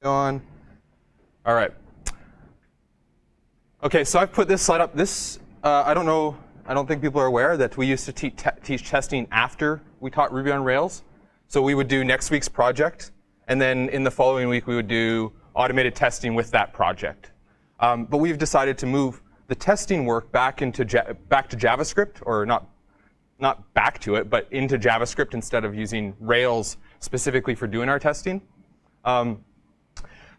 On. All right. Okay, so I've put this slide up. I don't think people are aware that we used to teach testing after we taught Ruby on Rails. So we would do next week's project, and then in the following week we would do automated testing with that project. But we've decided to move the testing work back to JavaScript, or not back to it, but into JavaScript instead of using Rails specifically for doing our testing.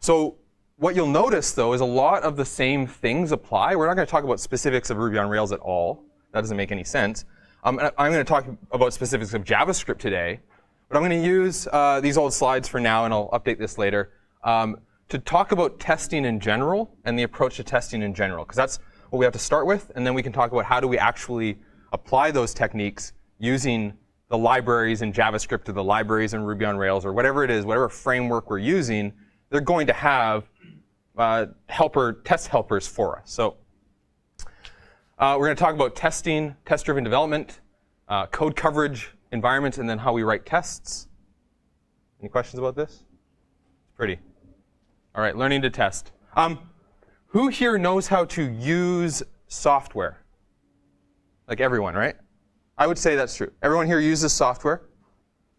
So what you'll notice, though, is a lot of the same things apply. We're not going to talk about specifics of Ruby on Rails at all. That doesn't make any sense. I'm going to talk about specifics of JavaScript today. But I'm going to use these old slides for now, and I'll update this later, to talk about testing in general and the approach to testing in general, because that's what we have to start with. And then we can talk about how do we actually apply those techniques using the libraries in JavaScript or the libraries in Ruby on Rails or whatever it is, whatever framework we're using. They're going to have test helpers for us. So we're going to talk about testing, test-driven development, code coverage, environments, and then how we write tests. Any questions about this? It's pretty. All right, learning to test. Who here knows how to use software? Like everyone, right? I would say that's true. Everyone here uses software.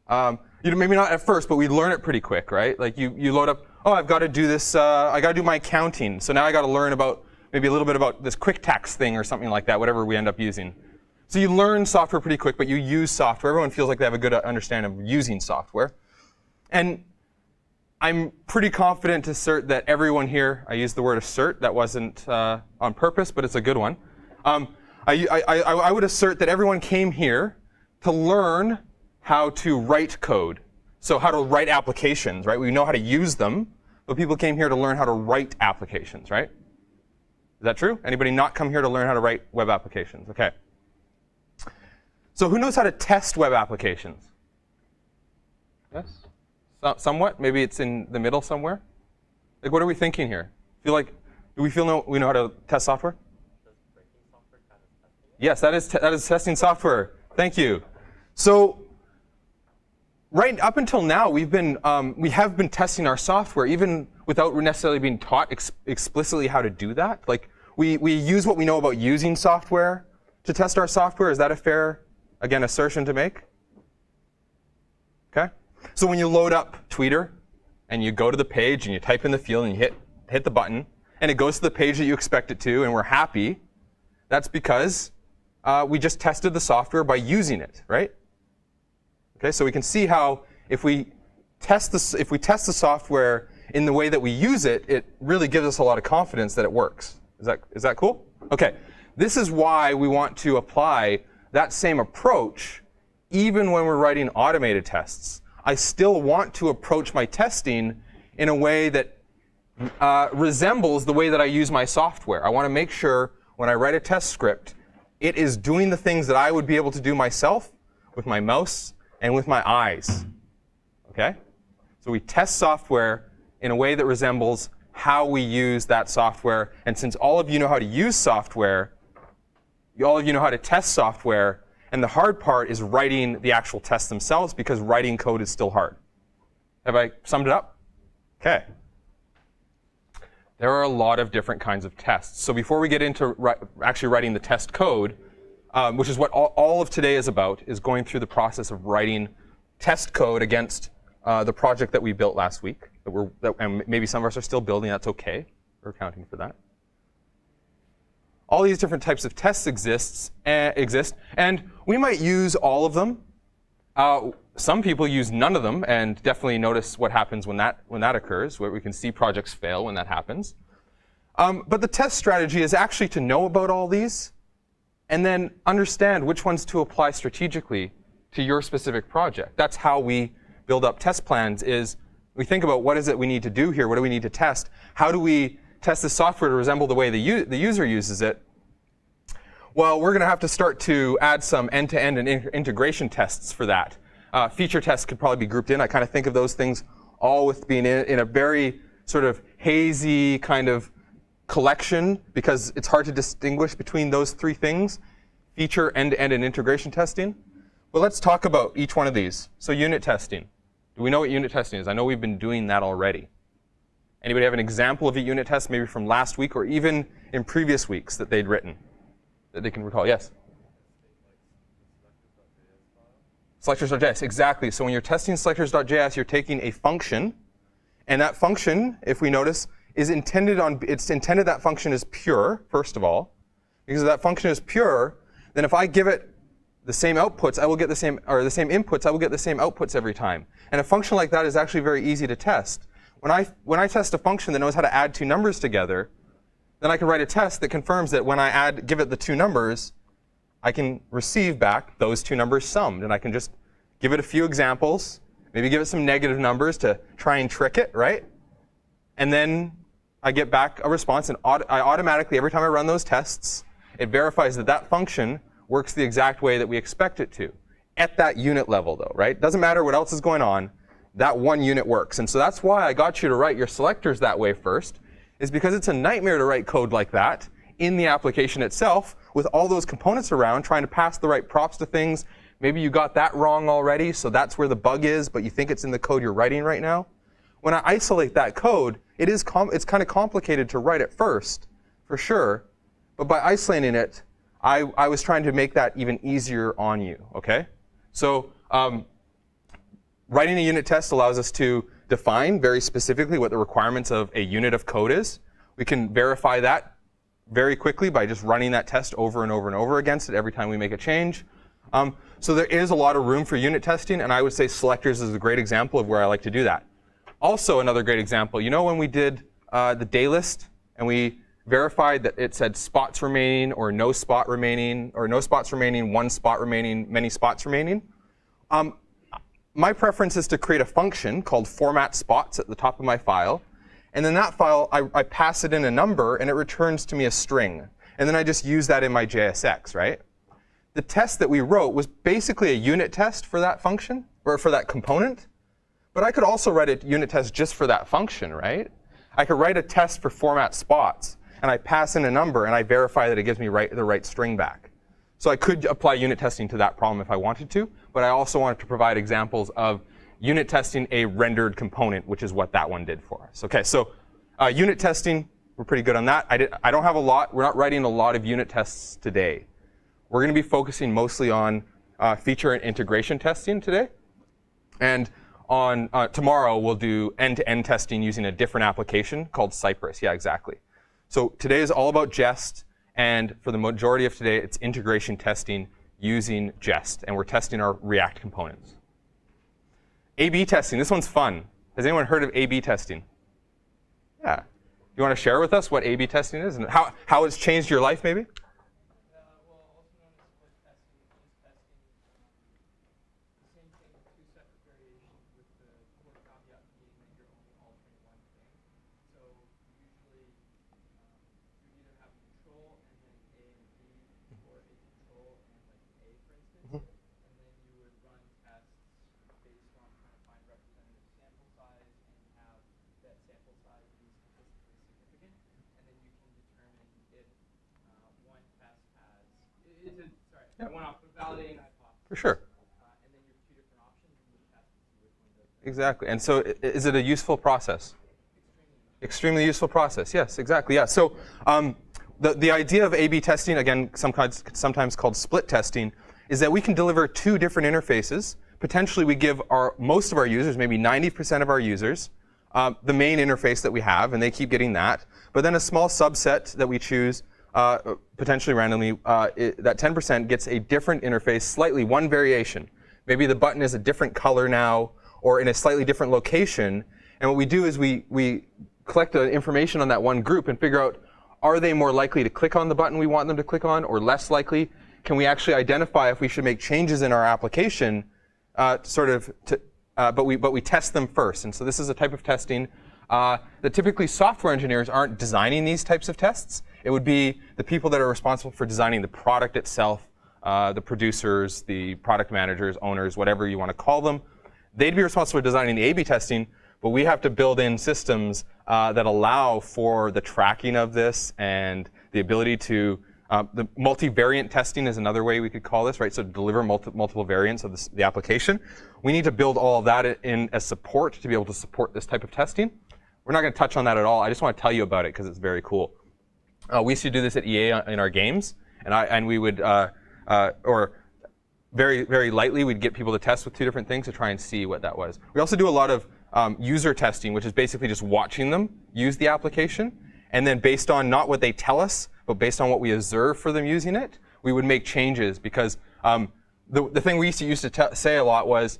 Maybe not at first, but we learn it pretty quick, right? Like you load up, oh, I've got to do this, I got to do my accounting. So now I got to learn about maybe a little bit about this QuickTax thing or something like that, whatever we end up using. So you learn software pretty quick, but you use software. Everyone feels like they have a good understanding of using software. And I'm pretty confident to assert that everyone here, I used the word assert, that wasn't on purpose, but it's a good one. I would assert that everyone came here to learn how to write code. So how to write applications, right? We know how to use them, but people came here to learn how to write applications, right? Is that true? Anybody not come here to learn how to write web applications? Okay. So who knows how to test web applications? Yes? Somewhat? Maybe it's in the middle somewhere? Like, what are we thinking here? Do we feel we know how to test software? Does breaking software kind of testing? Yes, that is testing software. Thank you. So right up until now, we have been testing our software even without necessarily being taught explicitly how to do that. Like we use what we know about using software to test our software. Is that a fair, again, assertion to make? Okay. So when you load up Tweeter and you go to the page and you type in the field and you hit the button and it goes to the page that you expect it to and we're happy, that's because we just tested the software by using it, right? Okay, so we can see how if we test the software in the way that we use it, it really gives us a lot of confidence that it works. Is that cool? Okay, this is why we want to apply that same approach even when we're writing automated tests. I still want to approach my testing in a way that resembles the way that I use my software. I want to make sure when I write a test script, it is doing the things that I would be able to do myself with my mouse and with my eyes. Okay? So we test software in a way that resembles how we use that software. And since all of you know how to use software, all of you know how to test software, and the hard part is writing the actual tests themselves, because writing code is still hard. Have I summed it up? Okay. There are a lot of different kinds of tests. So before we get into actually writing the test code, which is what all of today is about, is going through the process of writing test code against the project that we built last week. And maybe some of us are still building. That's OK. We're accounting for that. All these different types of tests exist, and we might use all of them. Some people use none of them, and definitely notice what happens when that occurs, where we can see projects fail when that happens. But the test strategy is actually to know about all these, and then understand which ones to apply strategically to your specific project. That's how we build up test plans. Is we think about what is it we need to do here? What do we need to test? How do we test the software to resemble the way the user uses it? Well, we're going to have to start to add some end-to-end and integration tests for that. Feature tests could probably be grouped in. I kind of think of those things all with being in a very sort of hazy kind of collection, because it's hard to distinguish between those three things: feature, end-to-end, and integration testing. Well, let's talk about each one of these. So unit testing. Do we know what unit testing is? I know we've been doing that already. Anybody have an example of a unit test, maybe from last week or even in previous weeks that they'd written that they can recall? Yes? Selectors.js, exactly. So when you're testing selectors.js, you're taking a function, and that function, if we notice, is intended that function is pure, first of all. Because if that function is pure, then if I give it the same outputs, I will get the same, or the same inputs, I will get the same outputs every time. And a function like that is actually very easy to test. When I test a function that knows how to add two numbers together, then I can write a test that confirms that when I give it the two numbers, I can receive back those two numbers summed. And I can just give it a few examples, maybe give it some negative numbers to try and trick it, right? And then I get back a response, and I automatically, every time I run those tests, it verifies that that function works the exact way that we expect it to. At that unit level, though, right? Doesn't matter what else is going on, that one unit works. And so that's why I got you to write your selectors that way first, is because it's a nightmare to write code like that in the application itself with all those components around trying to pass the right props to things. Maybe you got that wrong already, so that's where the bug is, but you think it's in the code you're writing right now. When I isolate that code, it's kind of complicated to write it first, for sure. But by isolating it, I was trying to make that even easier on you, OK? So writing a unit test allows us to define very specifically what the requirements of a unit of code is. We can verify that very quickly by just running that test over and over and over against it every time we make a change. So there is a lot of room for unit testing, and I would say selectors is a great example of where I like to do that. Also, another great example, you know when we did the day list and we verified that it said spots remaining or no spot remaining, or no spots remaining, one spot remaining, many spots remaining? My preference is to create a function called format spots at the top of my file. And then that file, I pass it in a number, and it returns to me a string. And then I just use that in my JSX, right? The test that we wrote was basically a unit test for that function, or for that component. But I could also write a unit test just for that function, right? I could write a test for format spots, and I pass in a number, and I verify that it gives me the right string back. So I could apply unit testing to that problem if I wanted to, but I also wanted to provide examples of unit testing a rendered component, which is what that one did for us. OK, so unit testing, we're pretty good on that. I don't have a lot. We're not writing a lot of unit tests today. We're going to be focusing mostly on feature and integration testing today. And on tomorrow, we'll do end-to-end testing using a different application called Cypress. Yeah, exactly. So today is all about Jest. And for the majority of today, it's integration testing using Jest. And we're testing our React components. A/B testing. This one's fun. Has anyone heard of A/B testing? Yeah. You want to share with us what A/B testing is and how it's changed your life, maybe? For sure. And then you have two different options, and you test to see which one does better. Exactly. And so is it a useful process? Extremely useful process. Yes, exactly. Yeah. So the idea of A/B testing, again, sometimes called split testing, is that we can deliver two different interfaces. Potentially, we give most of our users, maybe 90% of our users, the main interface that we have, and they keep getting that. But then a small subset that we choose, potentially randomly, that 10% gets a different interface, slightly one variation. Maybe the button is a different color now, or in a slightly different location. And what we do is we collect the information on that one group and figure out, are they more likely to click on the button we want them to click on, or less likely? Can we actually identify if we should make changes in our application, but we test them first. And so this is a type of testing that typically software engineers aren't designing these types of tests. It would be the people that are responsible for designing the product itself, the producers, the product managers, owners, whatever you want to call them. They'd be responsible for designing the A/B testing, but we have to build in systems that allow for the tracking of this and the ability to, the multivariant testing is another way we could call this, right? So deliver multiple variants of the application. We need to build all of that in as support to be able to support this type of testing. We're not going to touch on that at all. I just want to tell you about it because it's very cool. We used to do this at EA in our games, and we would, or very, very lightly, we'd get people to test with two different things to try and see what that was. We also do a lot of user testing, which is basically just watching them use the application, and then based on not what they tell us, but based on what we observe for them using it, we would make changes because the thing we used to say a lot was,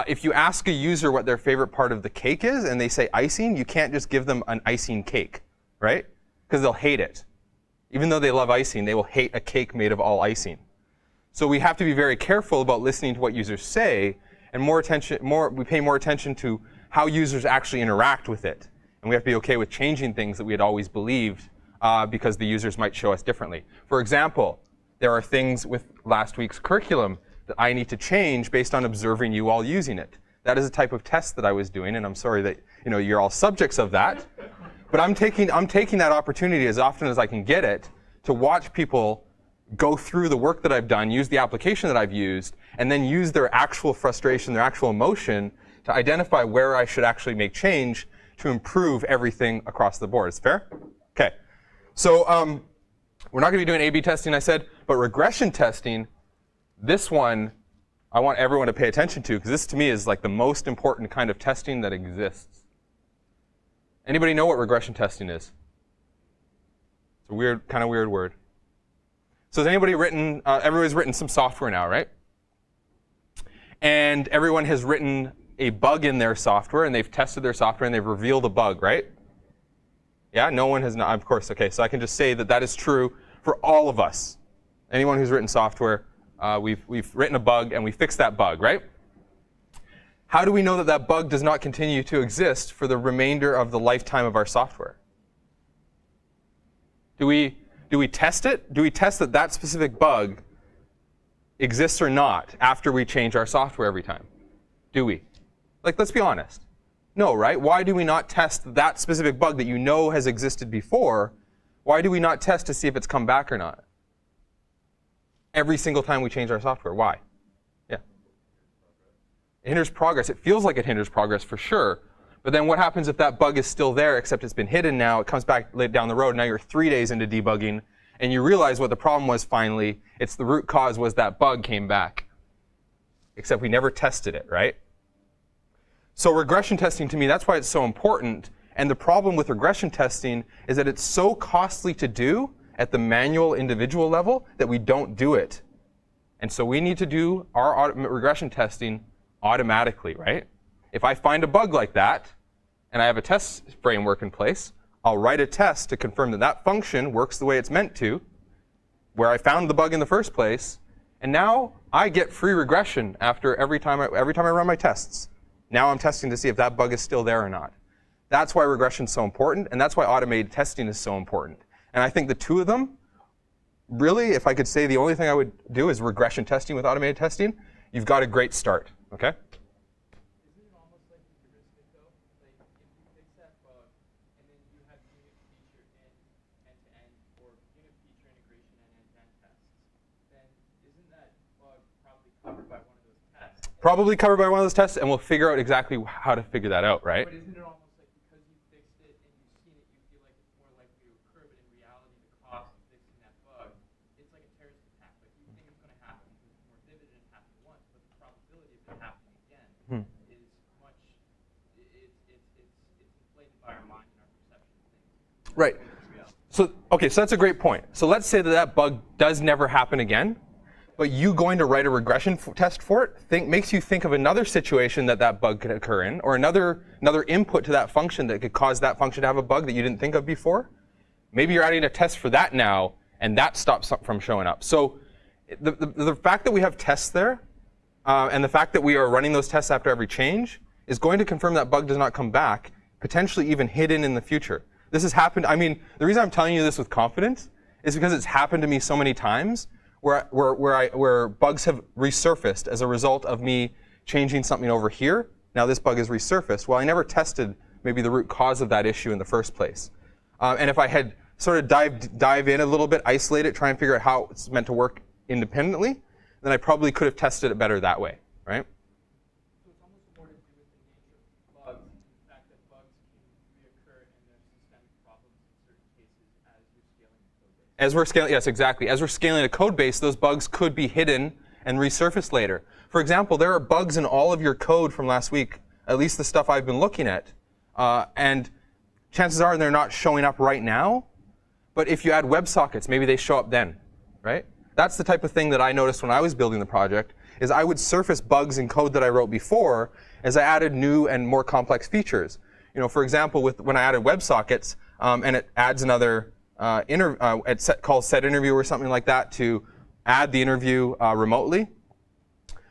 if you ask a user what their favorite part of the cake is and they say icing, you can't just give them an icing cake, right? Because they'll hate it. Even though they love icing, they will hate a cake made of all icing. So we have to be very careful about listening to what users say, and we pay more attention to how users actually interact with it. And we have to be okay with changing things that we had always believed because the users might show us differently. For example, there are things with last week's curriculum that I need to change based on observing you all using it. That is a type of test that I was doing, and I'm sorry that you're all subjects of that. But I'm taking that opportunity as often as I can get it to watch people go through the work that I've done, use the application that I've used, and then use their actual frustration, their actual emotion to identify where I should actually make change to improve everything across the board. Is it fair? Okay. So we're not going to be doing A/B testing, I said, but regression testing, this one, I want everyone to pay attention to because this, to me, is like the most important kind of testing that exists. Anybody know what regression testing is? It's a weird, kind of weird word. So has anybody written, everybody's written some software now, right? And everyone has written a bug in their software, and they've tested their software, and they've revealed a bug, right? Yeah, no one has not, of course. Okay, so I can just say that that is true for all of us. Anyone who's written software, we've written a bug, and we fixed that bug, right? How do we know that that bug does not continue to exist for the remainder of the lifetime of our software? Do we test it? Do we test that that specific bug exists or not after we change our software every time? Do we? Like, let's be honest. No, right? Why do we not test that specific bug that you know has existed before? Why do we not test to see if it's come back or not? Every single time we change our software. Why? Yeah. It hinders progress. It feels like it hinders progress for sure. But then what happens if that bug is still there, except it's been hidden now, it comes back late down the road, now you're 3 days into debugging, and you realize what the problem was finally. It's the root cause was that bug came back. Except we never tested it, right? So regression testing, to me, that's why it's so important. And the problem with regression testing is that it's so costly to do at the manual individual level that we don't do it. And so we need to do our regression testing automatically, right? If I find a bug like that, and I have a test framework in place, I'll write a test to confirm that that function works the way it's meant to, where I found the bug in the first place, and now I get free regression after every time I run my tests. Now I'm testing to see if that bug is still there or not. That's why regression is so important, and that's why automated testing is so important. And I think the two of them, really, if I could say the only thing I would do is regression testing with automated testing, you've got a great start, okay? Isn't it almost like a heuristic though? Like if you fix that bug and then you have unit feature in end-to-end or unit feature integration and end-to-end tests, then isn't that bug probably covered by one of those tests? Probably covered by one of those tests, and we'll figure out exactly how to figure that out, right? But isn't it almost like because you fixed it and you've seen it, you feel like it's more likely to occur, but in reality the cost of fixing that bug, it's like a terrorist attack. Like you think it's going to happen because it's more vivid and it happened once, but the probability of it happening again is much, it's inflated by our mind and our perception of things. Right. So, okay, so that's a great point. So let's say that that bug does never happen again, but you going to write a regression test for it makes you think of another situation that that bug could occur in, or another input to that function that could cause that function to have a bug that you didn't think of before. Maybe you're adding a test for that now, and that stops from showing up. So the fact that we have tests there, and the fact that we are running those tests after every change, is going to confirm that bug does not come back, potentially even hidden in the future. This has happened. I mean, the reason I'm telling you this with confidence is because it's happened to me so many times where bugs have resurfaced as a result of me changing something over here. Now this bug has resurfaced. Well, I never tested maybe the root cause of that issue in the first place. And if I had sort of dive in a little bit, isolate it, try and figure out how it's meant to work independently, then I probably could have tested it better that way, right? So it's almost more to do with the nature of bugs, and the fact that bugs can reoccur As we're scaling, yes, exactly. As we're scaling a code base, those bugs could be hidden and resurfaced later. For example, there are bugs in all of your code from last week, at least the stuff I've been looking at. And chances are they're not showing up right now. But if you add WebSockets, maybe they show up then, right? That's the type of thing that I noticed when I was building the project, is I would surface bugs in code that I wrote before as I added new and more complex features. You know, for example, when I added WebSockets, and it adds another called set interview or something like that to add the interview remotely,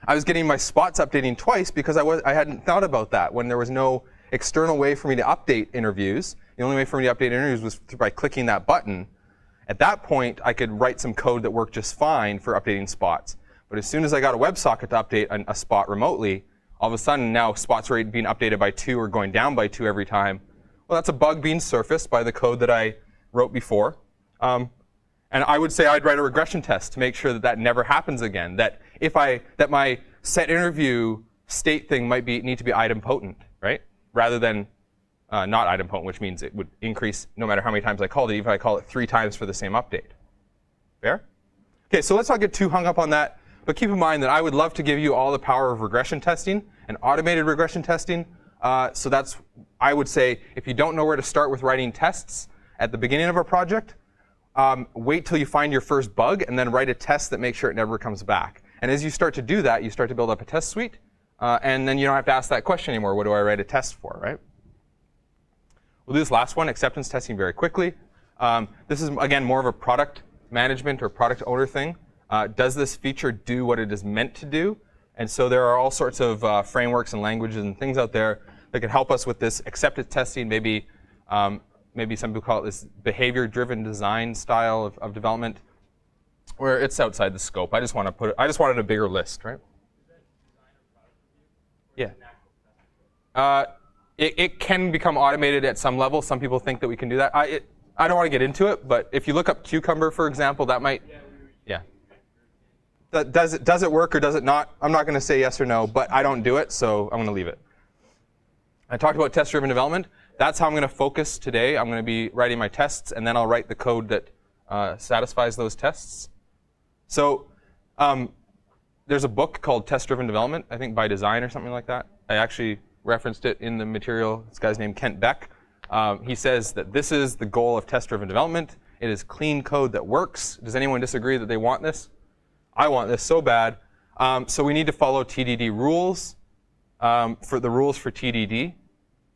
I was getting my spots updating twice because I hadn't thought about that when there was no external way for me to update interviews. The only way for me to update interviews was by clicking that button. At that point, I could write some code that worked just fine for updating spots. But as soon as I got a WebSocket to update a spot remotely, all of a sudden now spots were being updated by 2 or going down by 2 every time. Well, that's a bug being surfaced by the code that I wrote before. And I would say I'd write a regression test to make sure that that never happens again. That my set interview state thing might need to be idempotent, right? Rather than not idempotent, which means it would increase no matter how many times I called it, even if I call it 3 times for the same update. Fair? Okay, so let's not get too hung up on that. But keep in mind that I would love to give you all the power of regression testing and automated regression testing. So that's, I would say, if you don't know where to start with writing tests at the beginning of a project, wait till you find your first bug and then write a test that makes sure it never comes back. And as you start to do that, you start to build up a test suite. And then you don't have to ask that question anymore. What do I write a test for, right? We'll do this last one, acceptance testing, very quickly. This is, again, more of a product management or product owner thing. Does this feature do what it is meant to do? And so there are all sorts of frameworks and languages and things out there that can help us with this acceptance testing. Maybe some people call it this behavior-driven design style of development, where it's outside the scope. I just wanted a bigger list, right? Is that design or product review? Or is it an actual test? It can become automated at some level. Some people think that we can do that. I don't want to get into it, but if you look up Cucumber, for example, that might, yeah. Does it work or does it not? I'm not going to say yes or no, but I don't do it, so I'm going to leave it. I talked about test-driven development. That's how I'm going to focus today. I'm going to be writing my tests, and then I'll write the code that satisfies those tests. So there's a book called Test-Driven Development, I think by Design or something like that. I actually referenced it in the material. This guy's named Kent Beck. He says that this is the goal of test-driven development. It is clean code that works. Does anyone disagree that they want this? I want this so bad. So we need to follow TDD rules, for the rules for TDD.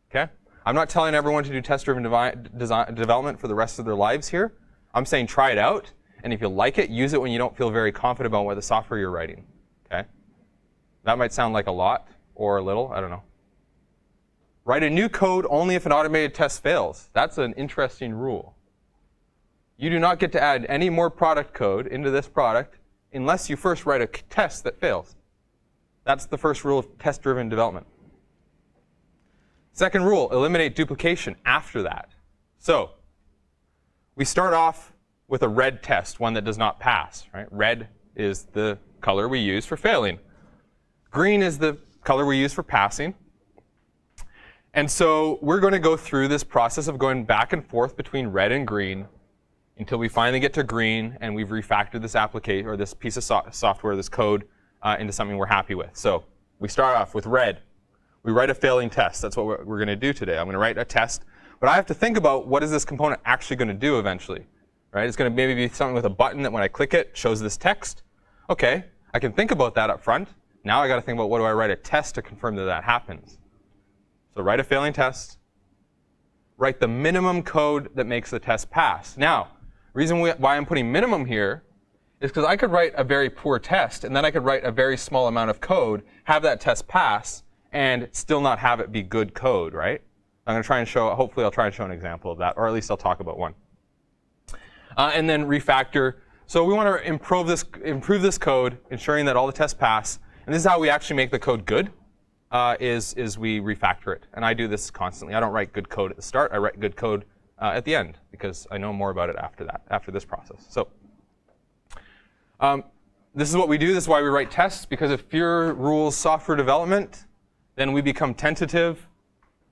Okay? I'm not telling everyone to do test-driven development for the rest of their lives here. I'm saying try it out, and if you like it, use it when you don't feel very confident about what the software you're writing. Okay? That might sound like a lot or a little. I don't know. Write a new code only if an automated test fails. That's an interesting rule. You do not get to add any more product code into this product unless you first write a test that fails. That's the first rule of test-driven development. Second rule, eliminate duplication after that. So we start off with a red test, one that does not pass. Right? Red is the color we use for failing. Green is the color we use for passing. And so we're going to go through this process of going back and forth between red and green until we finally get to green and we've refactored this application or this piece of software, this code, into something we're happy with. So we start off with red. We write a failing test. That's what we're going to do today. I'm going to write a test. But I have to think about what is this component actually going to do eventually. Right? It's going to maybe be something with a button that when I click it, shows this text. OK, I can think about that up front. Now I got to think about what do I write a test to confirm that that happens. So write a failing test. Write the minimum code that makes the test pass. Now, the reason why I'm putting minimum here is because I could write a very poor test, and then I could write a very small amount of code, have that test pass, and still not have it be good code, right? I'm going to try and show, hopefully I'll try and show an example of that, or at least I'll talk about one. And then refactor. So we want to improve this code, ensuring that all the tests pass. And this is how we actually make the code good, is we refactor it. And I do this constantly. I don't write good code at the start. I write good code at the end, because I know more about it after that, after this process. So this is what we do. This is why we write tests, because if fear rules software development, then we become tentative,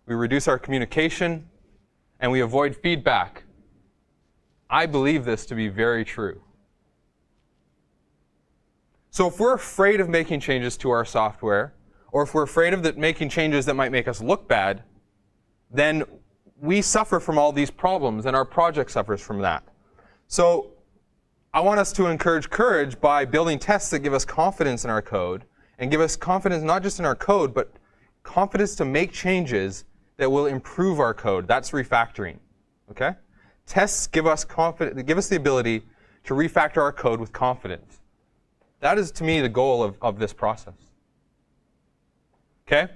we reduce our communication, and we avoid feedback. I believe this to be very true. So if we're afraid of making changes to our software, or if we're afraid of making changes that might make us look bad, then we suffer from all these problems, and our project suffers from that. So I want us to encourage courage by building tests that give us confidence in our code, and give us confidence not just in our code, but confidence to make changes that will improve our code. That's refactoring. Okay? Tests give us the ability to refactor our code with confidence. That is, to me, the goal of this process. Okay?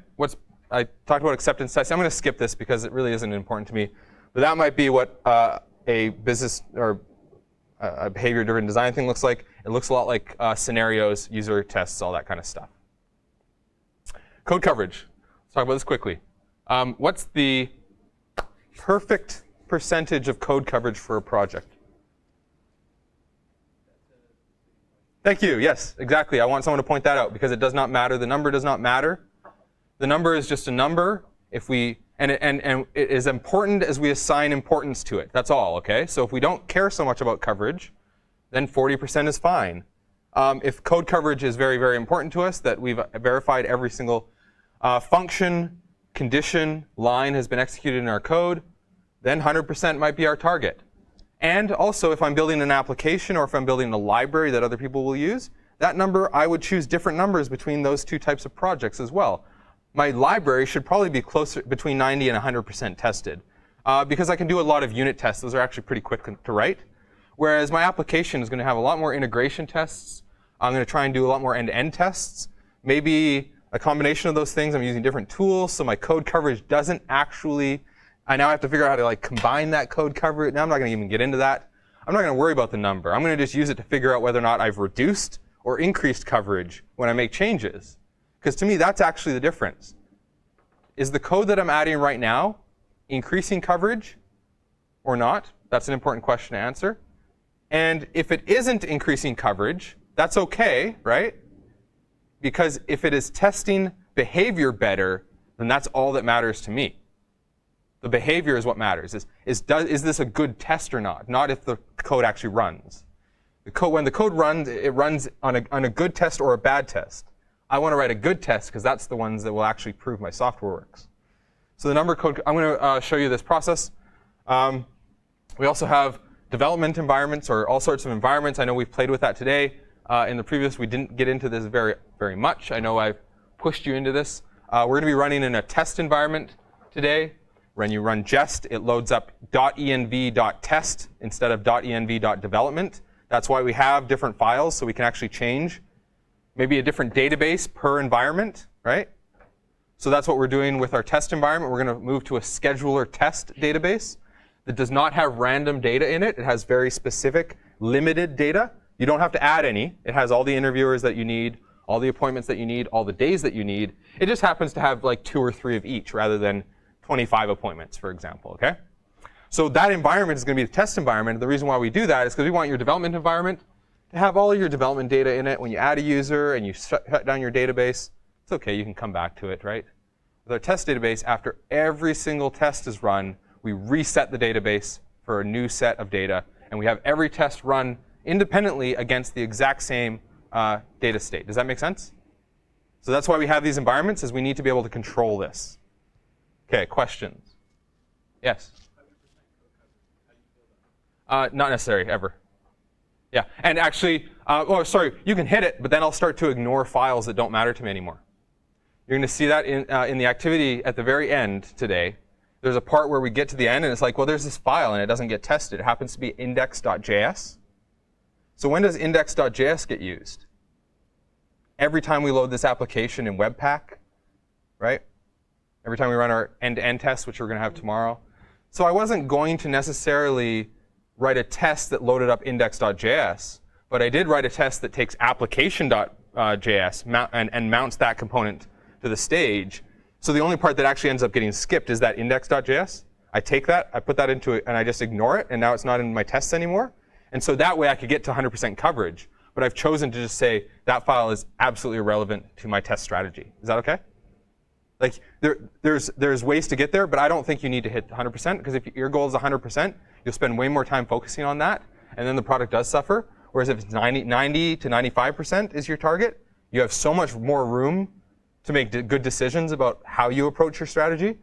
I talked about acceptance testing. I'm going to skip this because it really isn't important to me. But that might be what a business or a behavior-driven design thing looks like. It looks a lot like scenarios, user tests, all that kind of stuff. Code coverage. Let's talk about this quickly. What's the perfect percentage of code coverage for a project? Thank you. Yes, exactly. I want someone to point that out because it does not matter. The number does not matter. The number is just a number. And it is important as we assign importance to it. That's all. Okay. So if we don't care so much about coverage, then 40% is fine. If code coverage is very, very important to us, that we've verified every single function, condition, line has been executed in our code, then 100% might be our target. And also, if I'm building an application or if I'm building a library that other people will use, that number, I would choose different numbers between those two types of projects as well. My library should probably be closer between 90 and 100% tested because I can do a lot of unit tests. Those are actually pretty quick to write. Whereas my application is going to have a lot more integration tests. I'm going to try and do a lot more end-to-end tests. Maybe a combination of those things. I'm using different tools, so my code coverage doesn't actually. I now have to figure out how to combine that code coverage. Now I'm not going to even get into that. I'm not going to worry about the number. I'm going to just use it to figure out whether or not I've reduced or increased coverage when I make changes. Because to me, that's actually the difference. Is the code that I'm adding right now increasing coverage or not? That's an important question to answer. And if it isn't increasing coverage, that's OK, right? Because if it is testing behavior better, then that's all that matters to me. The behavior is what matters. Is this a good test or not? Not if the code actually runs. When the code runs, it runs on a good test or a bad test. I want to write a good test because that's the ones that will actually prove my software works. So the number code, I'm going to show you this process. We also have development environments or all sorts of environments. I know we've played with that today. In the previous, we didn't get into this very, very much. I know I've pushed you into this. We're going to be running in a test environment today. When you run jest, it loads up .env.test instead of .env.development. That's why we have different files, so we can actually change maybe a different database per environment, right? So that's what we're doing with our test environment. We're going to move to a scheduler test database that does not have random data in it. It has very specific, limited data. You don't have to add any. It has all the interviewers that you need, all the appointments that you need, all the days that you need. It just happens to have 2 or 3 of each rather than 25 appointments, for example, okay? So that environment is going to be the test environment. The reason why we do that is because we want your development environment to have all of your development data in it. When you add a user and you shut down your database, it's OK. You can come back to it, right? With our test database, after every single test is run, we reset the database for a new set of data. And we have every test run independently against the exact same data state. Does that make sense? So that's why we have these environments, is we need to be able to control this. OK, questions? Yes? Not necessary, ever. Yeah, and actually, you can hit it, but then I'll start to ignore files that don't matter to me anymore. You're going to see that in the activity at the very end today. There's a part where we get to the end, and it's like, well, there's this file, and it doesn't get tested. It happens to be index.js. So when does index.js get used? Every time we load this application in Webpack, right? Every time we run our end-to-end tests, which we're going to have tomorrow. So I wasn't going to necessarily write a test that loaded up index.js, but I did write a test that takes application.js and mounts that component to the stage. So the only part that actually ends up getting skipped is that index.js. I take that, I put that into it, and I just ignore it, and now it's not in my tests anymore. And so that way I could get to 100% coverage. But I've chosen to just say that file is absolutely irrelevant to my test strategy. Is that OK? Like there's ways to get there, but I don't think you need to hit 100%, because if your goal is 100%, you'll spend way more time focusing on that, and then the product does suffer. Whereas if it's 90 to 95% is your target, you have so much more room to make good decisions about how you approach your strategy.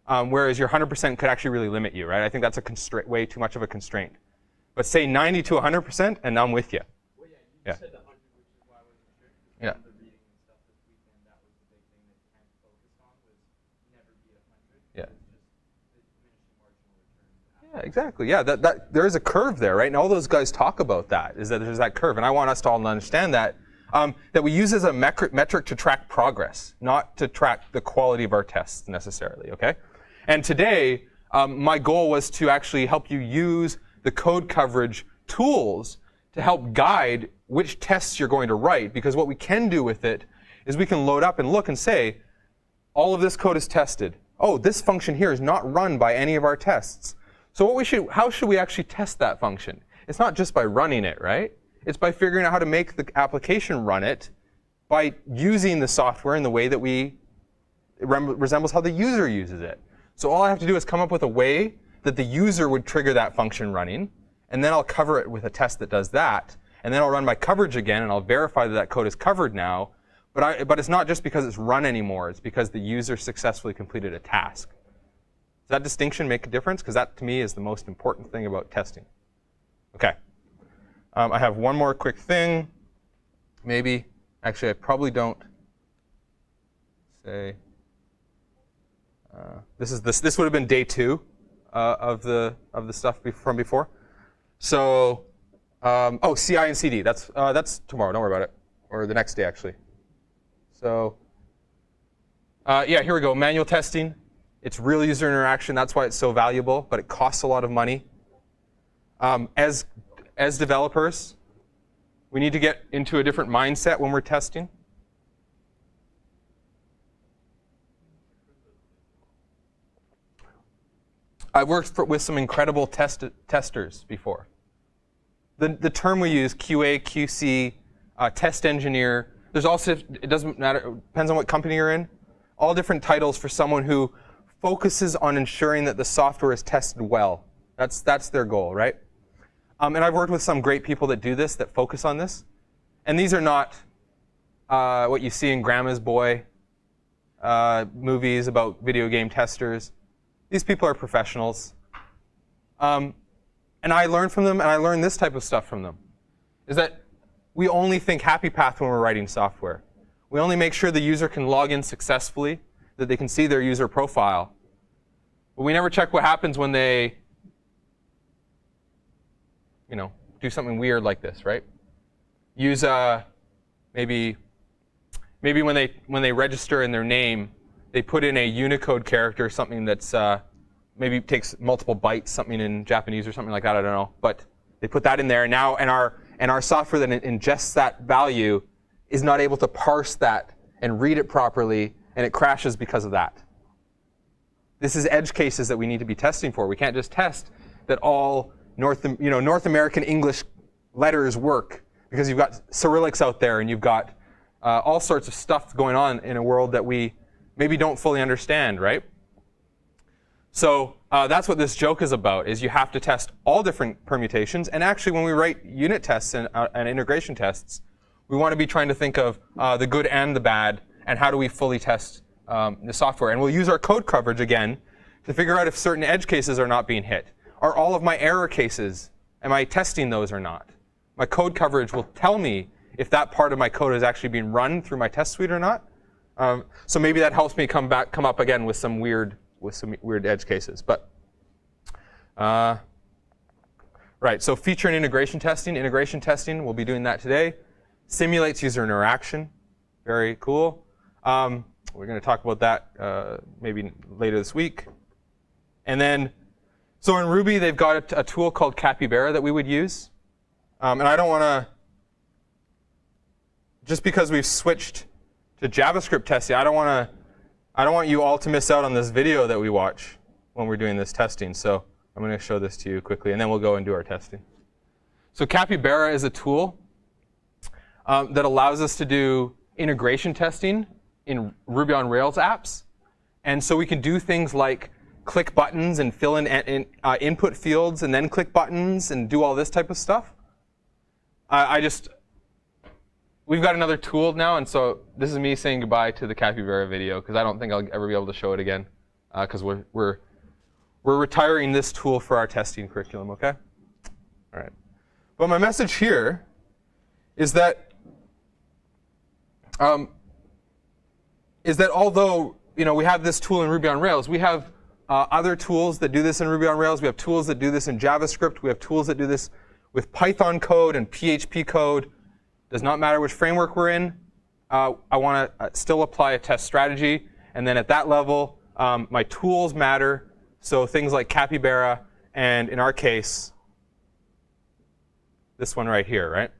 Whereas your 100% could actually really limit you, right? I think that's a constraint, way too much of a constraint. But say 90 to 100%, and I'm with you. Well, yeah, you just said the 100, which is why I wasn't sure. Yeah. The reading and stuff this weekend, that was the big thing that Kent focused on, was never be at 100. Yeah. It was just the diminishing marginal return. Yeah, exactly. Yeah, there is a curve there, right? And all those guys talk about that, is that there's that curve. And I want us to all understand that, that we use as a metric to track progress, not to track the quality of our tests necessarily, okay? And today, my goal was to actually help you use the code coverage tools to help guide which tests you're going to write, because what we can do with it is we can load up and look and say, all of this code is tested. Oh, this function here is not run by any of our tests. So how should we actually test that function? It's not just by running it, right? It's by figuring out how to make the application run it by using the software in the way that resembles how the user uses it. So all I have to do is come up with a way that the user would trigger that function running, and then I'll cover it with a test that does that, and then I'll run my coverage again, and I'll verify that that code is covered now. But it's not just because it's run anymore. It's because the user successfully completed a task. Does that distinction make a difference? Because that, to me, is the most important thing about testing. OK. I have one more quick thing. Maybe. Actually, I probably don't say. This would have been day 2 of the stuff from before. So, CI and CD. That's tomorrow. Don't worry about it, or the next day actually. So, yeah, here we go. Manual testing. It's real user interaction. That's why it's so valuable, but it costs a lot of money. As developers, we need to get into a different mindset when we're testing. I've worked with some incredible testers before. The term we use, QA, QC, test engineer, there's also, it doesn't matter, it depends on what company you're in, all different titles for someone who focuses on ensuring that the software is tested well. That's their goal, right? And I've worked with some great people that do this, that focus on this. And these are not what you see in Grandma's Boy movies about video game testers. These people are professionals. And I learn from them, and I learn this type of stuff from them, is that we only think happy path when we're writing software. We only make sure the user can log in successfully, that they can see their user profile. But we never check what happens when they do something weird like this, right? Use maybe when they register in their name, they put in a Unicode character, something that's maybe takes multiple bytes, something in Japanese or something like that. I don't know, but they put that in there now, and our software that ingests that value is not able to parse that and read it properly, and it crashes because of that. This is edge cases that we need to be testing for. We can't just test that all North American English letters work, because you've got Cyrillics out there, and you've got all sorts of stuff going on in a world that we maybe don't fully understand, right? So that's what this joke is about, is you have to test all different permutations. And actually, when we write unit tests and integration tests, we want to be trying to think of the good and the bad, and how do we fully test the software. And we'll use our code coverage again to figure out if certain edge cases are not being hit. Are all of my error cases, am I testing those or not? My code coverage will tell me if that part of my code is actually being run through my test suite or not. So maybe that helps me come up again with some weird edge cases. But right, so feature and integration testing. Integration testing, we'll be doing that today. Simulates user interaction. Very cool. We're going to talk about that maybe later this week. And then, so in Ruby, they've got a tool called Capybara that we would use. And I don't want to, just because we've switched to JavaScript testing, I don't want you all to miss out on this video that we watch when we're doing this testing. So I'm going to show this to you quickly, and then we'll go and do our testing. So Capybara is a tool that allows us to do integration testing in Ruby on Rails apps. And so we can do things like click buttons and fill in input fields and then click buttons and do all this type of stuff. We've got another tool now, and so this is me saying goodbye to the capybara video because I don't think I'll ever be able to show it again because we're retiring this tool for our testing curriculum, okay? All right. But my message here is that although we have this tool in Ruby on Rails, we have other tools that do this in Ruby on Rails. We have tools that do this in JavaScript. We have tools that do this with Python code and PHP code. Does not matter which framework we're in. I want to still apply a test strategy. And then at that level, my tools matter. So things like Capybara and, in our case, this one right here, right?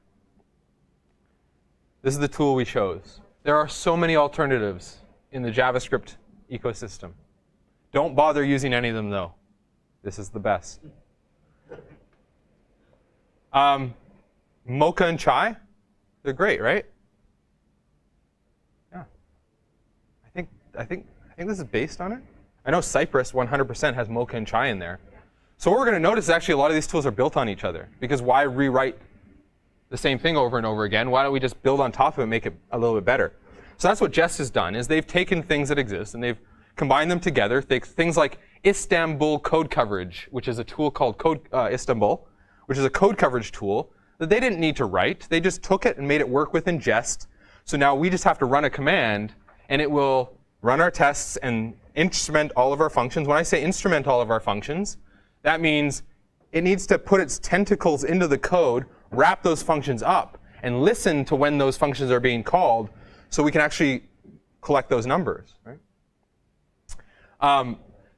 This is the tool we chose. There are so many alternatives in the JavaScript ecosystem. Don't bother using any of them, though. This is the best. Mocha and Chai, they're great, right? Yeah. I think this is based on it. I know Cypress 100% has Mocha and Chai in there. So what we're going to notice is actually a lot of these tools are built on each other. Because why rewrite the same thing over and over again? Why don't we just build on top of it and make it a little bit better? So that's what Jest has done, is they've taken things that exist and they've combined them together. Things like Istanbul code coverage, which is a tool called Istanbul, which is a code coverage tool that they didn't need to write. They just took it and made it work within Jest. So now we just have to run a command, and it will run our tests and instrument all of our functions. When I say instrument all of our functions, that means it needs to put its tentacles into the code, wrap those functions up, and listen to when those functions are being called so we can actually collect those numbers. Right?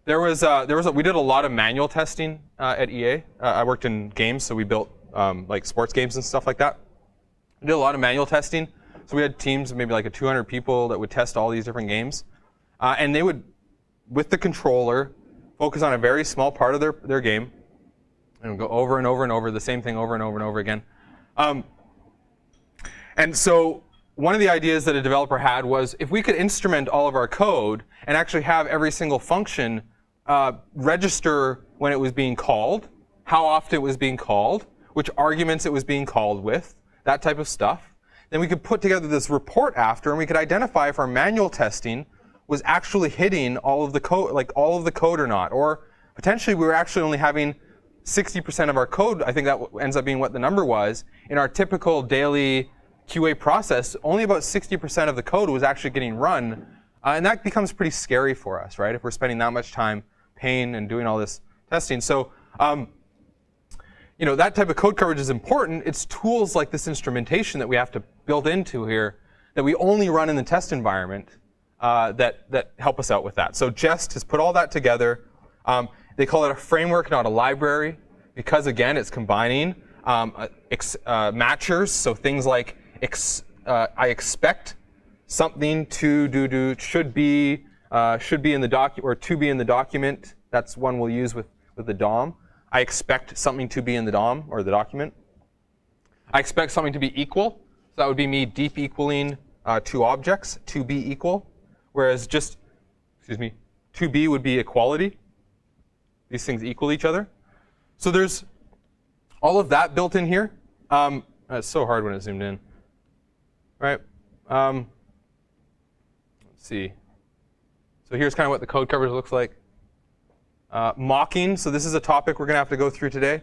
We did a lot of manual testing at EA. I worked in games, so we built like sports games and stuff like that. We did a lot of manual testing. So we had teams of maybe like 200 people that would test all these different games. And they would, with the controller, focus on a very small part of their game and go over and over and over, the same thing over and over and over again. And so one of the ideas that a developer had was if we could instrument all of our code and actually have every single function register when it was being called, how often it was being called, which arguments it was being called with, that type of stuff, then we could put together this report after, and we could identify if our manual testing was actually hitting all of the code, like all of the code or not. Or potentially we were actually only having 60% of our code, I think that ends up being what the number was, in our typical daily QA process, only about 60% of the code was actually getting run. And that becomes pretty scary for us, right? If we're spending that much time paying and doing all this testing. So, that type of code coverage is important. It's tools like this instrumentation that we have to build into here that we only run in the test environment that help us out with that. So Jest has put all that together. They call it a framework, not a library, because again, it's combining matchers. So things like I expect something to should be in the document, or to be in the document. That's one we'll use with the DOM. I expect something to be in the DOM or the document. I expect something to be equal. So that would be me deep equaling two objects, to be equal. Whereas to be would be equality. These things equal each other. So there's all of that built in here. It's so hard when it's zoomed in. Right? Let's see. So here's kind of what the code coverage looks like. Mocking, so this is a topic we're going to have to go through today.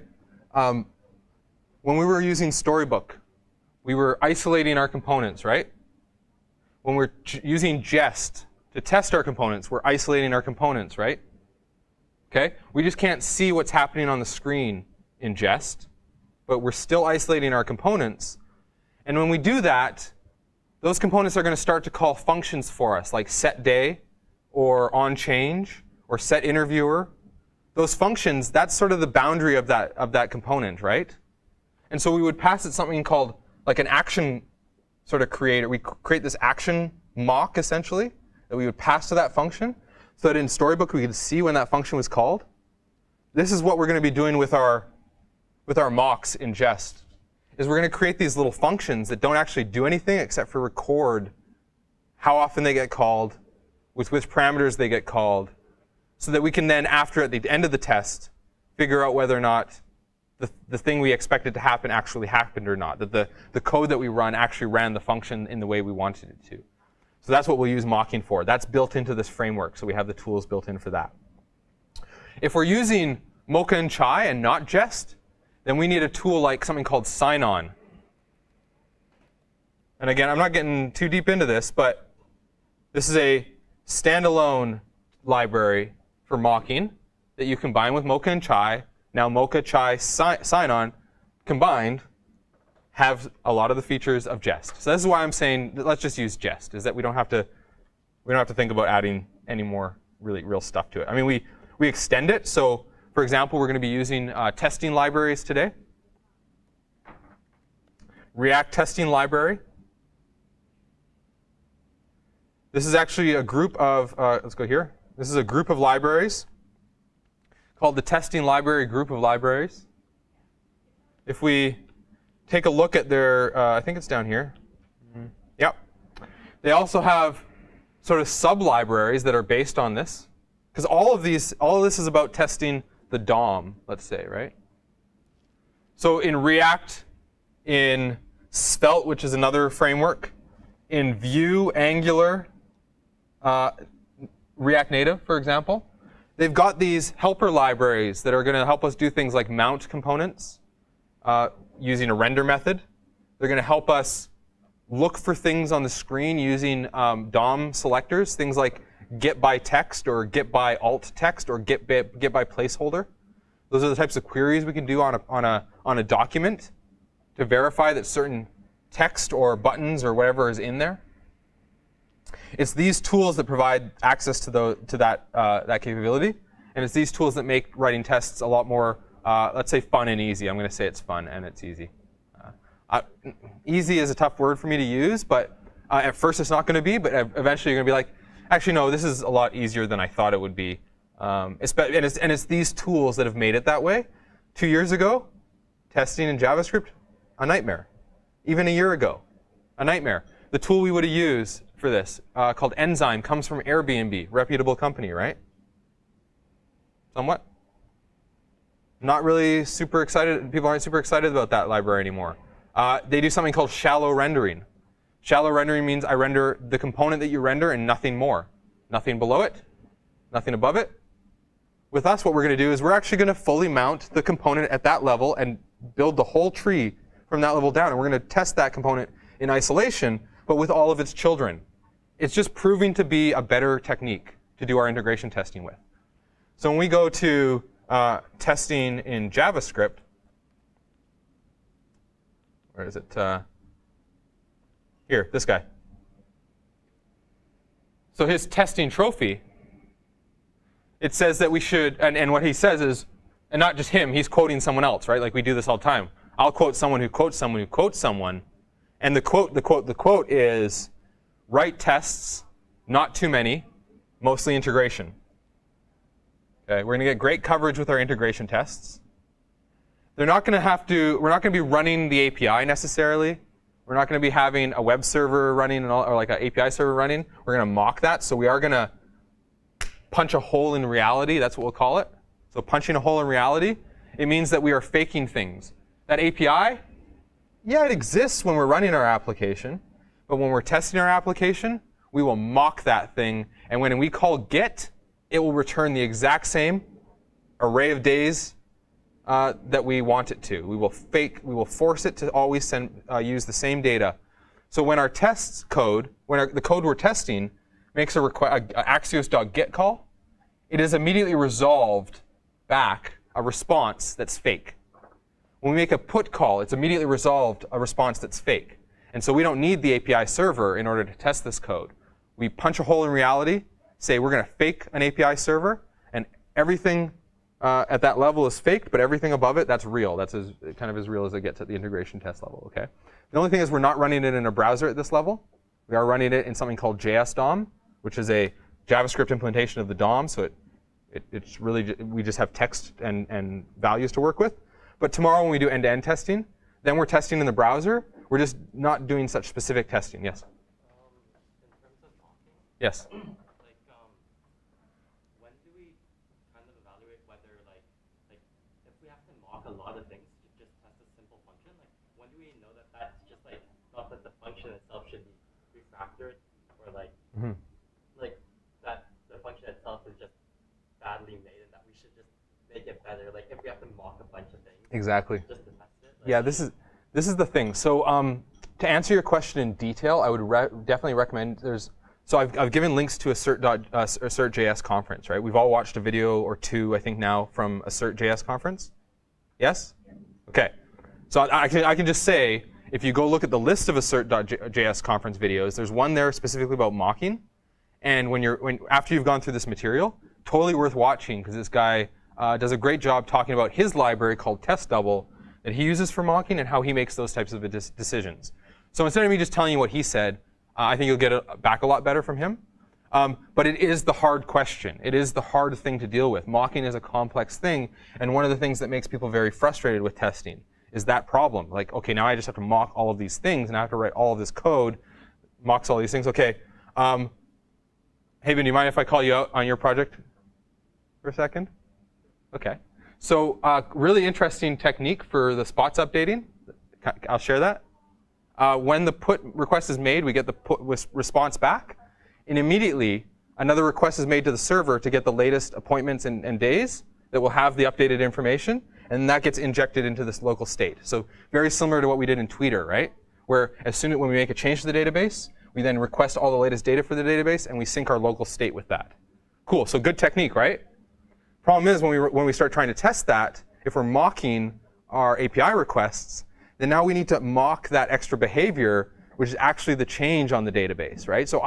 When we were using Storybook, we were isolating our components, right? When we're using Jest to test our components, we're isolating our components, right? Okay? We just can't see what's happening on the screen in Jest, but we're still isolating our components. And when we do that, those components are going to start to call functions for us, like setDay or onChange or setInterviewer. Those functions, that's sort of the boundary of that component, right? And so we would pass it something called like an action sort of creator. We create this action mock, essentially, that we would pass to that function so that in Storybook we could see when that function was called. This is what we're going to be doing with our mocks in Jest, is we're going to create these little functions that don't actually do anything except for record how often they get called, with which parameters they get called, so that we can then, after at the end of the test, figure out whether or not the thing we expected to happen actually happened or not, that the code that we run actually ran the function in the way we wanted it to. So that's what we'll use mocking for. That's built into this framework, so we have the tools built in for that. If we're using Mocha and Chai and not Jest, then we need a tool like something called sign-on. And again, I'm not getting too deep into this, but this is a standalone library for mocking that you combine with Mocha and Chai. Now Mocha, Chai, sign-on combined have a lot of the features of Jest. So this is why I'm saying let's just use Jest, is that we don't have to think about adding any more really real stuff to it. I mean, we extend it. So for example, we're going to be using testing libraries today. React testing library. This is actually a group of, let's go here. This is a group of libraries called the testing library group of libraries. If we take a look at their, I think it's down here. Yep. They also have sort of sub-libraries that are based on this. Because all of this is about testing the DOM, let's say, right? So in React, in Svelte, which is another framework, in Vue, Angular, React Native, for example, they've got these helper libraries that are going to help us do things like mount components using a render method. They're going to help us look for things on the screen using DOM selectors, things like get by text or get by alt text or get by placeholder. Those are the types of queries we can do on a document to verify that certain text or buttons or whatever is in there. It's these tools that provide access to that capability, and it's these tools that make writing tests a lot more, let's say, fun and easy. I'm going to say it's fun and it's easy. Easy is a tough word for me to use, but at first it's not going to be. But eventually you're going to be like, actually, no, this is a lot easier than I thought it would be. And it's these tools that have made it that way. 2 years ago, testing in JavaScript, a nightmare. Even a year ago, a nightmare. The tool we would have used for this, called Enzyme, comes from Airbnb, reputable company, right? Somewhat. Not really super excited. People aren't super excited about that library anymore. They do something called shallow rendering. Shallow rendering means I render the component that you render and nothing more. Nothing below it, nothing above it. With us, what we're going to do is we're actually going to fully mount the component at that level and build the whole tree from that level down. And we're going to test that component in isolation, but with all of its children. It's just proving to be a better technique to do our integration testing with. So when we go to testing in JavaScript, where is it? Here, this guy. So his testing trophy, it says that we should, and what he says is, and not just him, he's quoting someone else, right? Like we do this all the time. I'll quote someone who quotes someone who quotes someone, and the quote is, write tests, not too many, mostly integration. Okay, we're going to get great coverage with our integration tests. We're not going to be running the API necessarily. We're not going to be having a web server running or like an API server running. We're going to mock that. So we are going to punch a hole in reality. That's what we'll call it. So punching a hole in reality, it means that we are faking things. That API, yeah, it exists when we're running our application. But when we're testing our application, we will mock that thing. And when we call get, it will return the exact same array of days that we want it to. We will force it to always use the same data. So when our tests code, the code we're testing makes a axios.get call, it is immediately resolved back a response that's fake. When we make a put call, it's immediately resolved a response that's fake. And so we don't need the API server in order to test this code. We punch a hole in reality, say we're going to fake an API server, and everything at that level is faked, but everything above it, that's real. That's kind of as real as it gets at the integration test level. Okay. The only thing is we're not running it in a browser at this level. We are running it in something called JS DOM, which is a JavaScript implementation of the DOM. So it's really, we just have text and values to work with. But tomorrow when we do end-to-end testing, then we're testing in the browser. We're just not doing such specific testing. Yes? In terms of mocking, Yes. like other things to just test a simple function? Like, when do we know that that's just like not that the function itself should be refactored, or like like that the function itself is just badly made, and that we should just make it better? Like, if we have to mock a bunch of things, Exactly. just to test it. Like, Yeah, this is the thing. So to answer your question in detail, I would definitely recommend So I've given links to a Assert.js conference, right? We've all watched a video or two, I think now, from Assert.js conference. Yes? Okay. So I can just say, if you go look at the list of Assert.js conference videos, there's one there specifically about mocking. And after you've gone through this material, totally worth watching, because this guy does a great job talking about his library called TestDouble that he uses for mocking and how he makes those types of decisions. So instead of me just telling you what he said, I think you'll get it back a lot better from him. But it is the hard question. It is the hard thing to deal with. Mocking is a complex thing, and one of the things that makes people very frustrated with testing is that problem. Like, okay, now I just have to mock all of these things, and I have to write all of this code, mocks all these things. Okay, Haven, do you mind if I call you out on your project for a second? Okay. So really interesting technique for the spots updating. I'll share that. When the put request is made, we get the put response back. And immediately, another request is made to the server to get the latest appointments and days that will have the updated information. And that gets injected into this local state. So very similar to what we did in Tweeter, right? Where as soon as when we make a change to the database, we then request all the latest data for the database, and we sync our local state with that. Cool. So good technique, right? Problem is, when we start trying to test that, if we're mocking our API requests, then now we need to mock that extra behavior, which is actually the change on the database, right? So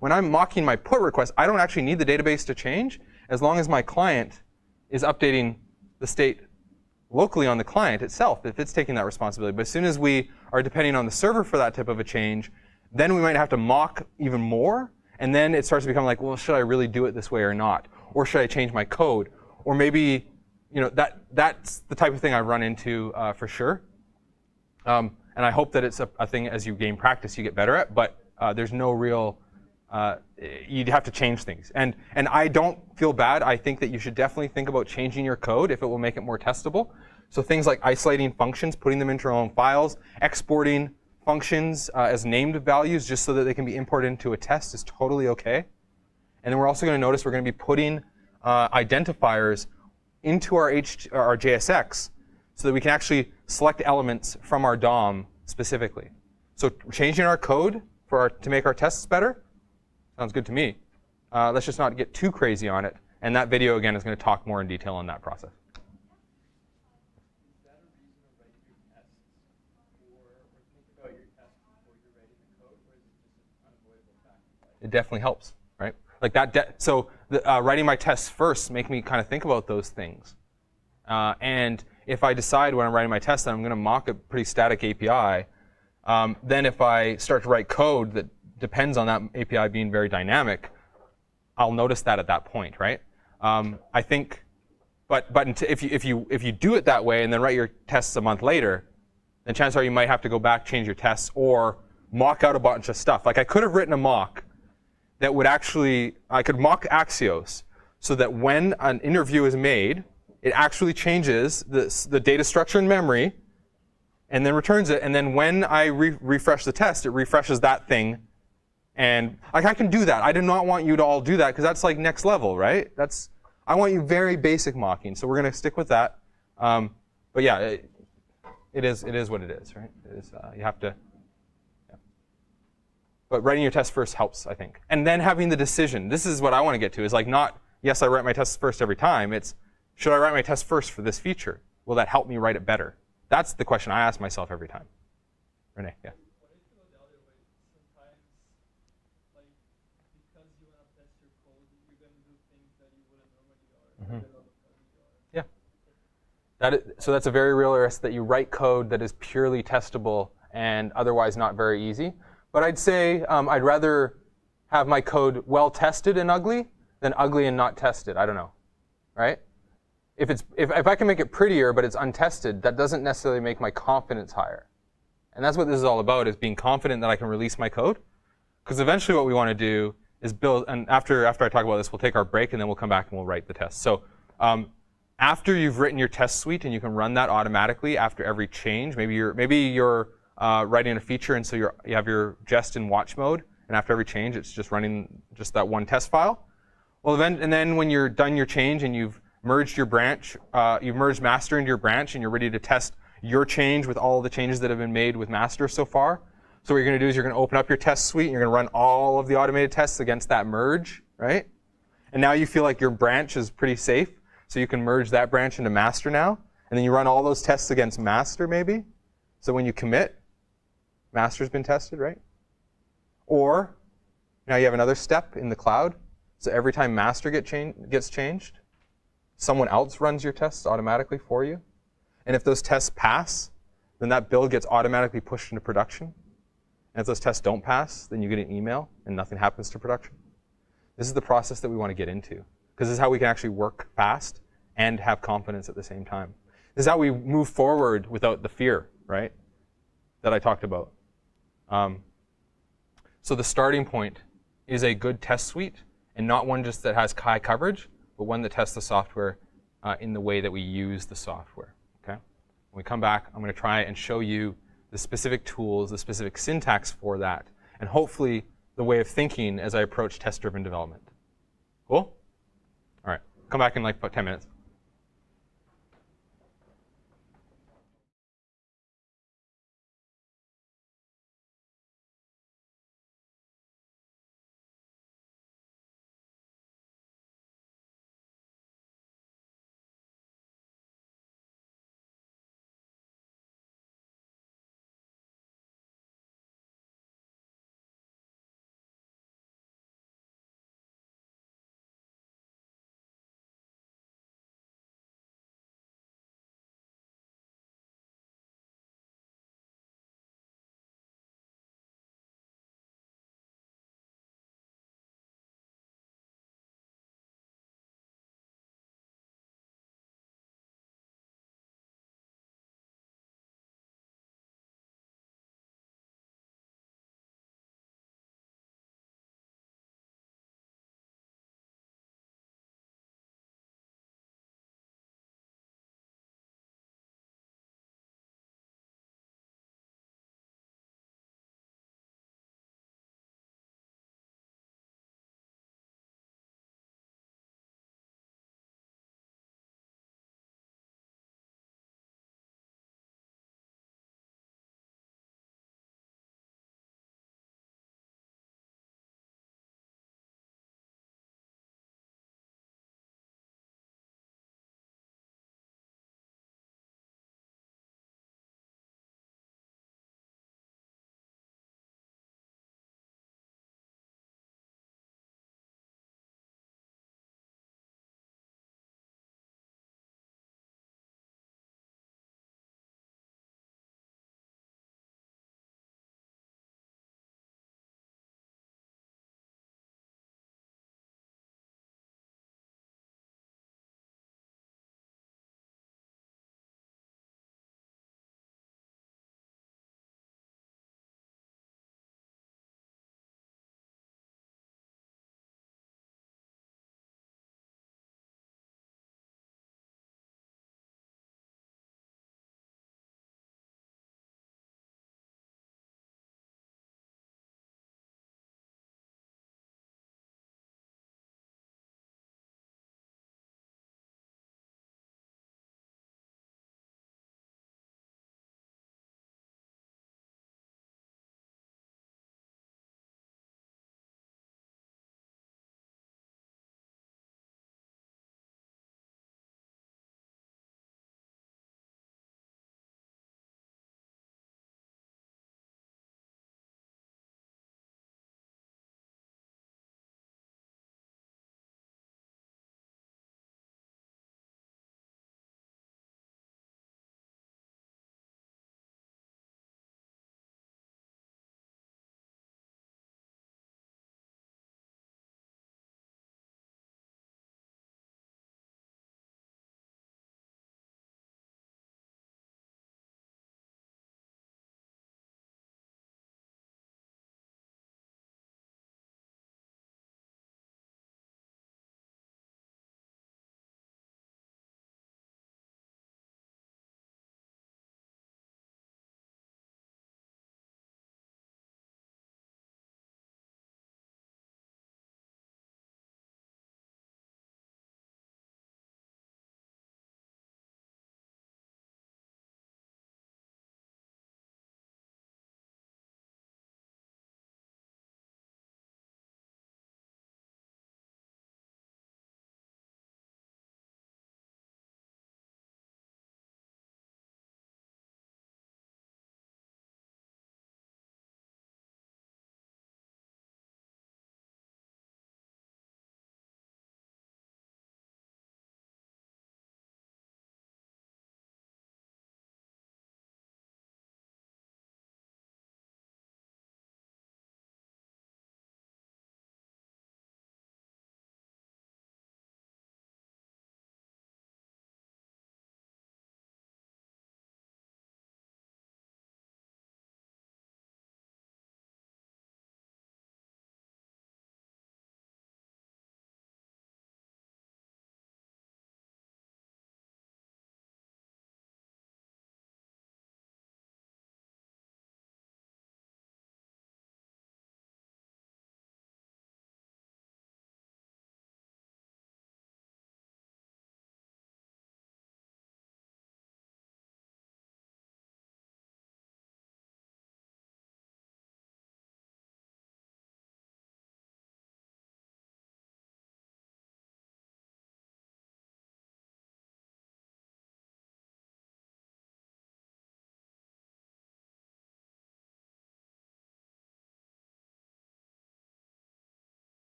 when I'm mocking my put request, I don't actually need the database to change as long as my client is updating the state locally on the client itself, if it's taking that responsibility. But as soon as we are depending on the server for that type of a change, then we might have to mock even more. And then it starts to become like, well, should I really do it this way or not? Or should I change my code? Or maybe, that's the type of thing I've run into for sure. And I hope that it's a thing as you gain practice you get better at. But there's no real, you'd have to change things. And I don't feel bad. I think that you should definitely think about changing your code if it will make it more testable. So things like isolating functions, putting them into your own files, exporting functions as named values just so that they can be imported into a test is totally OK. And then we're also going to notice we're going to be putting identifiers into our JSX so that we can actually select elements from our DOM specifically. So changing our code to make our tests better sounds good to me. Let's just not get too crazy on it. And that video, again, is going to talk more in detail on that process. Is that a reason to write your tests or think about your tests before you're writing the code, or is it just an unavoidable fact? It definitely helps, right? Like that. So writing my tests first make me kind of think about those things. And if I decide when I'm writing my test that I'm going to mock a pretty static API, then if I start to write code that depends on that API being very dynamic, I'll notice that at that point, right? I think, but if you do it that way and then write your tests a month later, then chances are you might have to go back, change your tests, or mock out a bunch of stuff. Like I could have written a mock that would I could mock Axios so that when an interview is made, it actually changes the data structure in memory and then returns it. And then when I refresh the test, it refreshes that thing. And I can do that. I do not want you to all do that because that's like next level, right? I want you very basic mocking. So we're going to stick with that. But yeah, it is what it is, right? It is, you have to. Yeah. But writing your test first helps, I think. And then having the decision. This is what I want to get to. Is like not, yes, I write my tests first every time. It's, should I write my test first for this feature? Will that help me write it better? That's the question I ask myself every time. Renee, yeah. What if you go the other way? Sometimes, like, because you want to test your code, you're going to do things that you wouldn't normally do. Yeah. So that's a very real risk that you write code that is purely testable and otherwise not very easy. But I'd say I'd rather have my code well tested and ugly than ugly and not tested. I don't know, right? If I can make it prettier but it's untested, that doesn't necessarily make my confidence higher. And that's what this is all about, is being confident that I can release my code. Because eventually what we want to do is build, and after I talk about this, we'll take our break and then we'll come back and we'll write the test. So after you've written your test suite, and you can run that automatically after every change. Maybe you're writing a feature, and so you have your jest in watch mode, and after every change, it's just running just that one test file. Well, and then when you're done your change and you've merged your branch, you've merged master into your branch, and you're ready to test your change with all the changes that have been made with master so far. So what you're going to do is you're going to open up your test suite, and you're going to run all of the automated tests against that merge, right? And now you feel like your branch is pretty safe, so you can merge that branch into master now. And then you run all those tests against master, maybe. So when you commit, master's been tested, right? Or now you have another step in the cloud. So every time master gets changed, someone else runs your tests automatically for you. And if those tests pass, then that build gets automatically pushed into production. And if those tests don't pass, then you get an email and nothing happens to production. This is the process that we want to get into, because this is how we can actually work fast and have confidence at the same time. This is how we move forward without the fear, right, that I talked about. So the starting point is a good test suite, and not one just that has high coverage, but one that tests the software in the way that we use the software. Okay? When we come back, I'm going to try and show you the specific tools, the specific syntax for that, and hopefully the way of thinking as I approach test-driven development. Cool? All right. Come back in like about 10 minutes.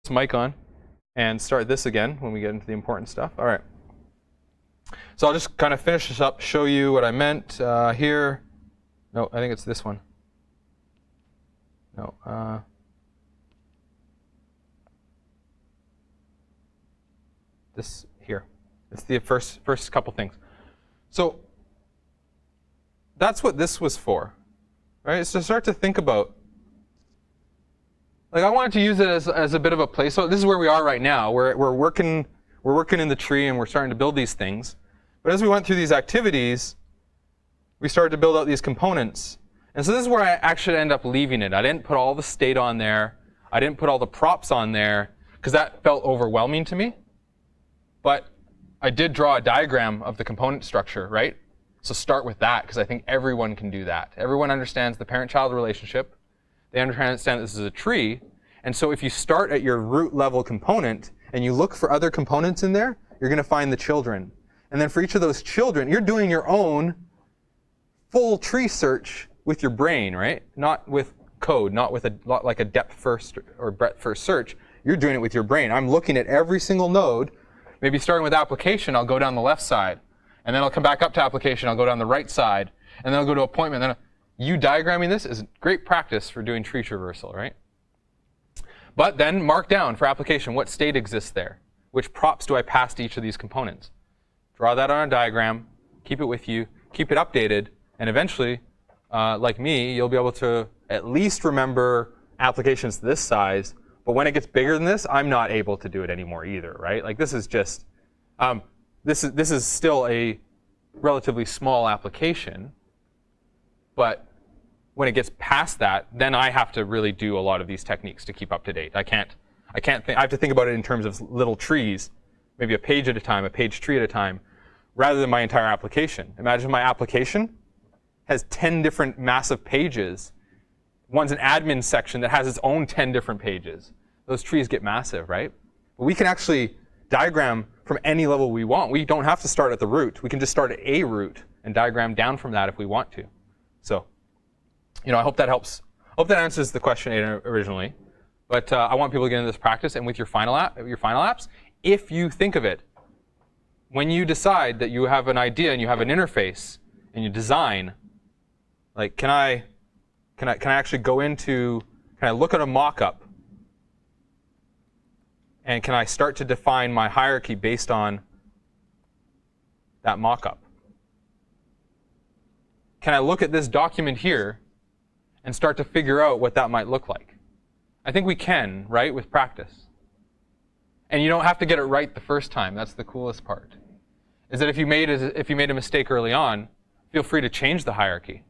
this mic on and start this again when we get into the important stuff. All right. So I'll just kind of finish this up, show you what I meant here. No, I think it's this one. No. This here. It's the first couple things. So that's what this was for, right? It's to start to think about. Like I wanted to use it as a bit of a place. So this is where we are right now. We're working in the tree and we're starting to build these things. But as we went through these activities, we started to build out these components. And so this is where I actually end up leaving it. I didn't put all the state on there. I didn't put all the props on there because that felt overwhelming to me. But I did draw a diagram of the component structure, right? So start with that because I think everyone can do that. Everyone understands the parent-child relationship. They understand this is a tree. And so if you start at your root level component and you look for other components in there, you're going to find the children. And then for each of those children, you're doing your own full tree search with your brain, right? Not with code, not with like a depth first or breadth first search. You're doing it with your brain. I'm looking at every single node. Maybe starting with application, I'll go down the left side. And then I'll come back up to application, I'll go down the right side. And then I'll go to appointment. Then you diagramming this is great practice for doing tree traversal, right? But then mark down for application what state exists there. Which props do I pass to each of these components? Draw that on a diagram, keep it with you, keep it updated, and eventually, like me, you'll be able to at least remember applications this size. But when it gets bigger than this, I'm not able to do it anymore either, right? Like this is just, this is still a relatively small application. But when it gets past that, then I have to really do a lot of these techniques to keep up to date. I have to think about it in terms of little trees, maybe a page at a time, a page tree at a time, rather than my entire application. Imagine my application has 10 different massive pages. One's an admin section that has its own 10 different pages. Those trees get massive, right? But we can actually diagram from any level we want. We don't have to start at the root. We can just start at a root and diagram down from that if we want to. So, I hope that helps. I hope that answers the question originally. But I want people to get into this practice. And with your final apps, if you think of it, when you decide that you have an idea and you have an interface and you design, like, can I actually go into, can I look at a mock-up? And can I start to define my hierarchy based on that mock-up? Can I look at this document here and start to figure out what that might look like? I think we can, right, with practice. And you don't have to get it right the first time. That's the coolest part. Is that if you made a mistake early on, feel free to change the hierarchy.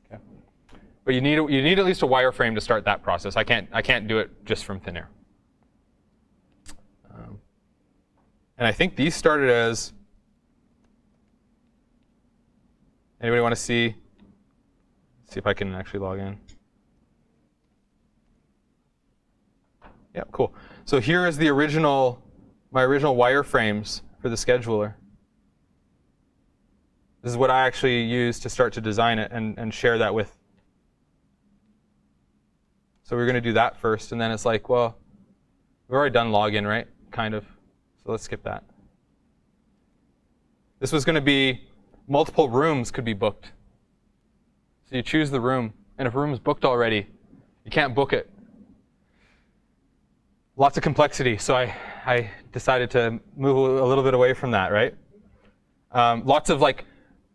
Okay. But you need at least a wireframe to start that process. I can't do it just from thin air. And I think these started as. Anybody want to see if I can actually log in? Yeah, cool. So here is the my original wireframes for the scheduler. This is what I actually used to start to design it and share that with. So we're going to do that first, and then it's like, well, we've already done login, right? Kind of. So let's skip that. This was going to be multiple rooms could be booked. So you choose the room, and if a room is booked already, you can't book it. Lots of complexity, so I decided to move a little bit away from that, right? Lots of like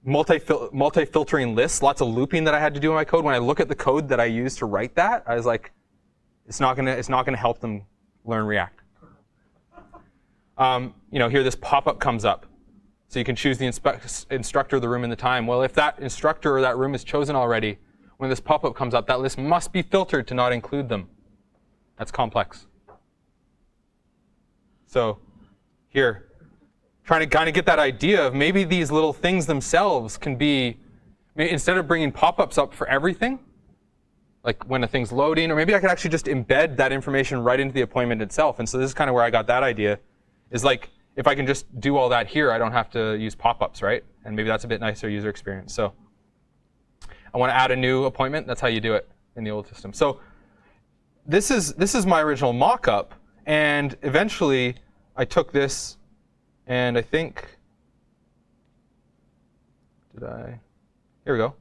multi-filtering lists, lots of looping that I had to do in my code. When I look at the code that I used to write that, I was like, it's not gonna help them learn React. Here this pop-up comes up. So you can choose the instructor of the room and the time. Well, if that instructor or that room is chosen already, when this pop-up comes up, that list must be filtered to not include them. That's complex. So here, trying to kind of get that idea of maybe these little things themselves can be, instead of bringing pop-ups up for everything, like when a thing's loading, or maybe I could actually just embed that information right into the appointment itself. And so this is kind of where I got that idea, is like, if I can just do all that here, I don't have to use pop-ups, right? And maybe that's a bit nicer user experience. So I want to add a new appointment. That's how you do it in the old system. So this is my original mock-up, and eventually I took this, and I think, here we go.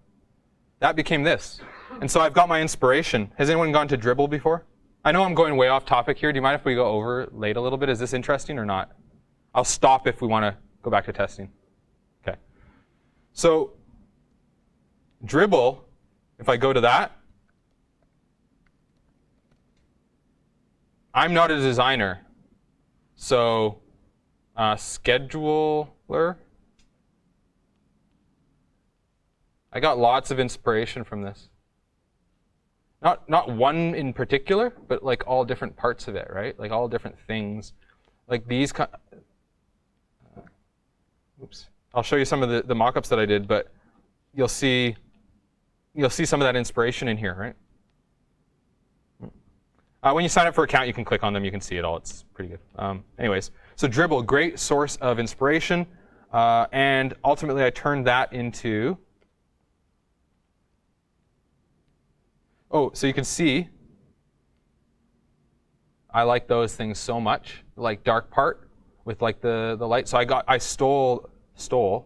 That became this. And so I've got my inspiration. Has anyone gone to Dribble before? I know I'm going way off topic here. Do you mind if we go over late a little bit? Is this interesting or not? I'll stop if we want to go back to testing. Okay. So Dribble, if I go to that, I'm not a designer. So scheduler, I got lots of inspiration from this. Not one in particular, but like all different parts of it, right? Like all different things. Like these oops. I'll show you some of the mock-ups that I did, but you'll see some of that inspiration in here, right? When you sign up for an account, you can click on them. You can see it all. It's pretty good. Anyways, so Dribble, great source of inspiration. And ultimately, I turned that into... Oh, so you can see, I like those things so much, like dark part with like the light. So I stole.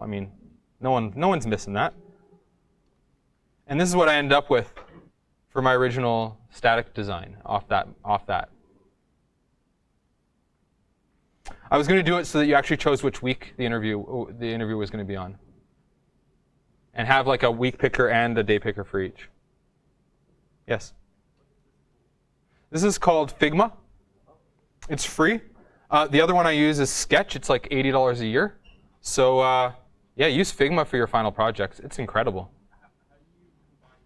I mean, no one's missing that. And this is what I ended up with for my original static design off that. I was going to do it so that you actually chose which week the interview was going to be on, and have like a week picker and a day picker for each. Yes. This is called Figma. It's free. The other one I use is Sketch. It's like $80 a year. So yeah, use Figma for your final projects. It's incredible. How do you combine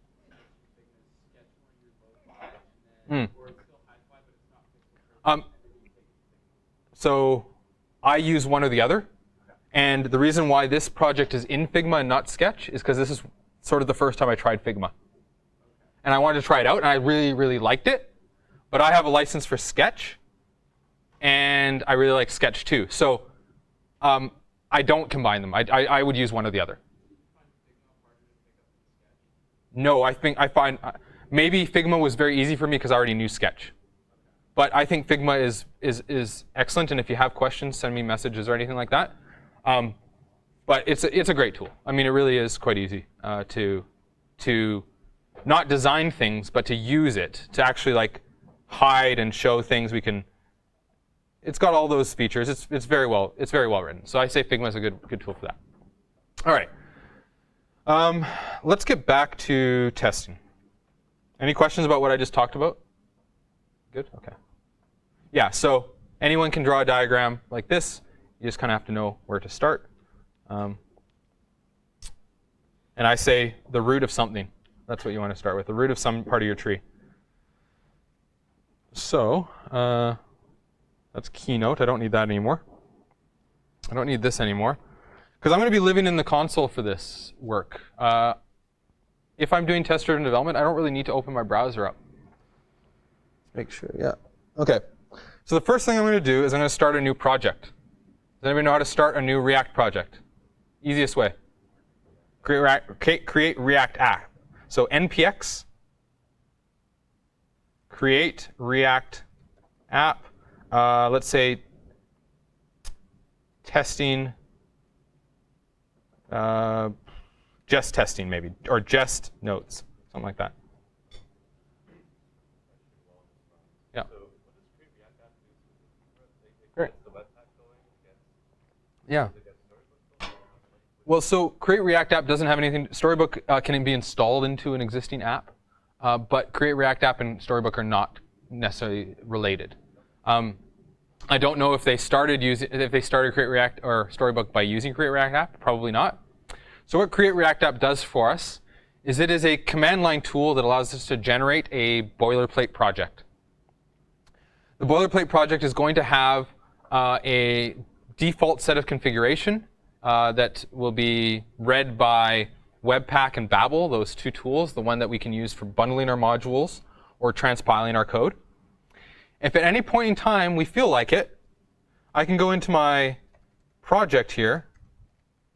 Sketch where you're both or it's still high-fi, but it's not pixel perfect, and then you take Figma? So I use one or the other. And the reason why this project is in Figma and not Sketch is because this is sort of the first time I tried Figma. And I wanted to try it out, and I really, really liked it. But I have a license for Sketch, and I really like Sketch too. So I don't combine them. I would use one or the other. No, I find maybe Figma was very easy for me because I already knew Sketch. But I think Figma is excellent, and if you have questions, send me messages or anything like that. But it's a great tool. I mean, it really is quite easy to not design things, but to use it to actually like hide and show things. It's got all those features. It's very well written. So I say Figma is a good tool for that. All right. Let's get back to testing. Any questions about what I just talked about? Good. Okay. Yeah. So anyone can draw a diagram like this. You just kind of have to know where to start. And I say the root of something. That's what you want to start with, the root of some part of your tree. So that's Keynote. I don't need that anymore. I don't need this anymore. Because I'm going to be living in the console for this work. If I'm doing test-driven development, I don't really need to open my browser up. Let's make sure, yeah. OK. So the first thing I'm going to do is I'm going to start a new project. Does anybody know how to start a new React project? Easiest way. Create React app. So npx create React app. Let's say testing, just testing maybe, or just notes, something like that. Yeah. Great. Yeah. Well, so Create React App doesn't have anything. Storybook can be installed into an existing app, but Create React App and Storybook are not necessarily related. I don't know if they started Create React or Storybook by using Create React App. Probably not. So what Create React App does for us is it is a command line tool that allows us to generate a boilerplate project. The boilerplate project is going to have a default set of configuration that will be read by Webpack and Babel, those two tools, the one that we can use for bundling our modules or transpiling our code. If at any point in time we feel like it, I can go into my project here,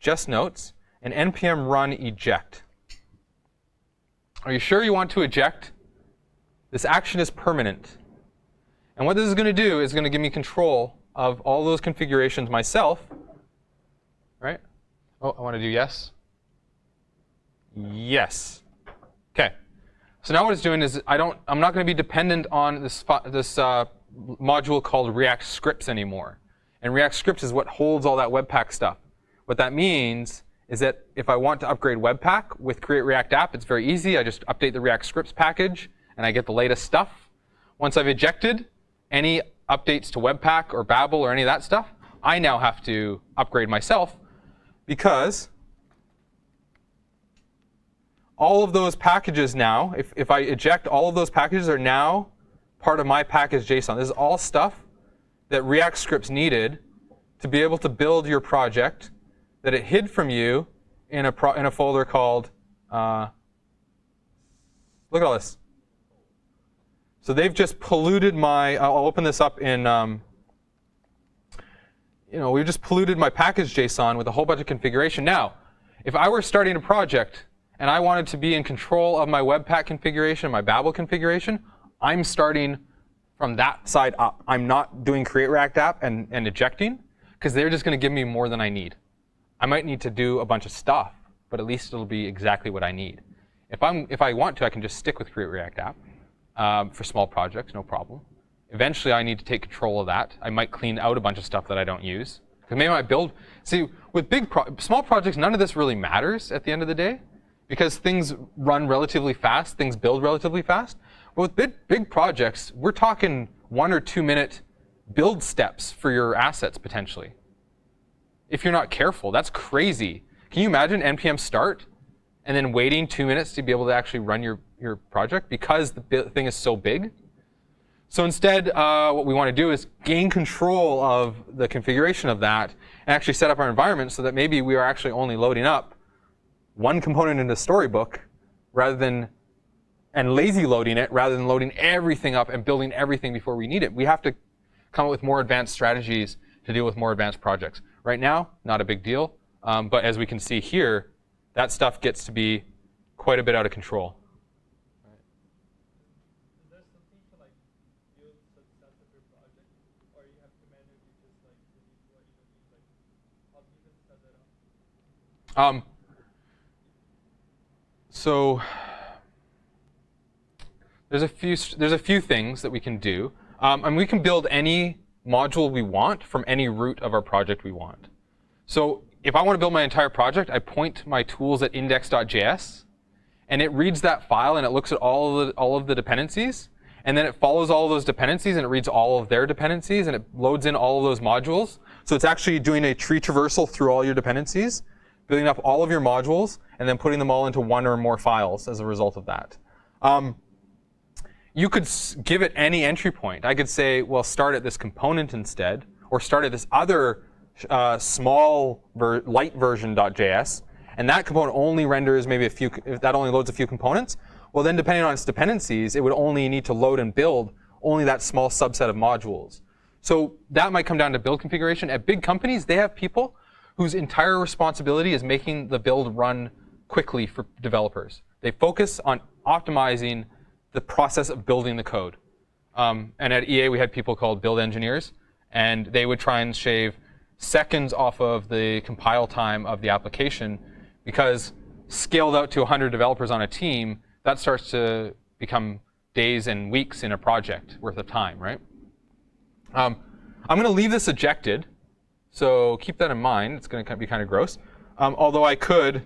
just notes, and npm run eject. Are you sure you want to eject? This action is permanent. And what this is going to do is going to give me control of all those configurations myself. Right? Oh, I want to do yes. Yes. Okay. So now what it's doing is I'm not going to be dependent on this module called React Scripts anymore. And React Scripts is what holds all that Webpack stuff. What that means is that if I want to upgrade Webpack with Create React App, it's very easy. I just update the React Scripts package, and I get the latest stuff. Once I've ejected any updates to Webpack or Babel or any of that stuff, I now have to upgrade myself, because all of those packages now, if I eject, all of those packages are now part of my package JSON. This is all stuff that React Scripts needed to be able to build your project, that it hid from you in a folder called, look at all this. So they've just polluted my, I'll open this up in, we've just polluted my package JSON with a whole bunch of configuration. Now, if I were starting a project and I wanted to be in control of my Webpack configuration, my Babel configuration, I'm starting from that side up. I'm not doing Create React App and ejecting, because they're just going to give me more than I need. I might need to do a bunch of stuff, but at least it'll be exactly what I need. If I want to, I can just stick with Create React App for small projects, no problem. Eventually, I need to take control of that. I might clean out a bunch of stuff that I don't use. Because maybe I build. See, with small projects, none of this really matters at the end of the day, because things run relatively fast, things build relatively fast. But with big projects, we're talking 1 or 2 minute build steps for your assets potentially. If you're not careful, that's crazy. Can you imagine npm start and then waiting 2 minutes to be able to actually run your project because the thing is so big? So instead, what we want to do is gain control of the configuration of that and actually set up our environment so that maybe we are actually only loading up one component in the storybook and lazy loading it rather than loading everything up and building everything before we need it. We have to come up with more advanced strategies to deal with more advanced projects. Right now, not a big deal. But as we can see here, that stuff gets to be quite a bit out of control. Is there something to like build success of your project, or you have to manually just like delete what you don't need? Like, how do you even set that up? So there's a few things that we can do. And we can build any module we want from any root of our project we want. So if I want to build my entire project, I point my tools at index.js, and it reads that file and it looks at all of the dependencies, and then it follows all of those dependencies and it reads all of their dependencies and it loads in all of those modules. So it's actually doing a tree traversal through all your dependencies, building up all of your modules, and then putting them all into one or more files as a result of that. You could give it any entry point. I could say, well, start at this component instead, or start at this other small light version.js, and that component only renders maybe a few, if that only loads a few components, well then depending on its dependencies, it would only need to load and build only that small subset of modules. So that might come down to build configuration. At big companies, they have people whose entire responsibility is making the build run quickly for developers. They focus on optimizing the process of building the code. And at EA, we had people called build engineers, and they would try and shave seconds off of the compile time of the application, because scaled out to 100 developers on a team, that starts to become days and weeks in a project worth of time, right? I'm going to leave this ejected, so keep that in mind. It's going to be kind of gross. Although I could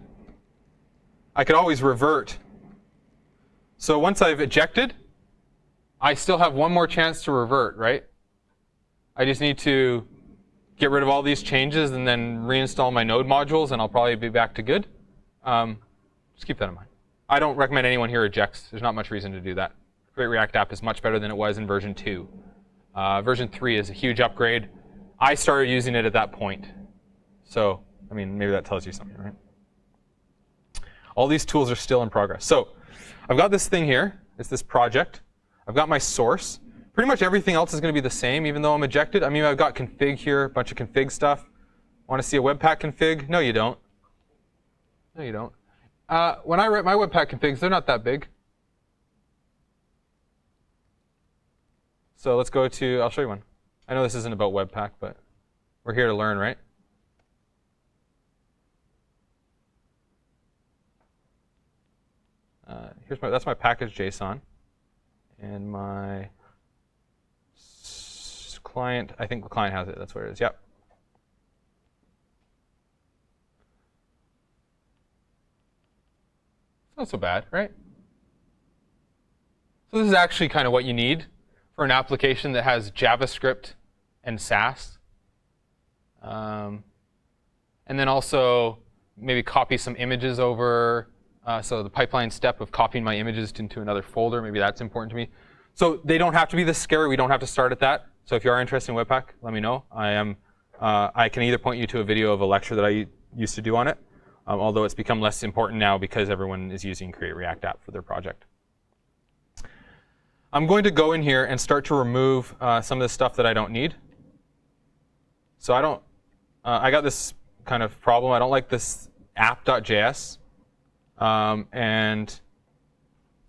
always revert. So once I've ejected, I still have one more chance to revert, right? I just need to get rid of all these changes and then reinstall my node modules, and I'll probably be back to good. Just keep that in mind. I don't recommend anyone here ejects. There's not much reason to do that. Create React App is much better than it was in version 2. Version 3 is a huge upgrade. I started using it at that point. So, I mean, maybe that tells you something, right? All these tools are still in progress. So, I've got this thing here. It's this project. I've got my source. Pretty much everything else is going to be the same, even though I'm ejected. I mean, I've got config here, a bunch of config stuff. Want to see a Webpack config? No, you don't. No, you don't. When I write my Webpack configs, they're not that big. So let's go to, I'll show you one. I know this isn't about Webpack, but we're here to learn, right? That's my package JSON. And my client, I think the client has it. That's where it is. Yep. Not so bad, right? So this is actually kind of what you need for an application that has JavaScript and Sass. And then also maybe copy some images over. So the pipeline step of copying my images into another folder, maybe that's important to me. So they don't have to be this scary. We don't have to start at that. So if you are interested in Webpack, let me know. I can either point you to a video of a lecture that I used to do on it, although it's become less important now because everyone is using Create React App for their project. I'm going to go in here and start to remove some of the stuff that I don't need. So I got this kind of problem. I don't like this app.js. And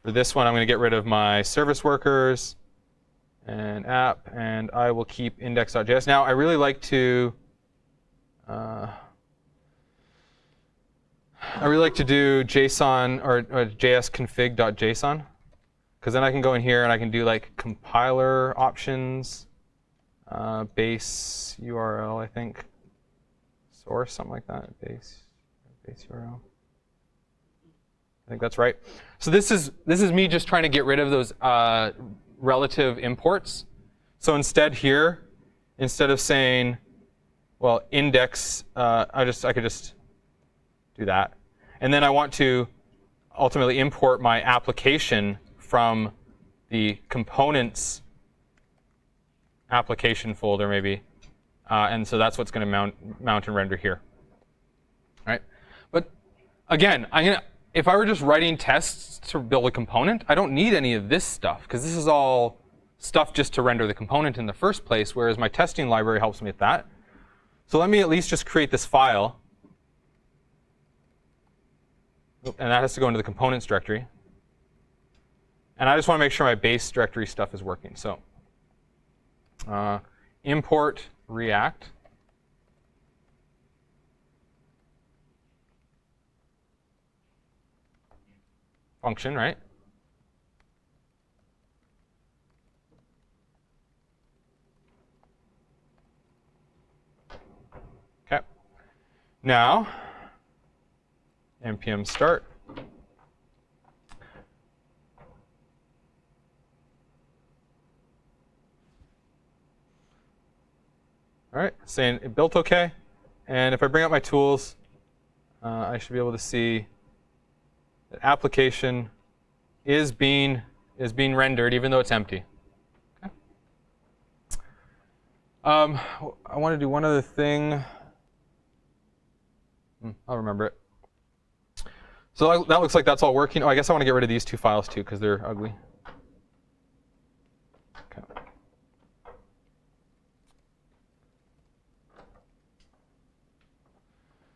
for this one, I'm going to get rid of my service workers and app, and I will keep index.js. Now, I really like to do JSON or JS config.json, because then I can go in here and I can do like compiler options, base URL, I think, source, something like that, base URL. I think that's right. So this is me just trying to get rid of those relative imports. So instead here, instead of saying, well, index, I could just do that. And then I want to ultimately import my application from the components application folder, maybe. And so that's what's going to mount and render here. All right. But again, if I were just writing tests to build a component, I don't need any of this stuff, because this is all stuff just to render the component in the first place, whereas my testing library helps me with that. So let me at least just create this file. And that has to go into the components directory. And I just want to make sure my base directory stuff is working. So import React. Function, right? Okay. Now, npm start. All right, saying it built OK. And if I bring up my tools, I should be able to see that application is being rendered, even though it's empty. Okay. I want to do one other thing. I'll remember it. So that looks like that's all working. Oh, I guess I want to get rid of these two files too, because they're ugly. Okay.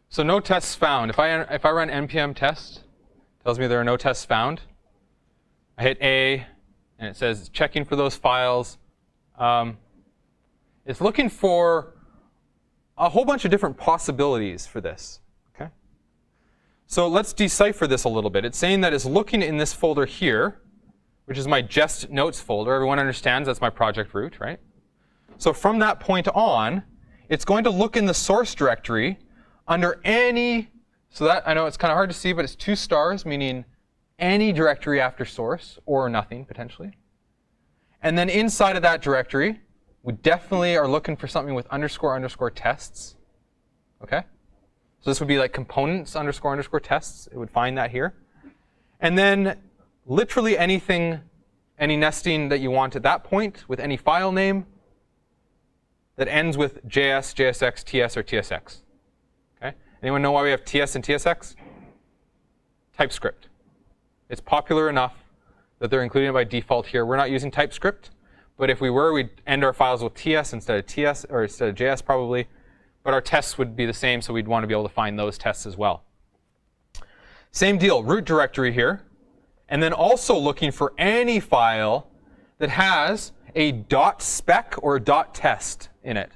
So no tests found. If I run npm test, tells me there are no tests found. I hit A, and it says checking for those files. It's looking for a whole bunch of different possibilities for this. Okay. So let's decipher this a little bit. It's saying that it's looking in this folder here, which is my jest notes folder. Everyone understands that's my project root, right? So from that point on, it's going to look in the source directory under any. So that, I know it's kind of hard to see, but it's 2 stars, meaning any directory after source, or nothing, potentially. And then inside of that directory, we definitely are looking for something with __ tests. OK? So this would be like components __ tests. It would find that here. And then literally anything, any nesting that you want at that point with any file name that ends with JS, JSX, TS, or TSX. Anyone know why we have TS and TSX? TypeScript. It's popular enough that they're including it by default here. We're not using TypeScript, but if we were, we'd end our files with TS instead of TS, or instead of JS probably. But our tests would be the same, so we'd want to be able to find those tests as well. Same deal, root directory here. And then also looking for any file that has a .spec or .test in it.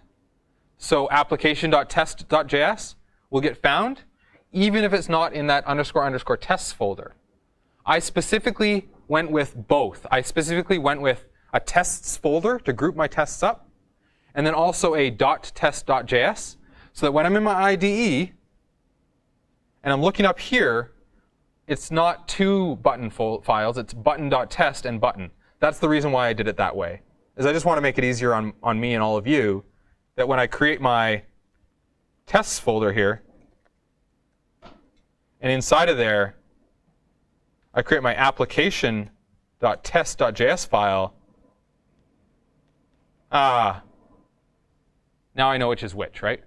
So application.test.js will get found, even if it's not in that __ tests folder. I specifically went with both. I specifically went with a tests folder to group my tests up, and then also a .test.js, so that when I'm in my IDE and I'm looking up here, it's not two button files, it's button.test and button. That's the reason why I did it that way, is I just want to make it easier on me and all of you, that when I create my tests folder here, and inside of there, I create my application.test.js file. Now I know which is which, right?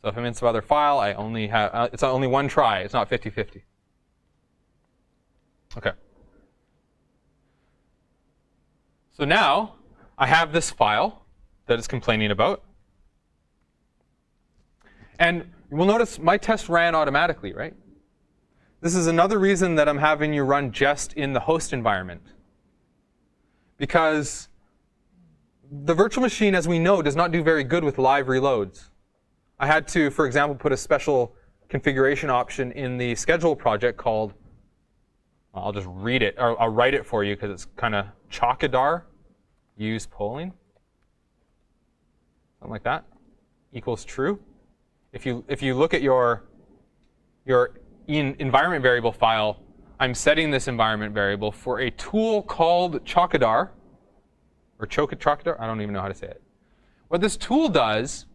So if I'm in some other file, I only have it's only one try. It's not 50-50. Okay. So now I have this file that it's complaining about. And we'll notice my test ran automatically, right? This is another reason that I'm having you run Jest in the host environment. Because the virtual machine, as we know, does not do very good with live reloads. I had to, for example, put a special configuration option in the schedule project called, I'll just read it, or I'll write it for you because it's kind of Chakadar, use polling, something like that, equals true. If you look at your environment variable file, I'm setting this environment variable for a tool called Chakadar, or Chakadar, I don't even know how to say it. What this tool does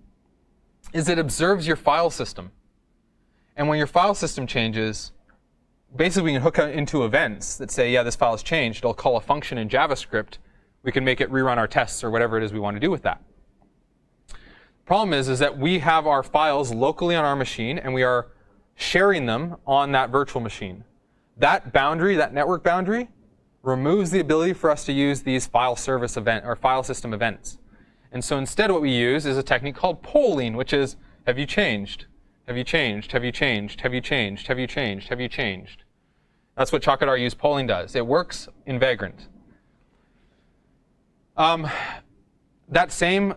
is it observes your file system. And when your file system changes, basically we can hook into events that say, yeah, this file has changed. It'll call a function in JavaScript. We can make it rerun our tests or whatever it is we want to do with that. Problem is that we have our files locally on our machine, and we are sharing them on that virtual machine. That boundary, that network boundary, removes the ability for us to use these file service event or file system events. And so instead what we use is a technique called polling, which is, have you changed? Have you changed? Have you changed? Have you changed? Have you changed? Have you changed? That's what Chakadar use polling does. It works in Vagrant. That same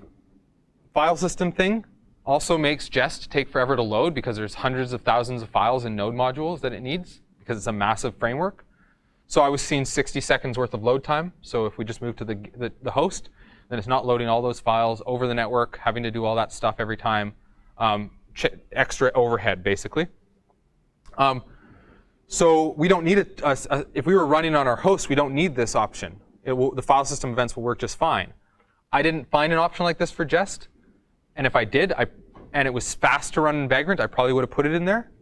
file system thing also makes Jest take forever to load because there's hundreds of thousands of files and node modules that it needs because it's a massive framework. So I was seeing 60 seconds worth of load time. So if we just move to the host, then it's not loading all those files over the network, having to do all that stuff every time. Extra overhead, basically. So we don't need it. If we were running on our host, we don't need this option. The file system events will work just fine. I didn't find an option like this for Jest. And if I did, and it was fast to run in Vagrant, I probably would have put it in there.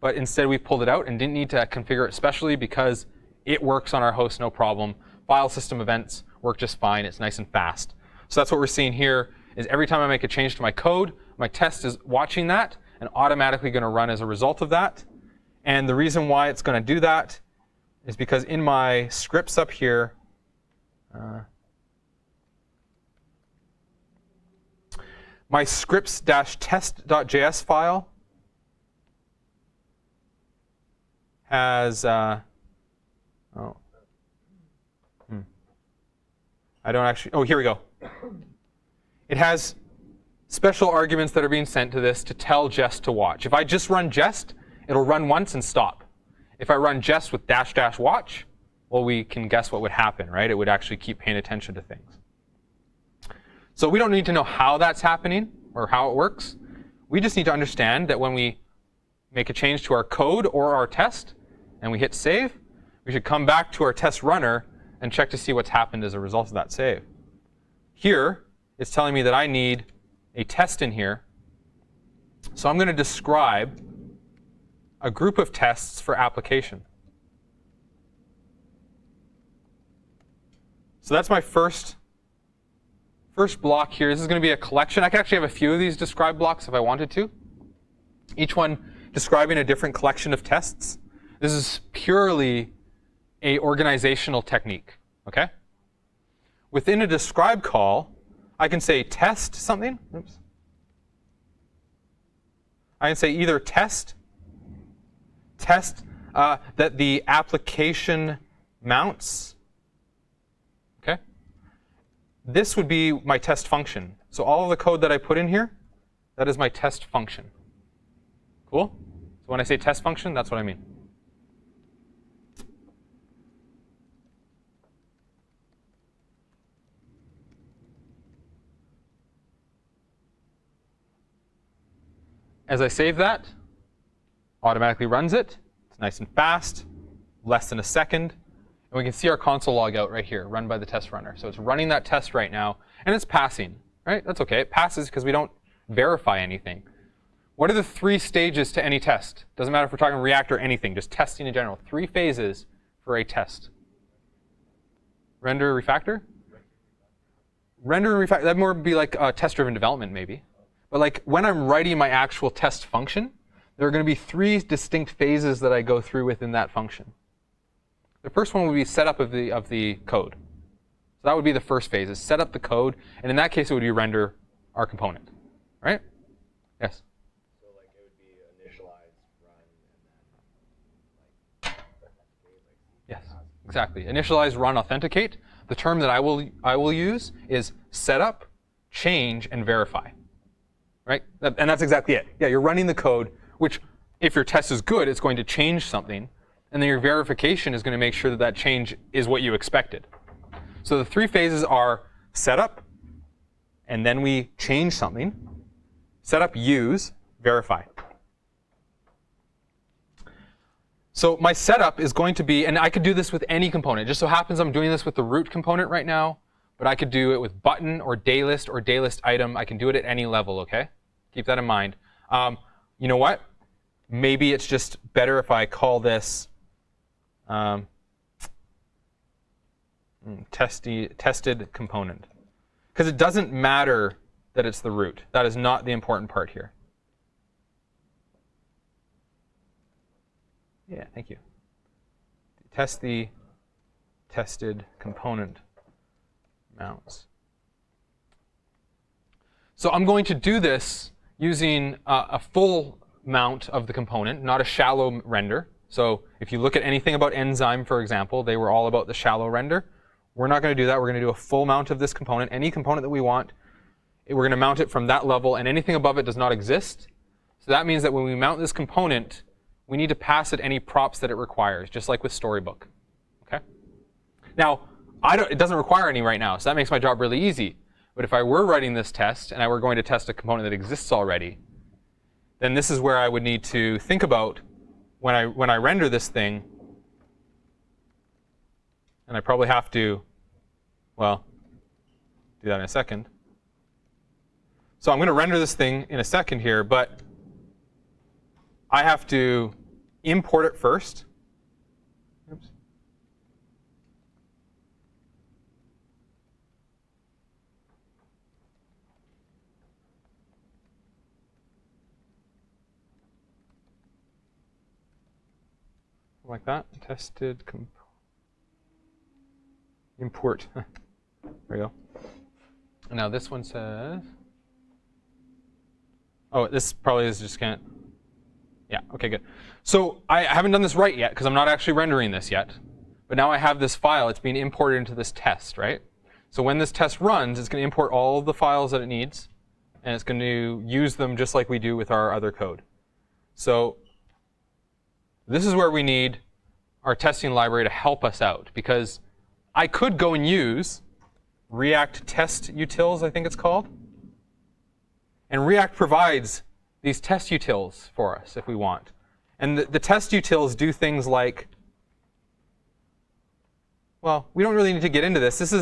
But instead, we pulled it out and didn't need to configure it specially because it works on our host no problem. File system events work just fine. It's nice and fast. So that's what we're seeing here, is every time I make a change to my code, my test is watching that and automatically going to run as a result of that. And the reason why it's going to do that is because in my scripts up here, my scripts-test.js file has, I don't actually, oh, here we go. It has special arguments that are being sent to this to tell Jest to watch. If I just run Jest, it'll run once and stop. If I run Jest with -- watch, well, we can guess what would happen, right? It would actually keep paying attention to things. So we don't need to know how that's happening or how it works. We just need to understand that when we make a change to our code or our test and we hit save, we should come back to our test runner and check to see what's happened as a result of that save. Here, it's telling me that I need a test in here. So I'm going to describe a group of tests for application. So that's my first block here. This is going to be a collection. I could actually have a few of these describe blocks if I wanted to. Each one describing a different collection of tests. This is purely a organizational technique, okay? Within a describe call, I can say test something. Oops. I can say either test that the application mounts, okay? this would be my test function. So all of the code that I put in here, that is my test function. Cool? So when I say test function, that's what I mean. As I save that, automatically runs it. It's nice and fast, less than a second. And we can see our console log out right here, run by the test runner. So it's running that test right now, and it's passing. Right? That's OK. It passes because we don't verify anything. What are the 3 stages to any test? Doesn't matter if we're talking React or anything, just testing in general. 3 phases for a test. Render, refactor? Render and refactor, that'd more be like test-driven development, maybe. But like when I'm writing my actual test function, there are going to be 3 distinct phases that I go through within that function. The first one would be setup of the code. So that would be the first phase, is set up the code. And in that case, it would be render our component. Right? Yes? So like it would be initialize, run, and then like authenticate. Yes, exactly. Initialize, run, authenticate. The term that I will use is setup, change, and verify. Right? And that's exactly it. Yeah, you're running the code, which if your test is good, it's going to change something. And then your verification is going to make sure that that change is what you expected. So the 3 phases are setup, and then we change something. Setup, use, verify. So my setup is going to be, and I could do this with any component. It just so happens I'm doing this with the root component right now, but I could do it with button or daylist or daylist item. I can do it at any level, OK? Keep that in mind. You know what? Maybe it's just better if I call this tested component. Because it doesn't matter that it's the root. That is not the important part here. Yeah, thank you. Test the tested component mounts. So I'm going to do this using a full mount of the component, not a shallow render. So if you look at anything about Enzyme, for example, they were all about the shallow render. We're not going to do that. We're going to do a full mount of this component. Any component that we want, we're going to mount it from that level, and anything above it does not exist. So that means that when we mount this component, we need to pass it any props that it requires, just like with Storybook. Okay? Now, it doesn't require any right now, so that makes my job really easy. But if I were writing this test, and I were going to test a component that exists already, then this is where I would need to think about when I render this thing. And I probably have to, well, do that in a second. So I'm going to render this thing in a second here, but I have to import it first. Oops. Like that. Tested import. There we go. And now this one says, oh, this probably is just can't. Yeah, OK, good. So I haven't done this right yet, because I'm not actually rendering this yet. But now I have this file. It's being imported into this test, right? So when this test runs, it's going to import all of the files that it needs. And it's going to use them just like we do with our other code. So this is where we need our testing library to help us out. Because I could go and use React test utils, I think it's called. And React provides these test utils for us if we want. And the test utils do things like, well, we don't really need to get into this. This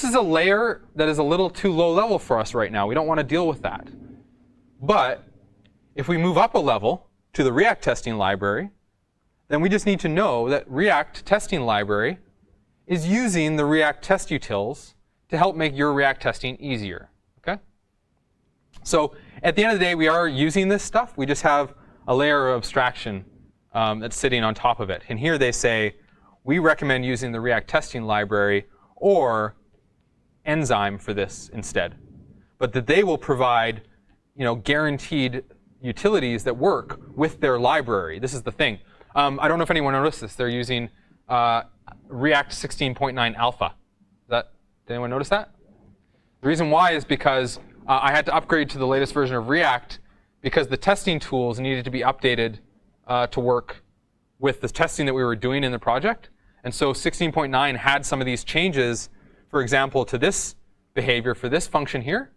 is a layer that is a little too low level for us right now. We don't want to deal with that. But if we move up a level to the React testing library, then we just need to know that React testing library is using the React test utils to help make your React testing easier. Okay? So at the end of the day, we are using this stuff. We just have a layer of abstraction that's sitting on top of it. And here they say, we recommend using the React testing library or Enzyme for this instead. But that they will provide guaranteed utilities that work with their library. This is the thing. I don't know if anyone noticed this. They're using React 16.9 alpha. Did anyone notice that? The reason why is because I had to upgrade to the latest version of React because the testing tools needed to be updated to work with the testing that we were doing in the project. And so 16.9 had some of these changes, for example, to this behavior for this function here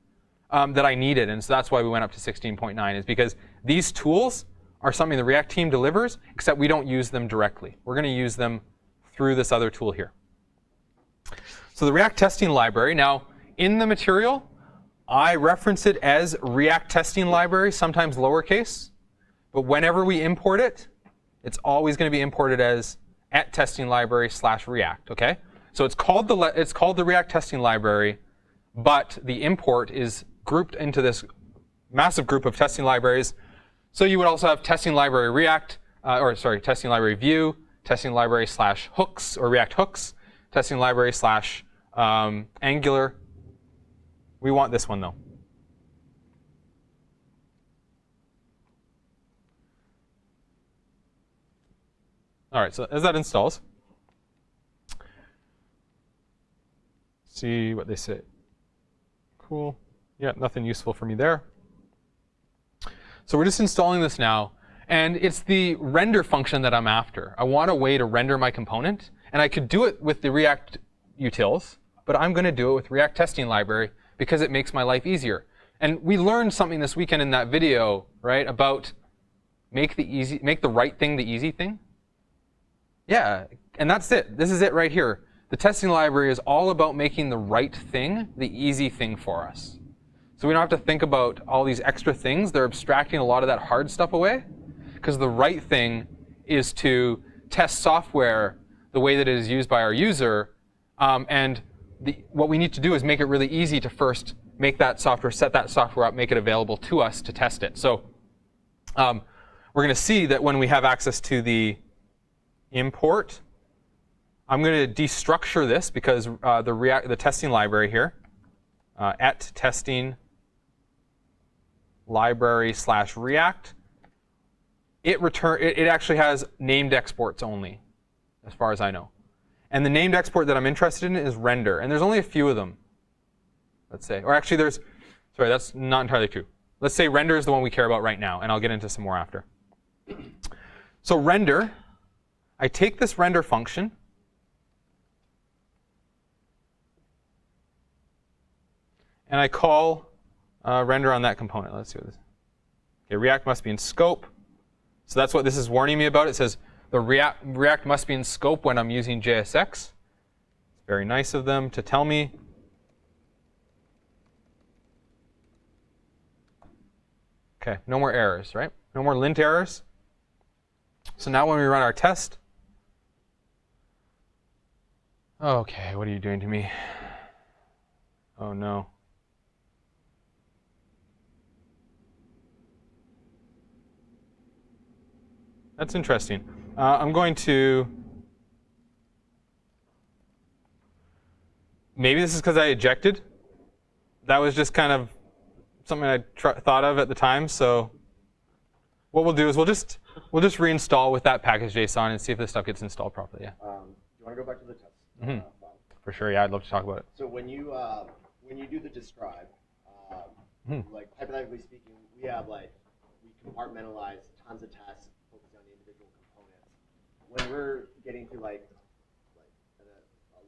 that I needed. And so that's why we went up to 16.9, is because these tools are something the React team delivers, except we don't use them directly. We're going to use them through this other tool here. So the React testing library, now in the material, I reference it as React testing library, sometimes lowercase. But whenever we import it, it's always going to be imported as @testing library /React. Okay? So it's called the React testing library, but the import is grouped into this massive group of testing libraries. So you would also have testing library React, testing library Vue, testing library /hooks or React hooks, testing library /Angular. We want this one though. All right, so as that installs, see what they say. Cool. Yeah, nothing useful for me there. So we're just installing this now, and it's the render function that I'm after. I want a way to render my component, and I could do it with the React utils, but I'm going to do it with React testing library because it makes my life easier. And we learned something this weekend in that video, right, about make the right thing the easy thing. Yeah, and that's it. This is it right here. The testing library is all about making the right thing the easy thing for us. So we don't have to think about all these extra things. They're abstracting a lot of that hard stuff away, because the right thing is to test software the way that it is used by our user. And what we need to do is make it really easy to first make that software, set that software up, make it available to us to test it. So we're going to see that when we have access to the import, I'm going to destructure this because the testing library here, @testing library /React, it actually has named exports only, as far as I know. And the named export that I'm interested in is render, and there's only a few of them. Let's say, or actually sorry, that's not entirely true. Let's say render is the one we care about right now, and I'll get into some more after. So render, I take this render function, and I call render on that component. Let's see what this is. Okay, React must be in scope. So that's what this is warning me about. It says the React must be in scope when I'm using JSX. It's very nice of them to tell me. Okay, no more errors, right? No more lint errors. So now when we run our test, okay, what are you doing to me? Oh no. That's interesting. I'm going to, maybe this is because I ejected. That was just kind of something I thought of at the time. So what we'll do is we'll just reinstall with that package.json and see if this stuff gets installed properly. Yeah. Do you want to go back to the test? File? For sure. Yeah, I'd love to talk about it. So when you do the describe, like hypothetically speaking, we compartmentalize tons of tests focused on the individual components. When we're getting to a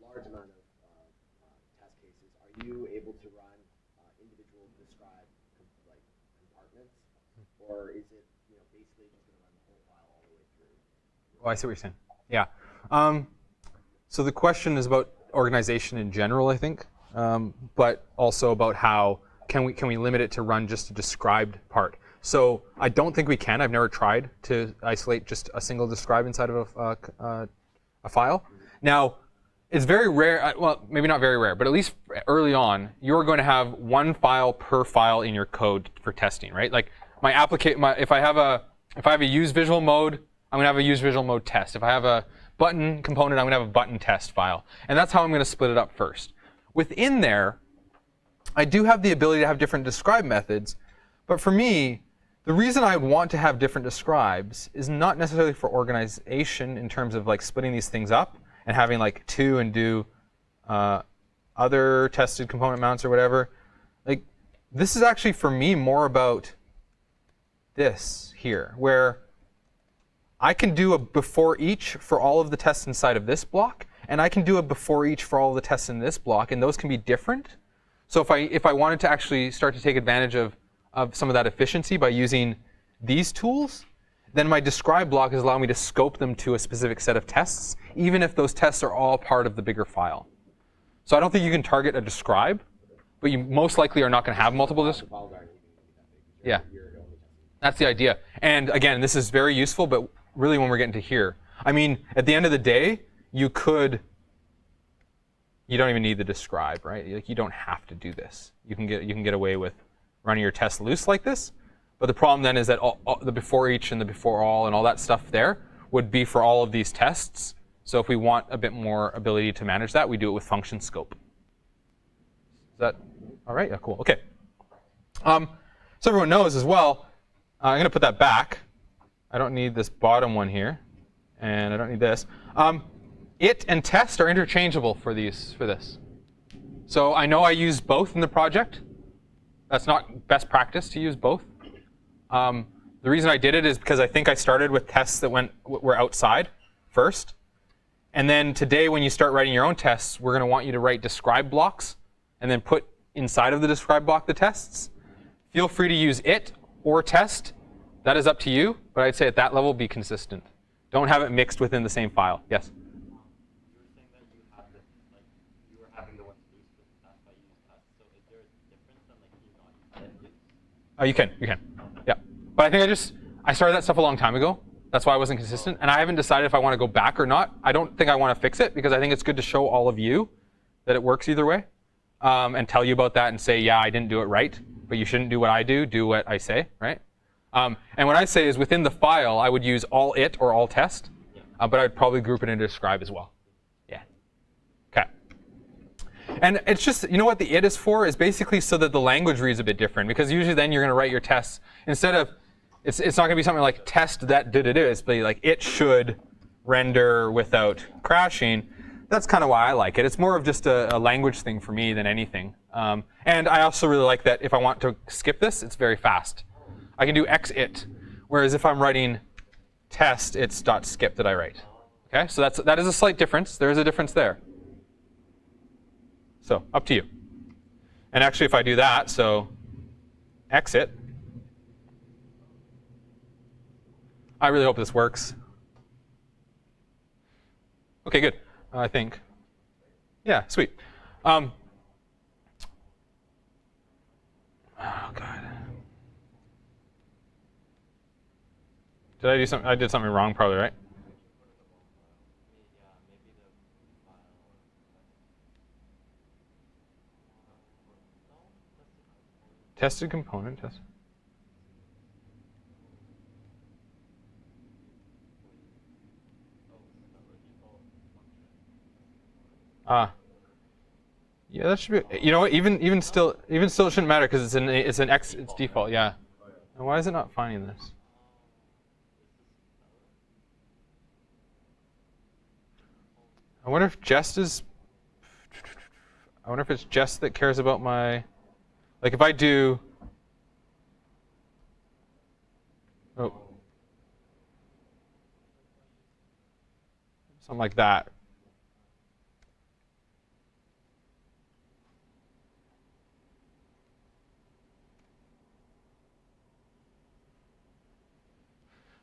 large amount of test cases, are you able to run individual describe compartments, or is it basically just going to run the whole file all the way through? Oh, I see what you're saying. Yeah. So the question is about organization in general, I think, but also about how can we limit it to run just a described part. So I don't think we can. I've never tried to isolate just a single describe inside of a file. Now, it's very rare, well, maybe not very rare, but at least early on, you're going to have one file per file in your code for testing, right? Like if I have a use visual mode, I'm going to have a use visual mode test. If I have a button component, I'm going to have a button test file. And that's how I'm going to split it up first. Within there, I do have the ability to have different describe methods. But for me, the reason I want to have different describes is not necessarily for organization in terms of splitting these things up and having two and do a other tested component mounts or whatever, like this is actually for me more about this here, where I can do a before each for all of the tests inside of this block, and I can do a before each for all of the tests in this block, and those can be different. So if I wanted to actually start to take advantage of some of that efficiency by using these tools, then my describe block is allowing me to scope them to a specific set of tests, even if those tests are all part of the bigger file. So I don't think you can target a describe, but you most likely are not going to have multiple describes. Yeah, that's the idea. And again, this is very useful, but really when we're getting to here, I mean, at the end of the day, you don't even need the describe, right? Like, you don't have to do this. You can get away with running your test loose like this. But the problem then is that all the before each and the before all and all that stuff there would be for all of these tests. So if we want a bit more ability to manage that, we do it with function scope. Is that all right? Yeah, cool. Okay. So everyone knows as well, I'm going to put that back. I don't need this bottom one here, and I don't need this. It and test are interchangeable for this. So I know I use both in the project. That's not best practice to use both. The reason I did it is because I think I started with tests that were outside first. And then today, when you start writing your own tests, we're going to want you to write describe blocks and then put inside of the describe block the tests. Feel free to use it or test. That is up to you, but I'd say at that level, be consistent. Don't have it mixed within the same file. Yes? You were saying that you have this, like, you were having the ones loose with that's why you use tests. So is there a difference than like you not using it? Oh, you can. Yeah. But I think I started that stuff a long time ago. That's why I wasn't consistent. And I haven't decided if I want to go back or not. I don't think I want to fix it because I think it's good to show all of you that it works either way, and tell you about that and say, yeah, I didn't do it right, but you shouldn't do what I do what I say, right? And what I say is within the file, I would use all it or all test, but I'd probably group it into describe as well. Yeah. Okay. And it's just, you know what the it is for? Is basically so that the language reads a bit different, because usually then you're going to write your tests instead of, it's not going to be something like test that did it is, but like it should render without crashing. That's kind of why I like it. It's more of just a language thing for me than anything. And I also really like that if I want to skip this, it's very fast. I can do exit, whereas if I'm writing test, it's .skip that I write. Okay, so that is a slight difference. There is a difference there. So up to you. And actually, if I do that, so exit, I really hope this works. Okay, good. I think. Yeah, sweet. Oh God. Did I do something? I did something wrong, probably, right? Tested component test. Yeah, that should be. You know what? Even still, it shouldn't matter because it's default. Yeah. And why is it not finding this? I wonder if Jest is. I wonder if it's Jest that cares about my. Like if I do. Oh. Something like that.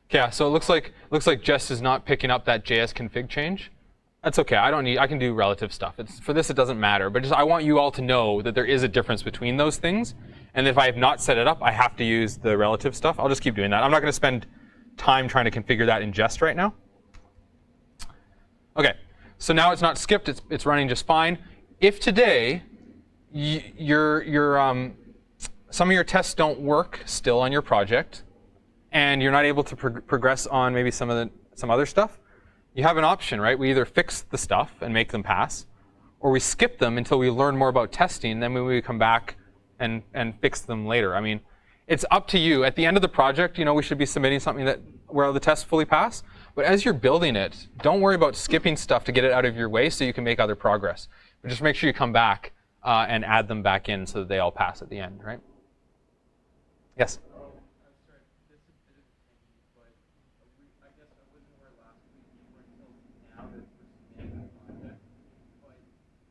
Yeah, so it looks like Jest is not picking up that JS config change. That's okay. I can do relative stuff. For this, it doesn't matter. But I want you all to know that there is a difference between those things. And if I have not set it up, I have to use the relative stuff. I'll just keep doing that. I'm not going to spend time trying to configure that in Jest right now. Okay, so now it's not skipped. It's running just fine. If today some of your tests don't work still on your project, and you're not able to progress on maybe some other stuff, you have an option, right? We either fix the stuff and make them pass, or we skip them until we learn more about testing, then we come back and fix them later. I mean, it's up to you. At the end of the project, we should be submitting something where the tests fully pass. But as you're building it, don't worry about skipping stuff to get it out of your way so you can make other progress. But just make sure you come back and add them back in so that they all pass at the end, right? Yes? Sorry, this is a bit of a tangent, but I guess I wasn't aware last week or until now that we're submitting the project. But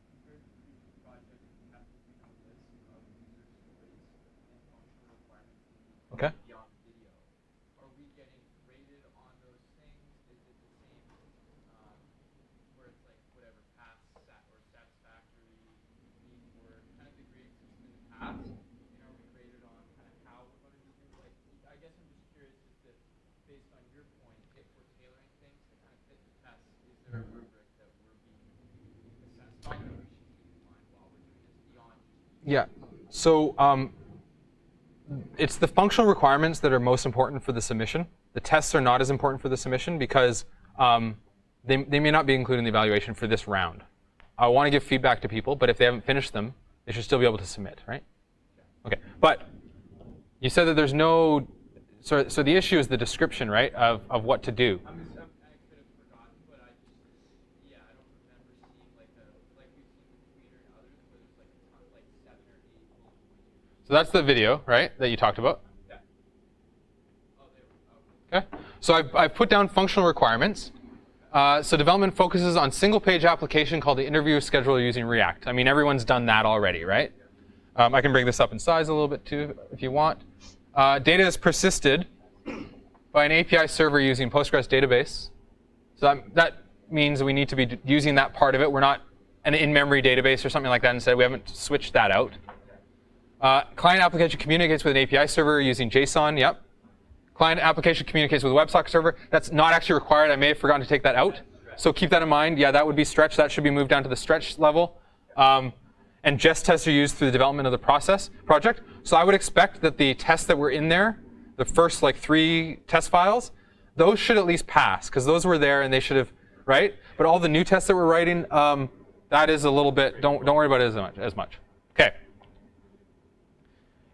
compared to previous projects, we have to do a list of user stories and functional requirements Okay. beyond video. Are we getting graded on those things? Is it the same where it's like whatever pass or satisfactory meet or kind of the grading system in the past? And are we graded on kind of how we're going to do like I guess I'm just curious as to based on your point, if we're tailoring things to kind of fit the test, is there a rubric that we're being assessed on that we should keep in mind while we're doing this beyond just Yeah. So it's the functional requirements that are most important for the submission. The tests are not as important for the submission because they may not be included in the evaluation for this round. I want to give feedback to people, but if they haven't finished them, they should still be able to submit, right? Okay. But you said that there's no. So the issue is the description, right, of what to do. I could have forgotten, but I don't remember seeing like we've seen with Twitter and others where there's like a ton, like 7 or 8 multiple users. So that's the video, right, that you talked about. Yeah. Oh, there we go. Okay. So I've put down functional requirements. So development focuses on single-page application called the interview scheduler using React. I mean, everyone's done that already, right? I can bring this up in size a little bit too, if you want. Data is persisted by an API server using Postgres database. So that means we need to be using that part of it. We're not an in-memory database or something like that. Instead, we haven't switched that out. Client application communicates with an API server using JSON. Yep. Client application communicates with a WebSocket server. That's not actually required. I may have forgotten to take that out. So keep that in mind. Yeah, that would be stretch. That should be moved down to the stretch level. And jest tests are used through the development of the project. So I would expect that the tests that were in there, the first like 3 test files, those should at least pass because those were there and they should have, right? But all the new tests that we're writing, that is a little bit. Don't worry about it as much. Okay.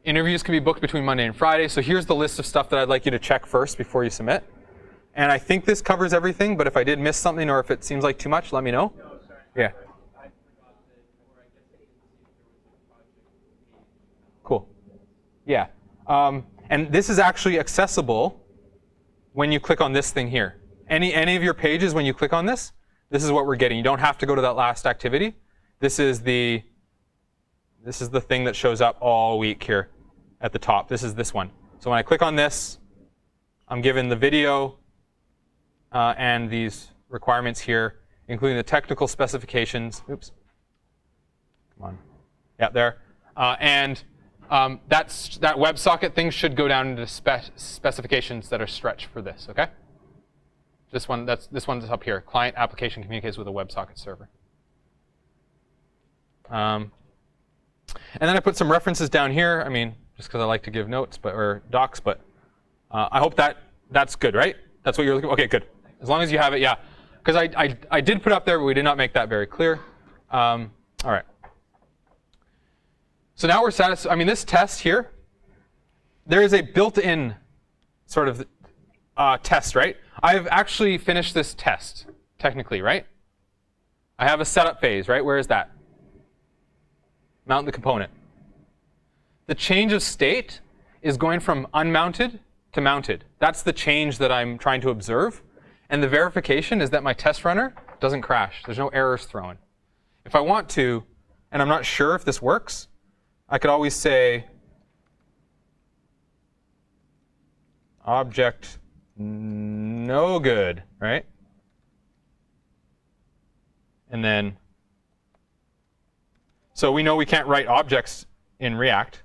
Interviews can be booked between Monday and Friday. So here's the list of stuff that I'd like you to check first before you submit. And I think this covers everything. But if I did miss something or if it seems like too much, let me know. No, sorry. Yeah. I forgot that, or I guess I didn't see if there was a project page. Cool. Yeah. And this is actually accessible when you click on this thing here. Any of your pages, when you click on this, this is what we're getting. You don't have to go to that last activity. This is the thing that shows up all week here at the top. This is this one. So when I click on this, I'm given the video and these requirements here, including the technical specifications. Oops. Come on. Yeah, there. And that WebSocket thing should go down into specifications that are stretched for this, okay? This one's up here. Client application communicates with a WebSocket server. And then I put some references down here. I mean, just because I like to give notes or docs, but I hope that's good, right? That's what you're looking for? Okay, good. As long as you have it, yeah. Because I did put up there, but we did not make that very clear. All right. So now we're satisfied. I mean, this test here, there is a built-in sort of test, right? I've actually finished this test, technically, right? I have a setup phase, right? Where is that? Mount the component. The change of state is going from unmounted to mounted. That's the change that I'm trying to observe. And the verification is that my test runner doesn't crash. There's no errors thrown. If I want to, and I'm not sure if this works, I could always say object no good, right? And then, so we know we can't write objects in React.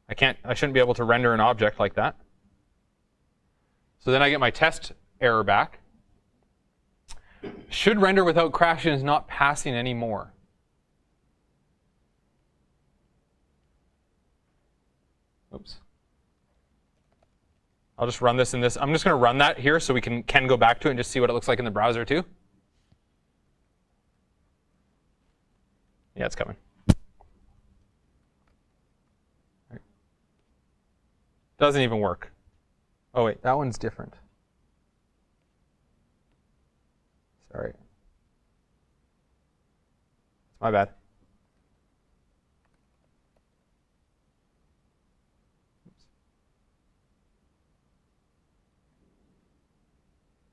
I shouldn't be able to render an object like that. So then I get my test error back. Should render without crashing is not passing anymore. Oops. I'll just run this in this. I'm just going to run that here so we can go back to it and just see what it looks like in the browser too. Yeah, it's coming. Right. Doesn't even work. Oh wait, that one's different. Sorry. Let's My bad.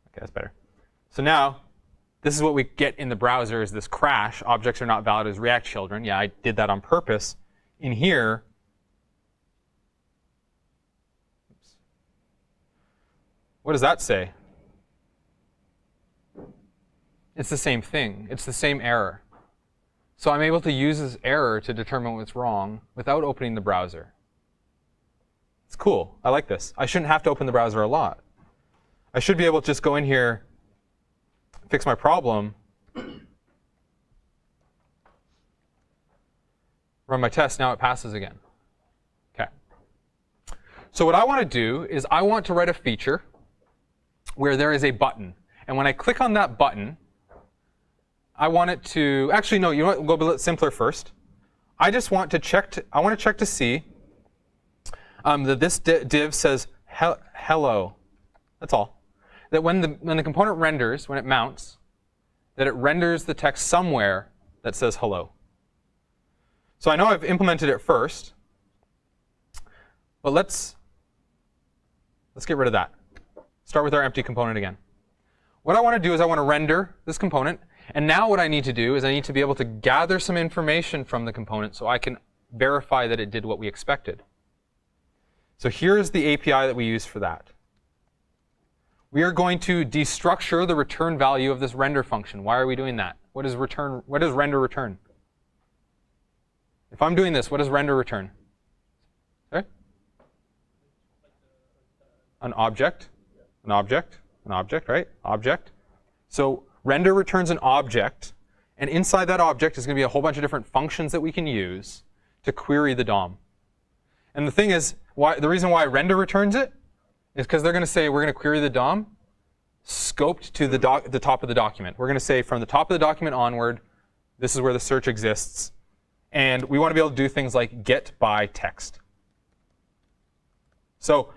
Okay, that's better. So now, this is what we get in the browser is this crash. Objects are not valid as React children. Yeah, I did that on purpose. In here, what does that say? It's the same thing. It's the same error. So I'm able to use this error to determine what's wrong without opening the browser. It's cool. I like this. I shouldn't have to open the browser a lot. I should be able to just go in here, fix my problem, run my test. Now it passes again. Okay. So what I want to do is I want to write a feature where there is a button. And when I click on that button, I want it to, actually, no, you know what, we'll go a bit simpler first. I just want to check, I want to check to see that this div says hello. That's all. That when the component renders, when it mounts, that it renders the text somewhere that says hello. So I know I've implemented it first, but let's get rid of that. Start with our empty component again. What I want to do is I want to render this component. And now what I need to do is I need to be able to gather some information from the component so I can verify that it did what we expected. So here's the API that we use for that. We are going to destructure the return value of this render function. Why are we doing that? What does render return? If I'm doing this, what does render return? Sorry? An object, an object, an object, right? Object. So render returns an object, and inside that object is going to be a whole bunch of different functions that we can use to query the DOM. And the thing is, the reason why render returns it is because they're going to say we're going to query the DOM scoped to the top of the document. We're going to say from the top of the document onward, this is where the search exists. And we want to be able to do things like get by text. So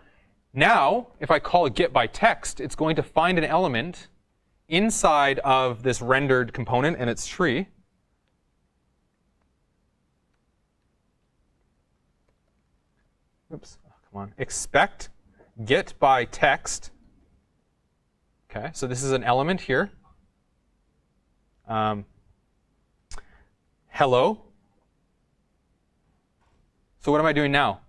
now, if I call get by text, it's going to find an element inside of this rendered component and its tree. Oops, oh, come on. Expect get by text. Okay, so this is an element here. Hello. So what am I doing now?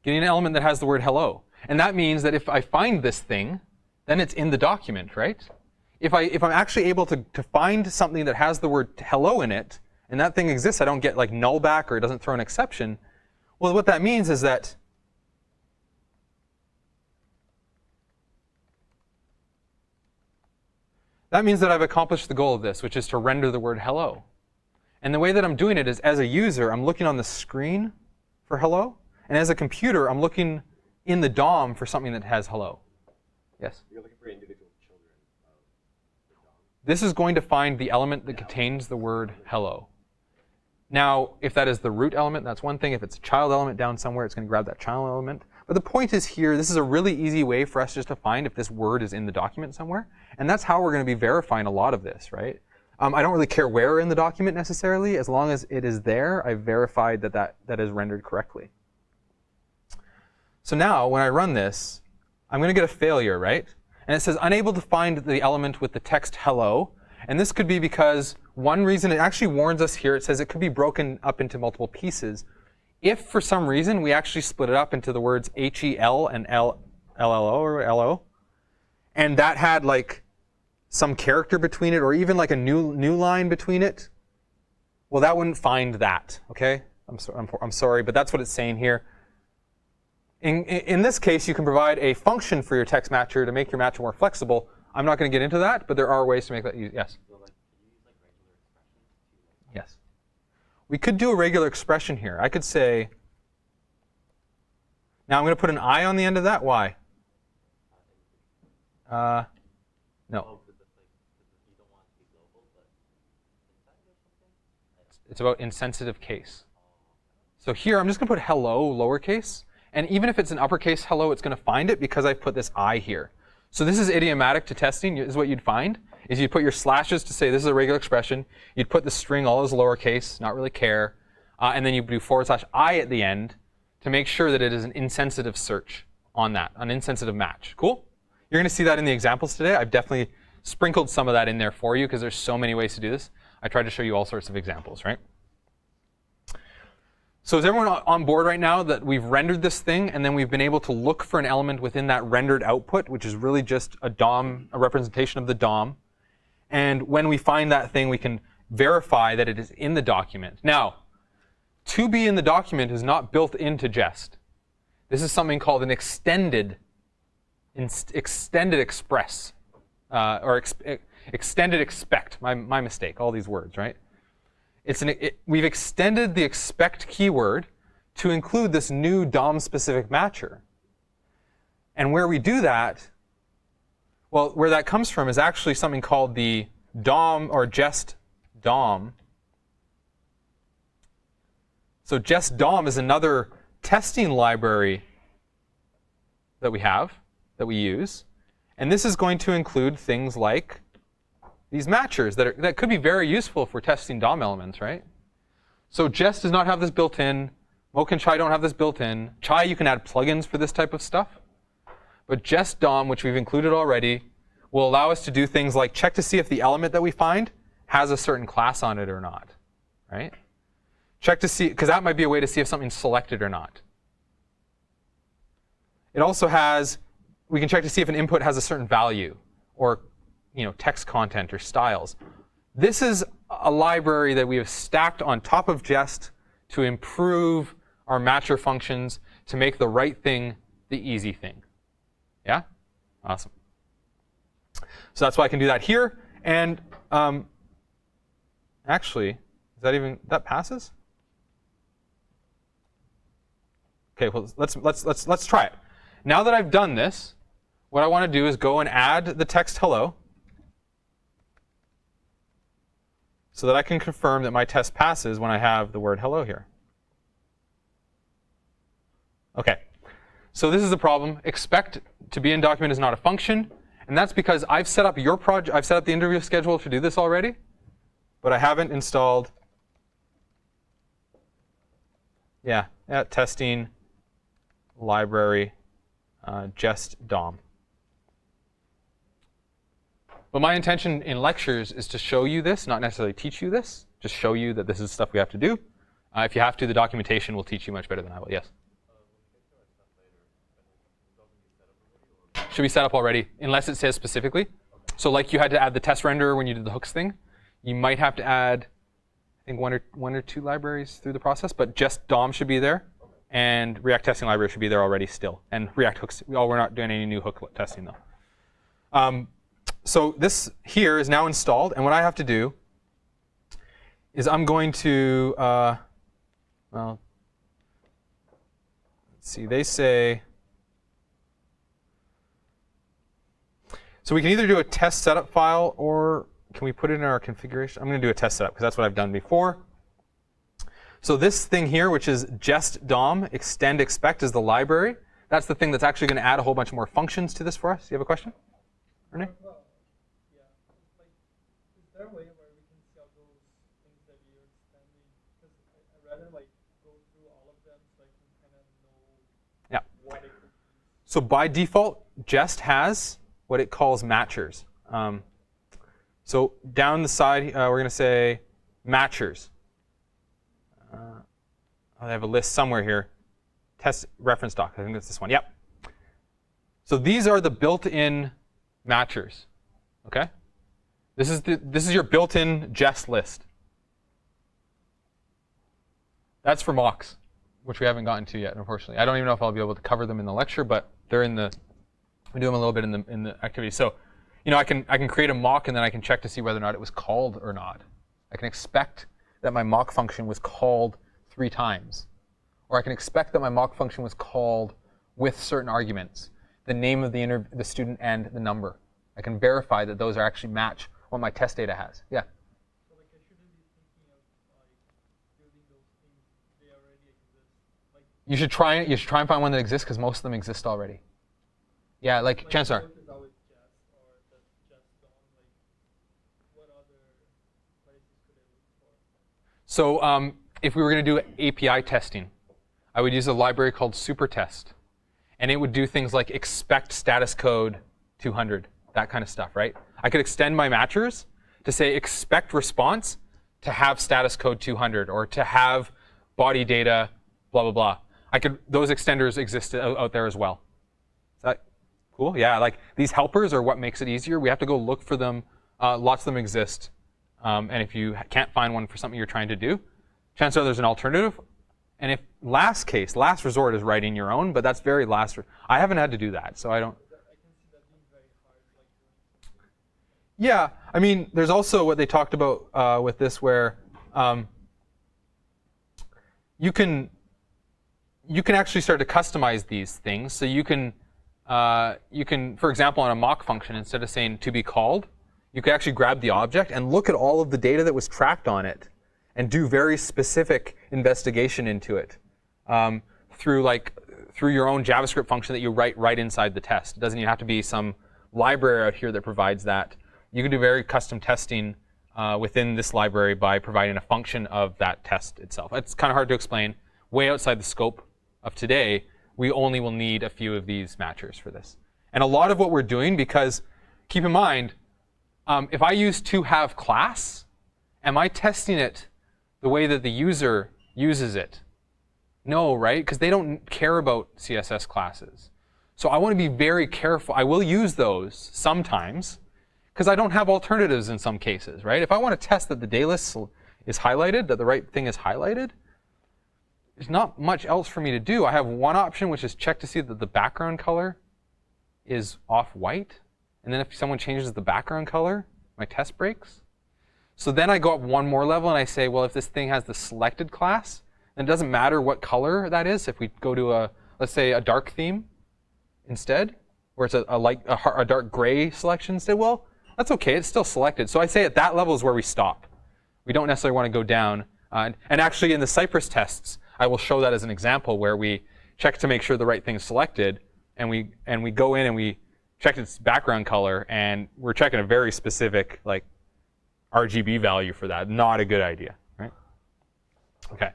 Getting an element that has the word hello. And that means that if I find this thing, then it's in the document, right? If I'm actually able to find something that has the word hello in it, and that thing exists, I don't get like null back or it doesn't throw an exception. Well, what that means is that I've accomplished the goal of this, which is to render the word hello. And the way that I'm doing it is as a user, I'm looking on the screen for hello. And as a computer, I'm looking in the DOM for something that has hello. Yes? You're looking for individual children of the DOM. This is going to find the element that contains the word hello. Now, if that is the root element, that's one thing. If it's a child element down somewhere, it's going to grab that child element. But the point is here, this is a really easy way for us just to find if this word is in the document somewhere. And that's how we're going to be verifying a lot of this, right? I don't really care where in the document necessarily. As long as it is there, I've verified that is rendered correctly. So now, when I run this, I'm going to get a failure, right? And it says unable to find the element with the text hello. And this could be because one reason, it actually warns us here, it says it could be broken up into multiple pieces. If for some reason we actually split it up into the words HEL and LLO or LO, and that had like some character between it or even like a new line between it, well, that wouldn't find that, okay? I'm sorry, but that's what it's saying here. In this case, you can provide a function for your text matcher to make your matcher more flexible. I'm not going to get into that, but there are ways to make that use. Yes? So, like, could you use like regular expressions to, like, Yes. We could do a regular expression here. I could say, now I'm going to put an I on the end of that. Why? No. oh, because it's like, because you don't want it to be global, but inside or something? It's about insensitive case. So here, I'm just going to put hello lowercase. And even if it's an uppercase hello, it's going to find it because I've put this I here. So this is idiomatic to testing, is what you'd find. is you'd put your slashes to say this is a regular expression. You'd put the string all as lowercase, not really care. And then you do /I at the end to make sure that it is an insensitive search on that, an insensitive match. Cool? You're going to see that in the examples today. I've definitely sprinkled some of that in there for you because there's so many ways to do this. I tried to show you all sorts of examples, right? So is everyone on board right now that we've rendered this thing and then we've been able to look for an element within that rendered output, which is really just a DOM, a representation of the DOM. And when we find that thing, we can verify that it is in the document. Now, to be in the document is not built into Jest. This is something called an extended express, extended expect. My mistake, all these words, right? We've extended the expect keyword to include this new DOM-specific matcher. And where we do that, well, where that comes from is actually something called the DOM or Jest DOM. So Jest DOM is another testing library that we have, that we use. And this is going to include things like these matchers that could be very useful for testing DOM elements, right? So Jest does not have this built in. Mocha and Chai don't have this built in. Chai, you can add plugins for this type of stuff. But Jest DOM, which we've included already, will allow us to do things like check to see if the element that we find has a certain class on it or not, right? Check to see, because that might be a way to see if something's selected or not. It also has, we can check to see if an input has a certain value or text content or styles. This is a library that we have stacked on top of Jest to improve our matcher functions to make the right thing the easy thing. Yeah? Awesome. So that's why I can do that here. And actually, is that passes? Okay, well let's try it. Now that I've done this, what I want to do is go and add the text hello, so that I can confirm that my test passes when I have the word hello here. Okay, so this is the problem. Expect to be in document is not a function, and that's because I've set up your project. I've set up the interview schedule to do this already, but I haven't installed. Testing library Jest DOM. But my intention in lectures is to show you this, not necessarily teach you this, just show you that this is stuff we have to do. If you have to, the documentation will teach you much better than I will. Yes? Should be set up already, unless it says specifically. So like you had to add the test renderer when you did the hooks thing, you might have to add, I think, one or two libraries through the process, but Jest DOM should be there, and React testing library should be there already still. And React hooks, we're not doing any new hook testing though. So this here is now installed, and what I have to do is I'm going to, let's see, they say, so we can either do a test setup file, or can we put it in our configuration? I'm going to do a test setup, because that's what I've done before. So this thing here, which is Jest DOM, extend expect, is the library. That's the thing that's actually going to add a whole bunch more functions to this for us. Do you have a question, Renee? Is there a way where we can see all those things that you're extending? Because I'd rather go through all of them so I can kind of know what it could be. So by default, Jest has what it calls matchers. So down the side, we're going to say matchers. I have a list somewhere here. Test reference doc. I think that's this one. Yep. So these are the built-in matchers. Okay. This is your built-in Jest list. That's for mocks, which we haven't gotten to yet, unfortunately. I don't even know if I'll be able to cover them in the lecture, but they're in the. We do them a little bit in the activity. So, I can create a mock and then I can check to see whether or not it was called or not. I can expect that my mock function was called 3 times, or I can expect that my mock function was called with certain arguments, the name of the student and the number. I can verify that those are actually match what my test data has. Yeah. So I shouldn't be thinking of building those things. They already exist. You should try and find one that exists, because most of them exist already. Yeah, like Chancellor. So if we were going to do API testing, I would use a library called supertest. And it would do things like expect status code 200, that kind of stuff, right? I could extend my matchers to say expect response to have status code 200 or to have body data, blah, blah, blah. Those extenders exist out there as well. Is that cool? Yeah, like these helpers are what makes it easier. We have to go look for them. Lots of them exist. And if you can't find one for something you're trying to do, chances are there's an alternative. And if last resort is writing your own, but that's very last. I haven't had to do that, so I don't. Yeah, I mean, there's also what they talked about with this, where you can actually start to customize these things. So you can, for example, on a mock function, instead of saying to be called, you can actually grab the object and look at all of the data that was tracked on it, and do very specific investigation into it through your own JavaScript function that you write right inside the test. It doesn't even have to be some library out here that provides that. You can do very custom testing within this library by providing a function of that test itself. It's kind of hard to explain. Way outside the scope of today, we only will need a few of these matchers for this. And a lot of what we're doing, because keep in mind, if I use toHave class, am I testing it the way that the user uses it? No, right? Because they don't care about CSS classes. So I want to be very careful. I will use those sometimes, because I don't have alternatives in some cases, right? If I want to test that the day list is highlighted, that the right thing is highlighted, there's not much else for me to do. I have one option, which is check to see that the background color is off-white. And then if someone changes the background color, my test breaks. So then I go up one more level and I say, well, if this thing has the selected class, then it doesn't matter what color that is. If we go to let's say a dark theme instead, or it's a dark gray selection instead, well, that's okay. It's still selected. So I say at that level is where we stop. We don't necessarily want to go down. And actually in the Cypress tests, I will show that as an example where we check to make sure the right thing is selected, and we go in and we check its background color, and we're checking a very specific like RGB value for that. Not a good idea, right? Okay.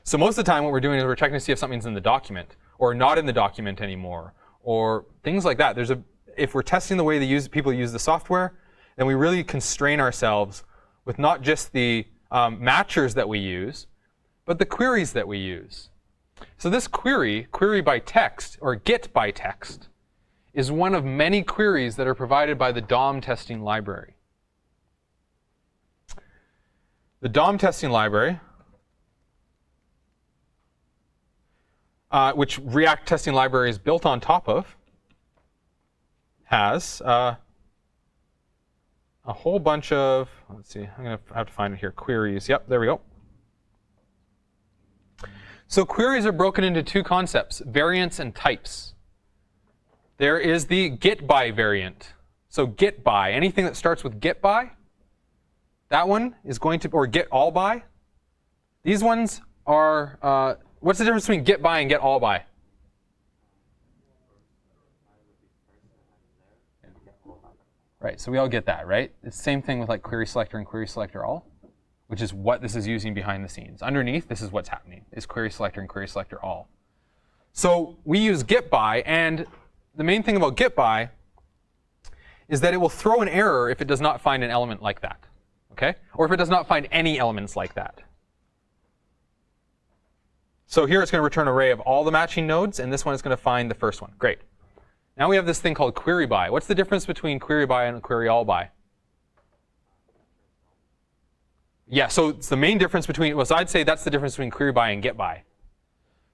So most of the time what we're doing is we're checking to see if something's in the document or not in the document anymore, or things like that. If we're testing the way people use the software, then we really constrain ourselves with not just the matchers that we use, but the queries that we use. So this query by text, or get by text, is one of many queries that are provided by the DOM testing library. The DOM testing library, which React testing library is built on top of, has a whole bunch of, let's see, I'm going to have to find it here, queries. Yep, there we go. So queries are broken into two concepts, variants and types. There is the get by variant. So get by, anything that starts with get by, that one is going to, or get all by. These ones are, what's the difference between get by and get all by? Right, so we all get that, right? It's the same thing with like query selector and query selector all, which is what this is using behind the scenes. Underneath, this is what's happening, is query selector and query selector all. So we use get by, and the main thing about get by is that it will throw an error if it does not find an element like that. Okay? Or if it does not find any elements like that. So here it's going to return an array of all the matching nodes, and this one is going to find the first one. Great. Now we have this thing called query by. What's the difference between query by and query all by? Yeah, so it's the main difference between, well, so I'd say that's the difference between query by and get by.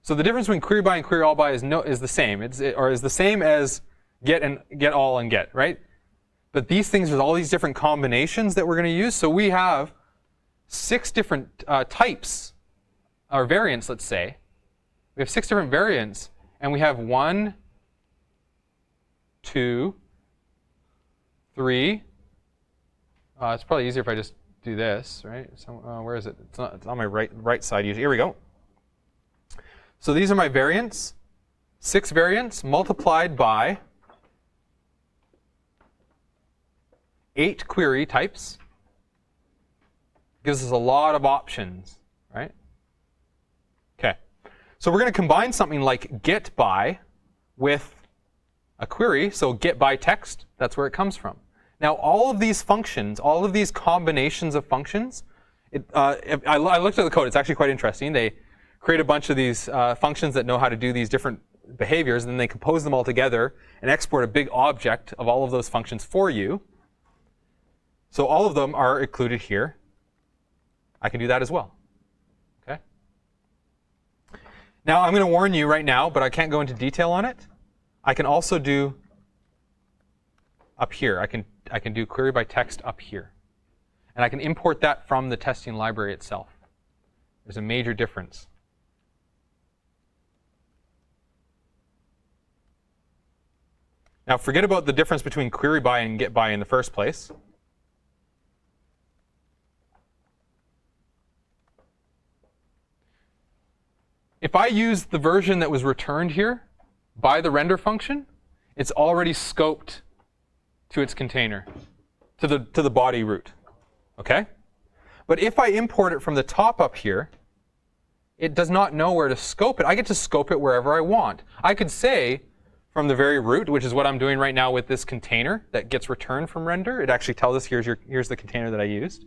So the difference between query by and query all by is the same. Is the same as get all and get, right? But these things, there's all these different combinations that we're going to use. So we have 6 different types, or variants, let's say. We have 6 different variants, and we have 1, 2, 3. It's probably easier if I just do this, right? So, where is it? It's on my right side usually. Here we go. So these are my variants. 6 variants multiplied by 8 query types. Gives us a lot of options Okay. So we're going to combine something like get by with a query. So get by text, that's where it comes from. Now, all of these functions, all of these combinations of functions, I looked at the code. It's actually quite interesting. They create a bunch of these functions that know how to do these different behaviors, and then they compose them all together and export a big object of all of those functions for you. So all of them are included here. I can do that as well. Okay. Now, I'm going to warn you right now, but I can't go into detail on it. I can also do up here. I can do query by text up here. And I can import that from the testing library itself. There's a major difference. Now, forget about the difference between query by and get by in the first place. If I use the version that was returned here by the render function, it's already scoped to its container, to the body root. Okay? But if I import it from the top up here, it does not know where to scope it. I get to scope it wherever I want. I could say from the very root, which is what I'm doing right now with this container that gets returned from render. It actually tells us here's the container that I used.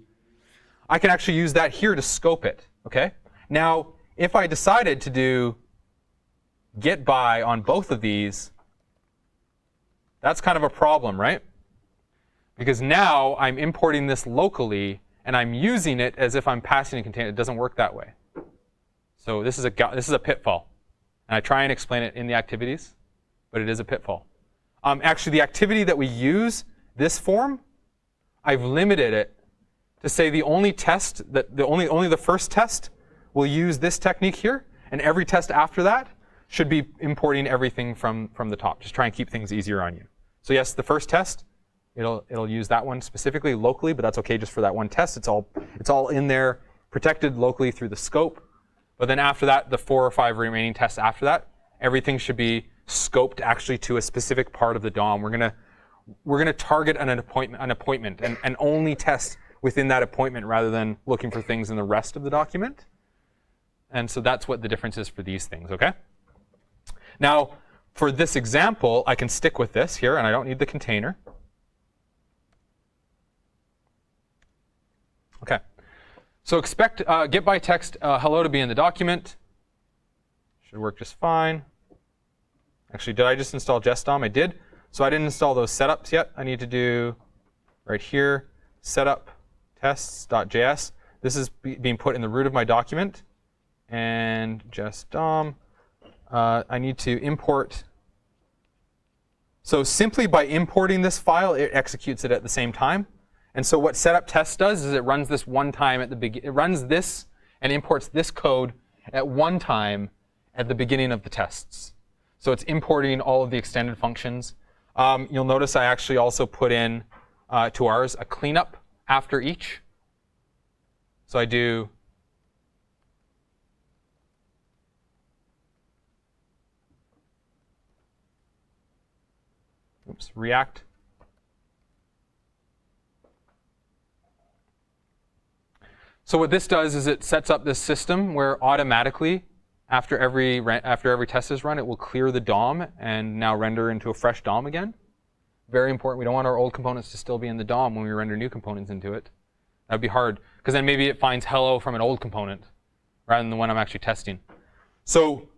I can actually use that here to scope it. Okay? Now, if I decided to do get by on both of these, that's kind of a problem, right? Because now I'm importing this locally and I'm using it as if I'm passing a container. It doesn't work that way. So this is a pitfall. And I try and explain it in the activities, but it is a pitfall. Actually, the activity that we use, this form, I've limited it to say the only test, only the first test will use this technique here, and every test after that should be importing everything from the top. Just try and keep things easier on you. So yes, the first test, it'll use that one specifically locally, but that's okay just for that one test. It's all in there, protected locally through the scope. But then after that, the 4 or 5 remaining tests after that, everything should be scoped actually to a specific part of the DOM. We're gonna target an appointment and only test within that appointment rather than looking for things in the rest of the document. And so that's what the difference is for these things, okay? Now, for this example, I can stick with this here, and I don't need the container. Okay. So expect get by text hello to be in the document. Should work just fine. Actually, did I just install JSDOM? I did. So I didn't install those setups yet. I need to do right here, setup tests.js. This is being put in the root of my document. And JSDOM. I need to import. So simply by importing this file, it executes it at the same time. And so what setup test does is it runs this one time at the beginning. It runs this and imports this code at one time at the beginning of the tests. So it's importing all of the extended functions. You'll notice I actually also put in to ours a cleanup after each. So I do React. So what this does is it sets up this system where automatically, after every test is run, it will clear the DOM and now render into a fresh DOM again. Very important. We don't want our old components to still be in the DOM when we render new components into it. That would be hard, because then maybe it finds hello from an old component rather than the one I'm actually testing. So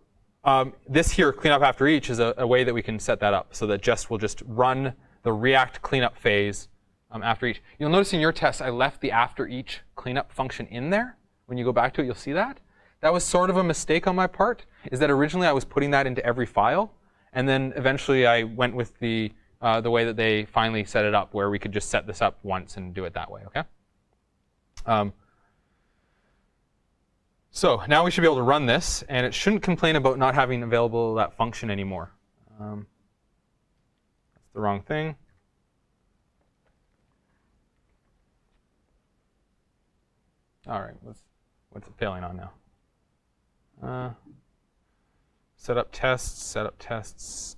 this here, cleanup after each, is a way that we can set that up so that Jest will just run the React cleanup phase after each. You'll notice in your test, I left the after each cleanup function in there. When you go back to it, you'll see that. That was sort of a mistake on my part, is that originally I was putting that into every file, and then eventually I went with the way that they finally set it up, where we could just set this up once and do it that way, okay? So now we should be able to run this, and it shouldn't complain about not having available that function anymore. That's the wrong thing. All right, what's it failing on now? Set up tests. That's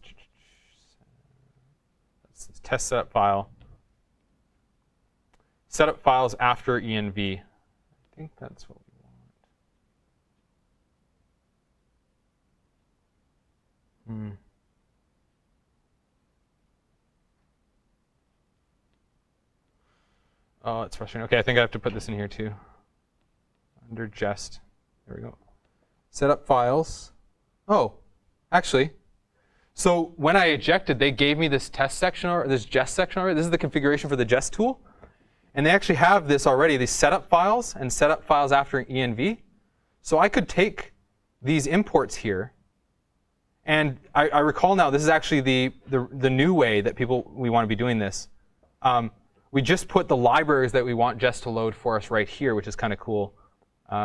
this test setup file. Setup files after env. I think that's what we want. Oh, it's frustrating. Okay, I think I have to put this in here too. Under jest. There we go. Set up files. Oh, actually. So when I ejected, they gave me this test section or this jest section already. This is the configuration for the jest tool. And they actually have this already, these setup files and setup files after env. So I could take these imports here. And I recall now, this is actually the new way that we want to be doing this. We just put the libraries that we want jest to load for us right here, which is kind of cool.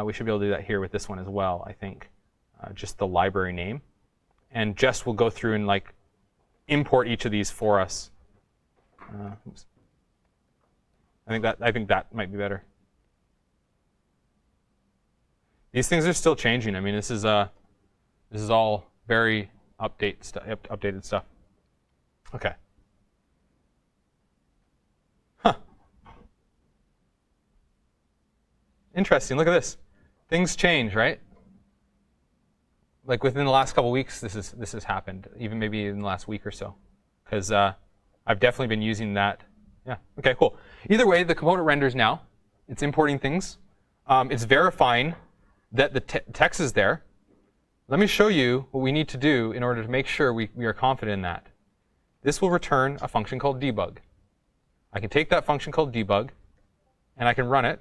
We should be able to do that here with this one as well, I think. Just the library name. And jest will go through and like import each of these for us. Oops. I think that might be better. These things are still changing. I mean, this is all very updated stuff. Okay. Huh. Interesting. Look at this. Things change, right? Like within the last couple weeks, this has happened. Even maybe in the last week or so, because I've definitely been using that. Yeah. Okay. Cool. Either way, the component renders now. It's importing things. It's verifying that the text is there. Let me show you what we need to do in order to make sure we are confident in that. This will return a function called debug. I can take that function called debug, and I can run it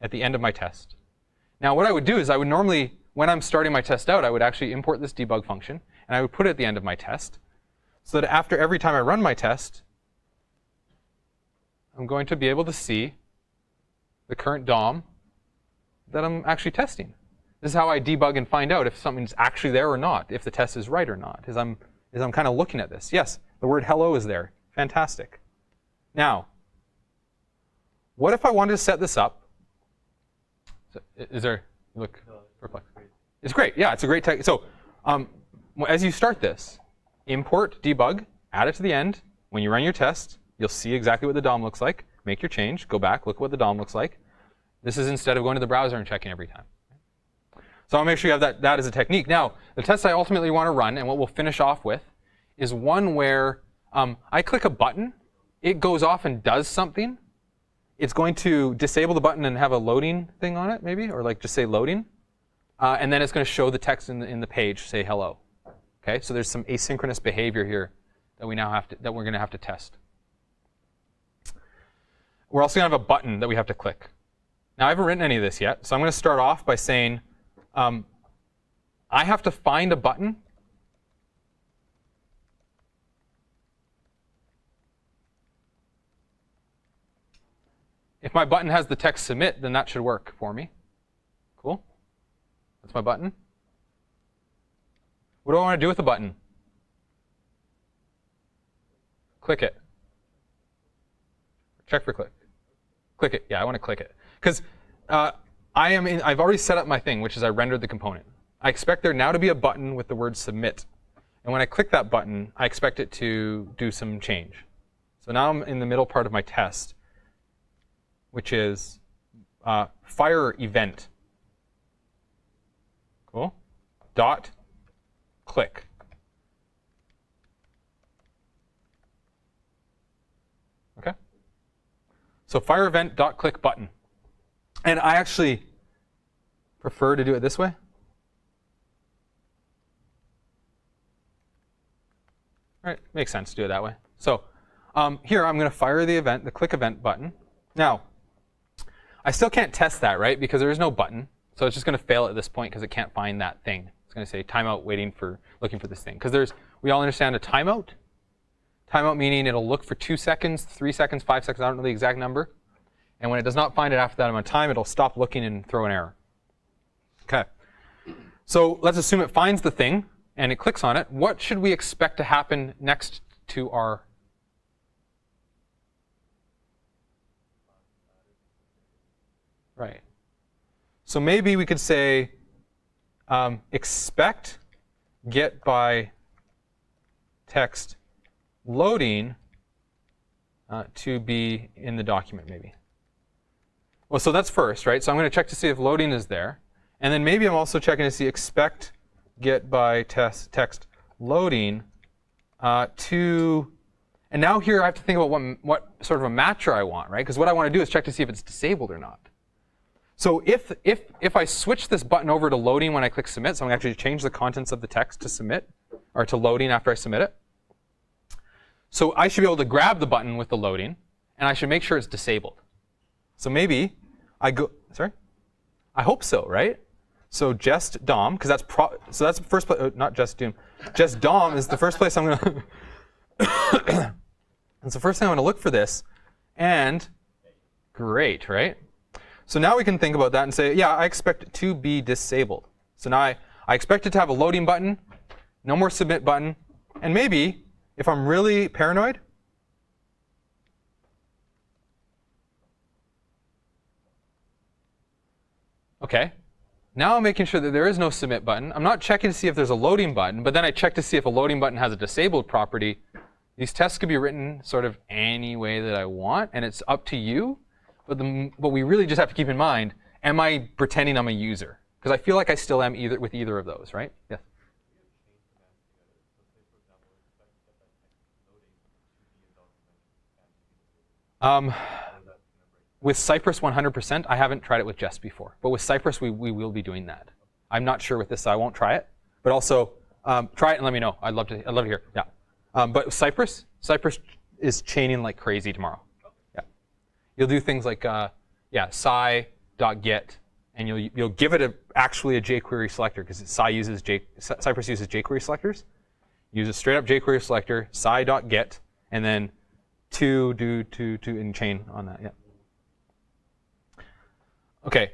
at the end of my test. Now, what I would do is I would normally, when I'm starting my test out, I would actually import this debug function, and I would put it at the end of my test, so that after every time I run my test, I'm going to be able to see the current DOM that I'm actually testing. This is how I debug and find out if something's actually there or not, if the test is right or not, is I'm kind of looking at this. Yes, the word hello is there. Fantastic. Now, what if I wanted to set this up? Is there, you look perplexed. It's great. Yeah, it's a great tech. So as you start this, import debug, add it to the end. When you run your test, you'll see exactly what the DOM looks like. Make your change, go back, look what the DOM looks like. This is instead of going to the browser and checking every time. So I'll make sure you have that as a technique. Now, the test I ultimately want to run, and what we'll finish off with, is one where I click a button, it goes off and does something. It's going to disable the button and have a loading thing on it, maybe, or like just say loading. And then it's going to show the text in the page, say hello. Okay, so there's some asynchronous behavior here that we're going to have to test. We're also going to have a button that we have to click. Now, I haven't written any of this yet, so I'm going to start off by saying I have to find a button if my button has the text submit, then that should work for me. Cool. That's my button. What do I want to do with the button? Click it. Check for click. Click it. Yeah, I want to click it. Because I've already set up my thing, which is I rendered the component. I expect there now to be a button with the word submit. And when I click that button, I expect it to do some change. So now I'm in the middle part of my test, which is fire event. Cool. Dot click. Okay. So fire event dot click button. And I actually prefer to do it this way. All right, makes sense to do it that way. So here I'm going to fire the click event button. Now, I still can't test that, right? Because there is no button. So it's just going to fail at this point because it can't find that thing. It's going to say timeout looking for this thing. Because we all understand a timeout. Timeout meaning it'll look for 2 seconds, 3 seconds, 5 seconds, I don't know the exact number. And when it does not find it after that amount of time, it'll stop looking and throw an error. Okay. So let's assume it finds the thing and it clicks on it. What should we expect to happen next to our right? So maybe we could say expect get by text loading to be in the document, maybe. Well, so that's first, right? So I'm going to check to see if loading is there. And then maybe I'm also checking to see expect get by text loading to, and now here I have to think about what sort of a matcher I want, right? Because what I want to do is check to see if it's disabled or not. So if I switch this button over to loading when I click submit, so I'm going to actually change the contents of the text to submit, or to loading after I submit it. So I should be able to grab the button with the loading, and I should make sure it's disabled. So maybe I go, sorry? I hope so, right? So just DOM, because that's the first place, not just Doom. Just DOM is the first place I'm going to, that's the first thing I'm going to look for this. And great, right? So now we can think about that and say, yeah, I expect it to be disabled. So now I expect it to have a loading button, no more submit button, and maybe, if I'm really paranoid, okay, now I'm making sure that there is no submit button. I'm not checking to see if there's a loading button, but then I check to see if a loading button has a disabled property. These tests could be written sort of any way that I want, and it's up to you. But we really just have to keep in mind, am I pretending I'm a user? Because I feel like I still am with either of those, right? Yes? With Cypress 100%, I haven't tried it with Jest before. But with Cypress, we will be doing that. I'm not sure with this, so I won't try it. But also, try it and let me know. I'd love to hear. Yeah. But with Cypress is chaining like crazy tomorrow. Yeah. You'll do things like sci.get, and you'll give it actually a jQuery selector, because Cypress uses jQuery selectors. Use a straight up jQuery selector, sci.get, and then to and chain on that. Yeah. Okay.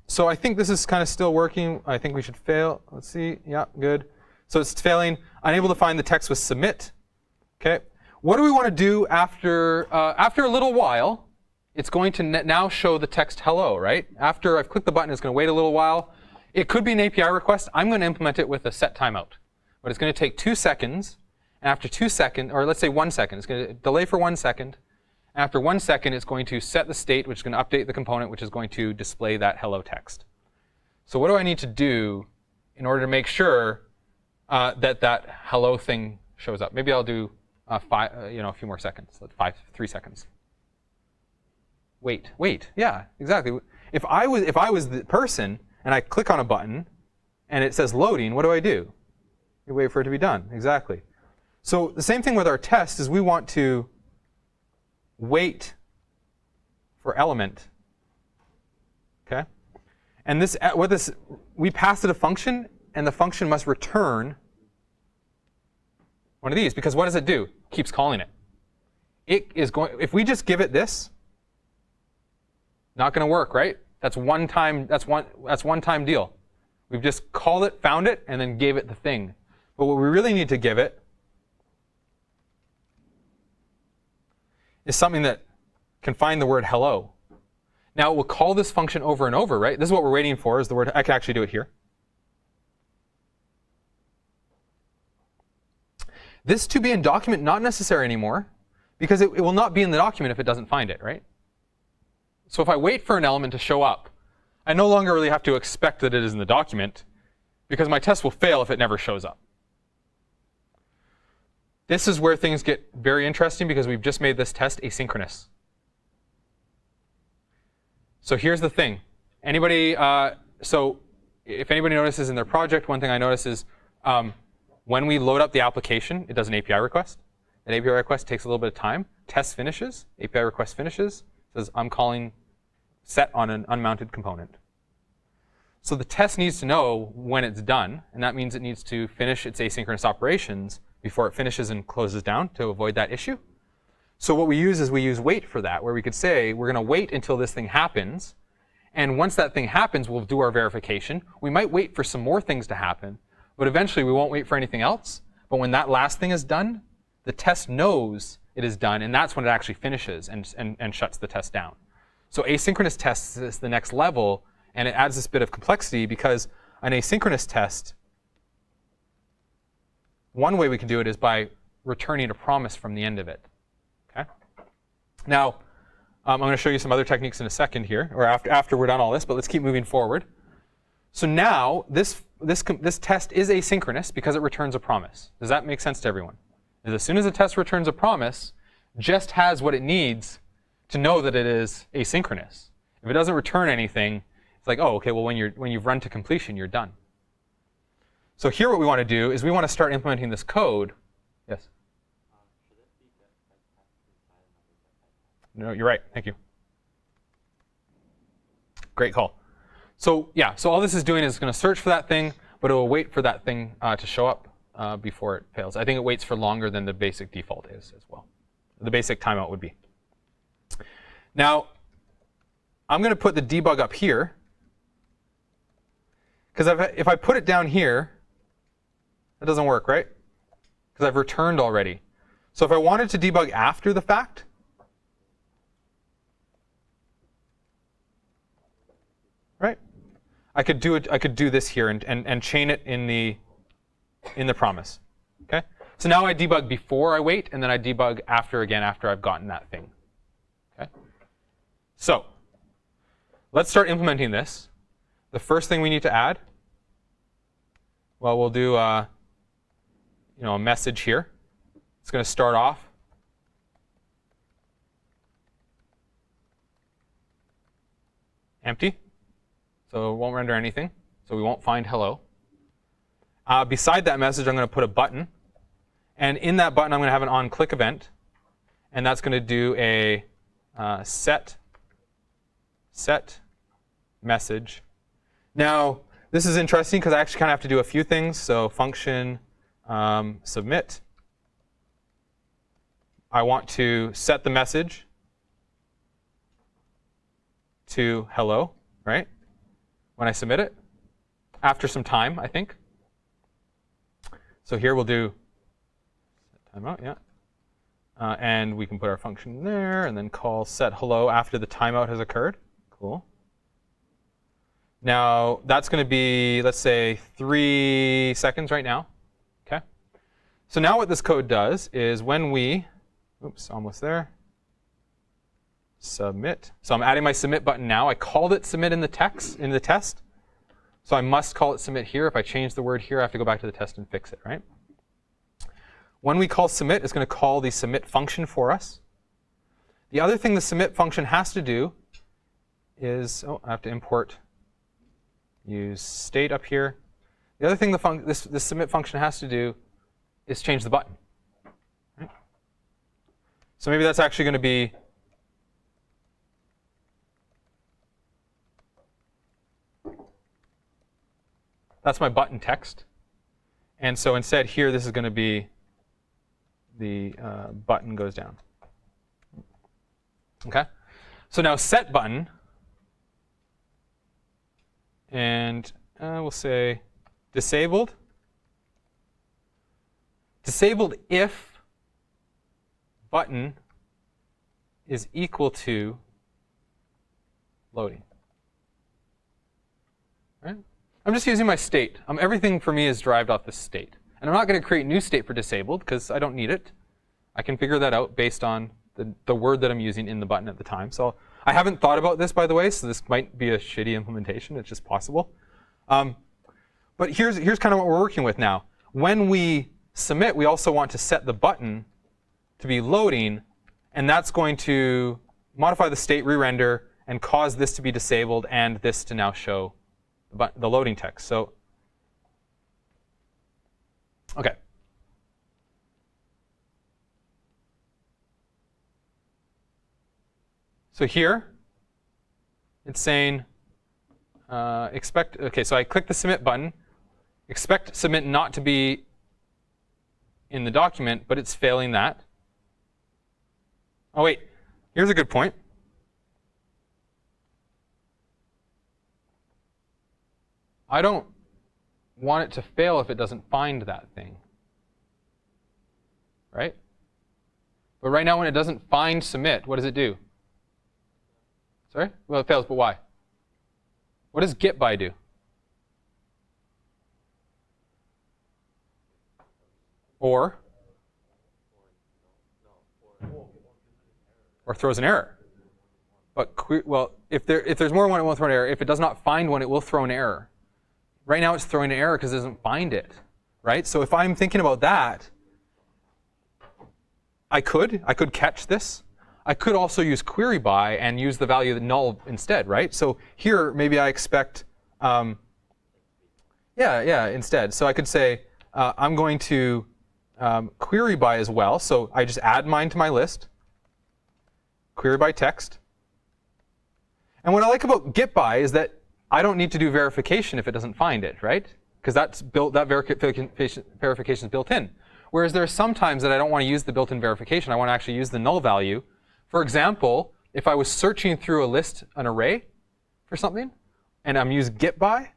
So I think this is kind of still working. I think we should fail. Let's see. Yeah, good. So it's failing. Unable to find the text with submit. Okay. What do we want to do after a little while? It's going to now show the text hello, right? After I've clicked the button, it's going to wait a little while. It could be an API request. I'm going to implement it with a set timeout. But it's going to take 2 seconds. And after 2 seconds, or let's say 1 second, it's going to delay for 1 second. After 1 second, it's going to set the state, which is going to update the component, which is going to display that hello text. So what do I need to do in order to make sure that hello thing shows up? Maybe I'll do a few more seconds, 3 seconds. Wait. Yeah, exactly. If I was the person and I click on a button and it says loading, what do? You wait for it to be done. Exactly. So the same thing with our test is we want to wait for element. Okay? And we pass it a function, and the function must return one of these, because what does it do? Keeps calling it. It is going. If we just give it this, not going to work, right? That's one time. That's one time deal. We've just called it, found it, and then gave it the thing. But what we really need to give it is something that can find the word hello. Now it will call this function over and over, right? This is what we're waiting for, is the word. I can actually do it here. This to be in document, not necessary anymore, because it will not be in the document if it doesn't find it, right? So if I wait for an element to show up, I no longer really have to expect that it is in the document, because my test will fail if it never shows up. This is where things get very interesting, because we've just made this test asynchronous. So here's the thing. So if anybody notices in their project, one thing I notice is when we load up the application, it does an API request. That API request takes a little bit of time. Test finishes. API request finishes. Says I'm calling set on an unmounted component. So the test needs to know when it's done, and that means it needs to finish its asynchronous operations before it finishes and closes down to avoid that issue. So what we use is we use wait for that, where we could say we're going to wait until this thing happens, and once that thing happens, we'll do our verification. We might wait for some more things to happen, but eventually we won't wait for anything else. But when that last thing is done, the test knows it is done, and that's when it actually finishes and shuts the test down. So asynchronous tests is the next level, and it adds this bit of complexity, because an asynchronous test, one way we can do it is by returning a promise from the end of it. Okay? Now, I'm going to show you some other techniques in a second here, or after we're done all this, but let's keep moving forward. So now, this this test is asynchronous because it returns a promise. Does that make sense to everyone? As soon as a test returns a promise, Jest has what it needs to know that it is asynchronous. If it doesn't return anything, it's like, oh, okay, well, when you've run to completion, you're done. So here what we want to do is we want to start implementing this code. Yes? No, you're right. Thank you. Great call. So yeah, so all this is doing is going to search for that thing, but it will wait for that thing to show up before it fails. I think it waits for longer than the basic default is as well. The basic timeout would be. Now, I'm going to put the debug up here, because if I put it down here, that doesn't work, right? Because I've returned already. So if I wanted to debug after the fact, right? I could do it. I could do this here and chain it in the promise. Okay. So now I debug before I wait, and then I debug after again after I've gotten that thing. Okay. So let's start implementing this. The first thing we need to add, well, we'll do a message here. It's going to start off empty. So it won't render anything. So we won't find hello. Beside that message, I'm going to put a button. And in that button, I'm going to have an onClick event. And that's going to do a set message. Now, this is interesting because I actually kind of have to do a few things. So function submit. I want to set the message to hello, right? When I submit it, after some time, I think. So here we'll do timeout, yeah. And we can put our function there and then call set hello after the timeout has occurred. Cool. Now, that's going to be, let's say, 3 seconds right now. Okay. So now what this code does is when we, oops, almost there, submit. So I'm adding my submit button now. I called it submit in the test. So I must call it submit here. If I change the word here, I have to go back to the test and fix it, right? When we call submit, it's going to call the submit function for us. The other thing the submit function has to do is, I have to import, use state up here. The other thing this submit function has to do is change the button. Right? So maybe that's actually going to be that's my button text. And so instead here, this is going to be the button goes down. Okay. So now set button. And we'll say disabled. Disabled if button is equal to loading. Right? I'm just using my state. Everything for me is derived off this state. And I'm not going to create new state for disabled because I don't need it. I can figure that out based on the word that I'm using in the button at the time. So I haven't thought about this, by the way, so this might be a shitty implementation. It's just possible. But here's kind of what we're working with now. When we submit, we also want to set the button to be loading, and that's going to modify the state, re-render, and cause this to be disabled and this to now show the loading text. So, okay. So here, it's saying expect. Okay, so I click the submit button. Expect submit not to be in the document, but it's failing that. Oh wait, here's a good point. I don't want it to fail if it doesn't find that thing. Right? But right now when it doesn't find submit, what does it do? Sorry? Well, it fails, but why? What does get by do? Or throws an error. But well, if there's more than one, it won't throw an error. If it does not find one, it will throw an error. right now it's throwing an error because it doesn't find it, right? So if I'm thinking about that, I could catch this. I could also use query by and use the value of the null instead, right? So here, maybe I expect, instead. So I could say, I'm going to query by as well. So I just add mine to my list, query by text. And what I like about get by is that I don't need to do verification if it doesn't find it, right? Because that's built, that verification is built in. Whereas there are some times that I don't want to use the built-in verification. I want to actually use the null value. For example, if I was searching through a list, an array for something, and I'm using get by,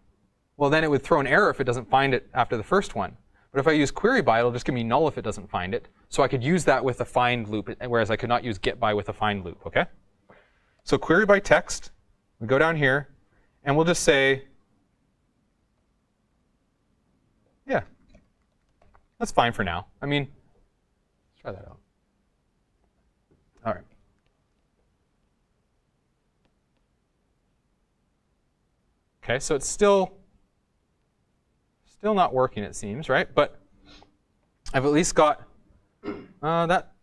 well, then it would throw an error if it doesn't find it after the first one. But if I use query by, it'll just give me null if it doesn't find it. So I could use that with a find loop, whereas I could not use get by with a find loop, OK? So query by text, we go down here, and we'll just say, yeah, that's fine for now. I mean, let's try that out. All right. OK, so it's still not working, it seems, right? But I've at least got that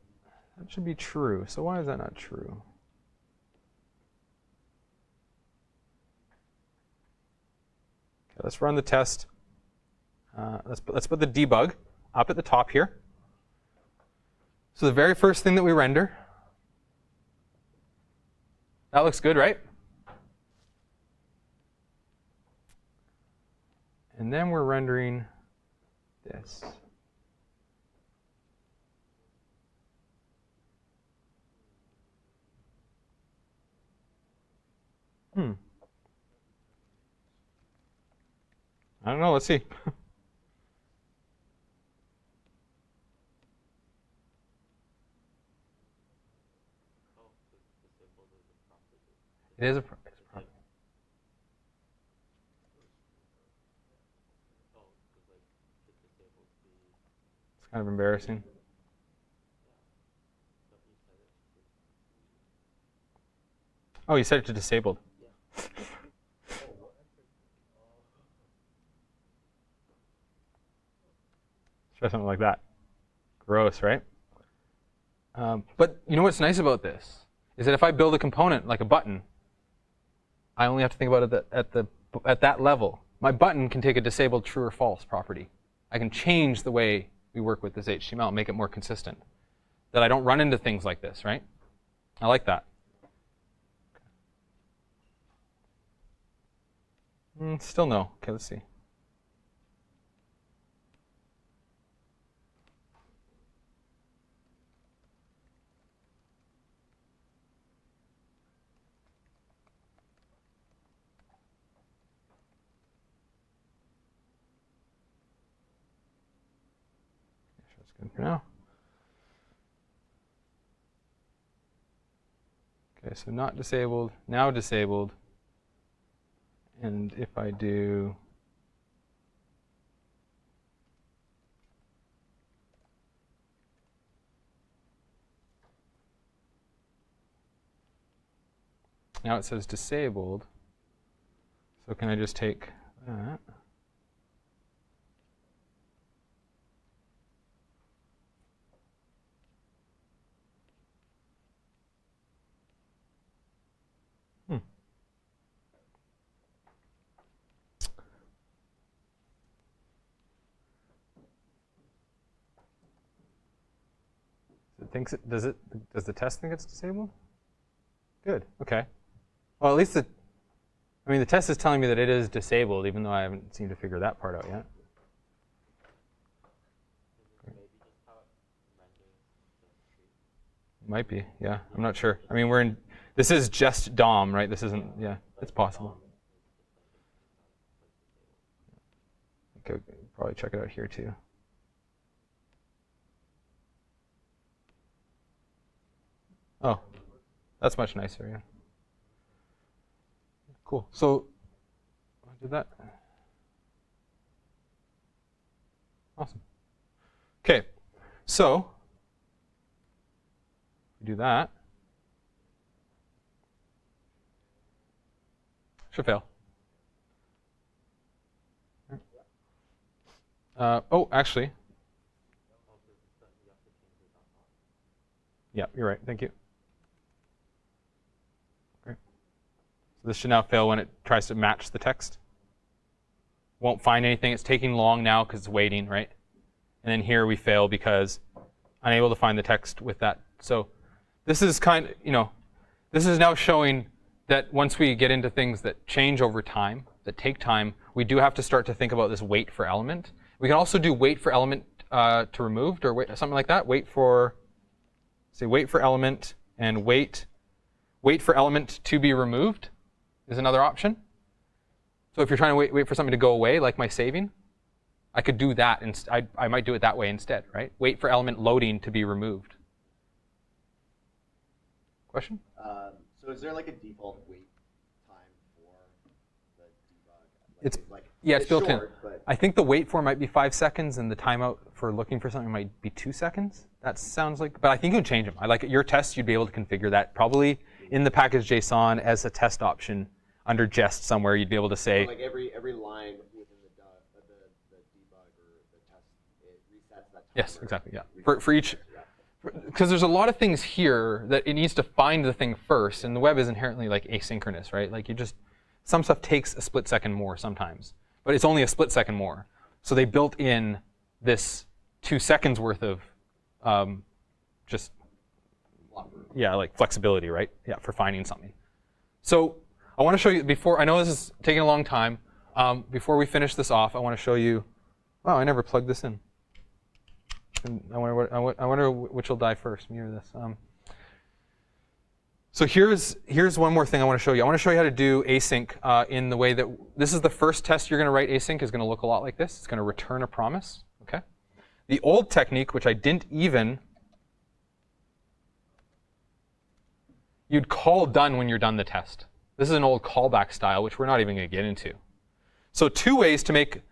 should be true. So why is that not true? Okay, let's run the test. Let's put the debug up at the top here. So the very first thing that we render, that looks good, right? And then we're rendering this. I don't know. Let's see. It is a property. It's kind of embarrassing. Oh, you set it to disabled. Try something like that. Gross, right? But you know what's nice about this is that if I build a component like a button, I only have to think about it at that level. My button can take a disabled true or false property. I can change the way we work with this HTML, make it more consistent. That I don't run into things like this, right? I like that. Still no. OK, let's see. That's good for now. OK, so not disabled, now disabled. And if I do now it says disabled. So can I just take that? Does the test think it's disabled? Good. OK. Well, at least the test is telling me that it is disabled, even though I haven't seemed to figure that part out yet. Might be. Yeah. I'm not sure. I mean, this is just DOM, right? This isn't. Yeah. It's possible. Okay. Probably check it out here too. Oh, that's much nicer, yeah. Cool. So, I did that. Awesome. OK, so we do that. Should fail. Oh, actually. Yeah, you're right. Thank you. Okay. So this should now fail when it tries to match the text. Won't find anything. It's taking long now because it's waiting, right? And then here we fail because unable to find the text with that. So this is kind of, this is now showing that once we get into things that change over time, that take time, we do have to start to think about this wait for element. We can also do wait for element to removed or something like that. Wait for element and wait for element to be removed is another option. So if you're trying to wait for something to go away, like my saving, I could do that, and I might do it that way instead, right? Wait for element loading to be removed. Question? So is there like a default wait time for the debug? It's built short, in. But I think the wait for might be 5 seconds, and the timeout for looking for something might be 2 seconds. That sounds like, but I think you would change them. I like your tests, you'd be able to configure that probably in the package JSON as a test option under jest somewhere. You'd be able to say, like every line within the debug or the test, it resets that timer. Yes, exactly. Yeah. For each, because there's a lot of things here that it needs to find the thing first, and the web is inherently like asynchronous, right? Like some stuff takes a split second more sometimes, but it's only a split second more. So they built in this 2 seconds worth of like flexibility, right? Yeah, for finding something. So I want to show you before. I know this is taking a long time. Before we finish this off, I want to show you. Wow, I never plugged this in. I wonder which will die first, me or this. So here's one more thing I want to show you. I want to show you how to do async in the way that this is the first test you're going to write async is going to look a lot like this. It's going to return a promise. Okay. The old technique, which I didn't even, you'd call done when you're done the test. This is an old callback style, which we're not even going to get into. So 2 ways to make.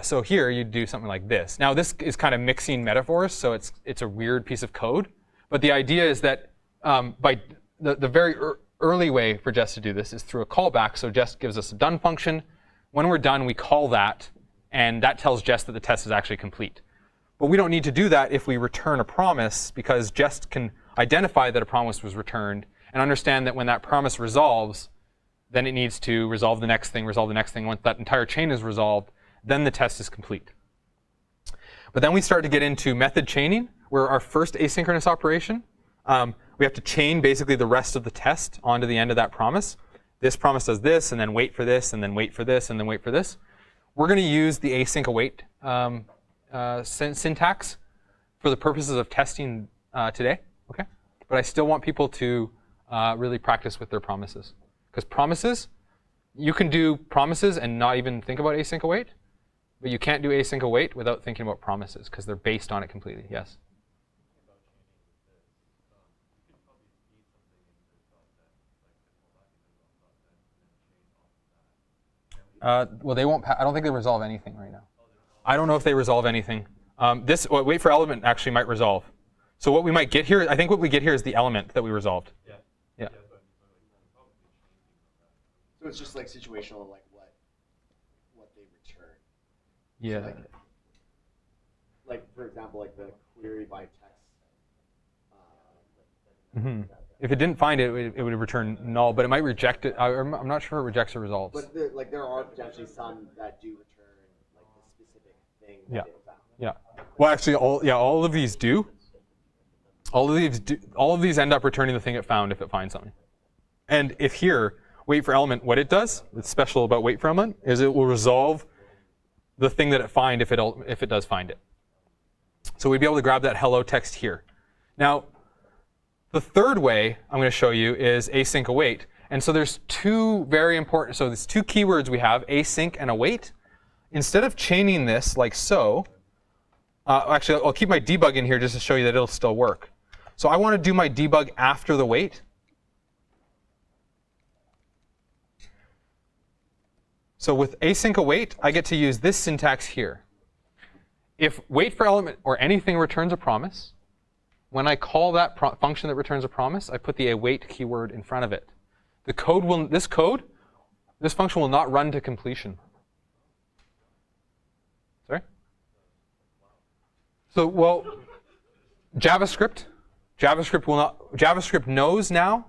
So here you'd do something like this. Now this is kind of mixing metaphors, so it's a weird piece of code. But the idea is that by the very early way for Jest to do this is through a callback. So Jest gives us a done function. When we're done, we call that, and that tells Jest that the test is actually complete. But we don't need to do that if we return a promise, because Jest can identify that a promise was returned and understand that when that promise resolves, then it needs to resolve the next thing, resolve the next thing. Once that entire chain is resolved, then the test is complete. But then we start to get into method chaining, where our first asynchronous operation, we have to chain basically the rest of the test onto the end of that promise. This promise does this, and then wait for this, and then wait for this, and then wait for this. We're going to use the async await syntax for the purposes of testing today. Okay, but I still want people to really practice with their promises, because promises, you can do promises and not even think about async await, but you can't do async await without thinking about promises, because they're based on it completely. Yes. Well, they won't. I don't think they resolve anything right now. I don't know if they resolve anything. This wait for element actually might resolve. So what we might get here, I think what we get here is the element that we resolved. Yeah. So it's just like situational, like what they return. Yeah. So like for example, like the query by text. If it didn't find it, it would return null, but it might reject it. I'm not sure it rejects or resolves. But there are potentially some that do return like the specific thing that they found. Yeah. Well, actually, all of these do. All of these end up returning the thing it found if it finds something. And if here, wait for element, what it does, what's special about wait for element, is it will resolve the thing that it find if it does find it. So we'd be able to grab that hello text here. Now, the third way I'm going to show you is async await. And so there's two very important, so there's two keywords we have, async and await. Instead of chaining this like so, actually I'll keep my debug in here just to show you that it'll still work. So I want to do my debug after the wait. So with async await, I get to use this syntax here. If wait for element or anything returns a promise, when I call that function that returns a promise, I put the await keyword in front of it. This function will not run to completion. So, well, JavaScript knows now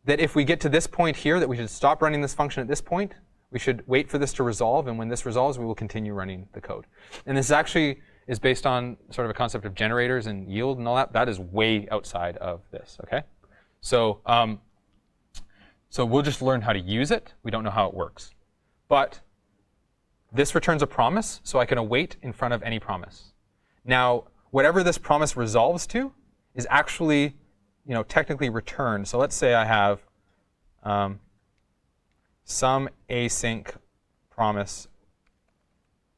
that if we get to this point here, that we should stop running this function at this point. We should wait for this to resolve, and when this resolves, we will continue running the code. And this actually is based on sort of a concept of generators and yield and all that. That is way outside of this, okay? So, so we'll just learn how to use it. We don't know how it works. But this returns a promise, so I can await in front of any promise. Now, whatever this promise resolves to is actually, technically returned. So let's say I have some async promise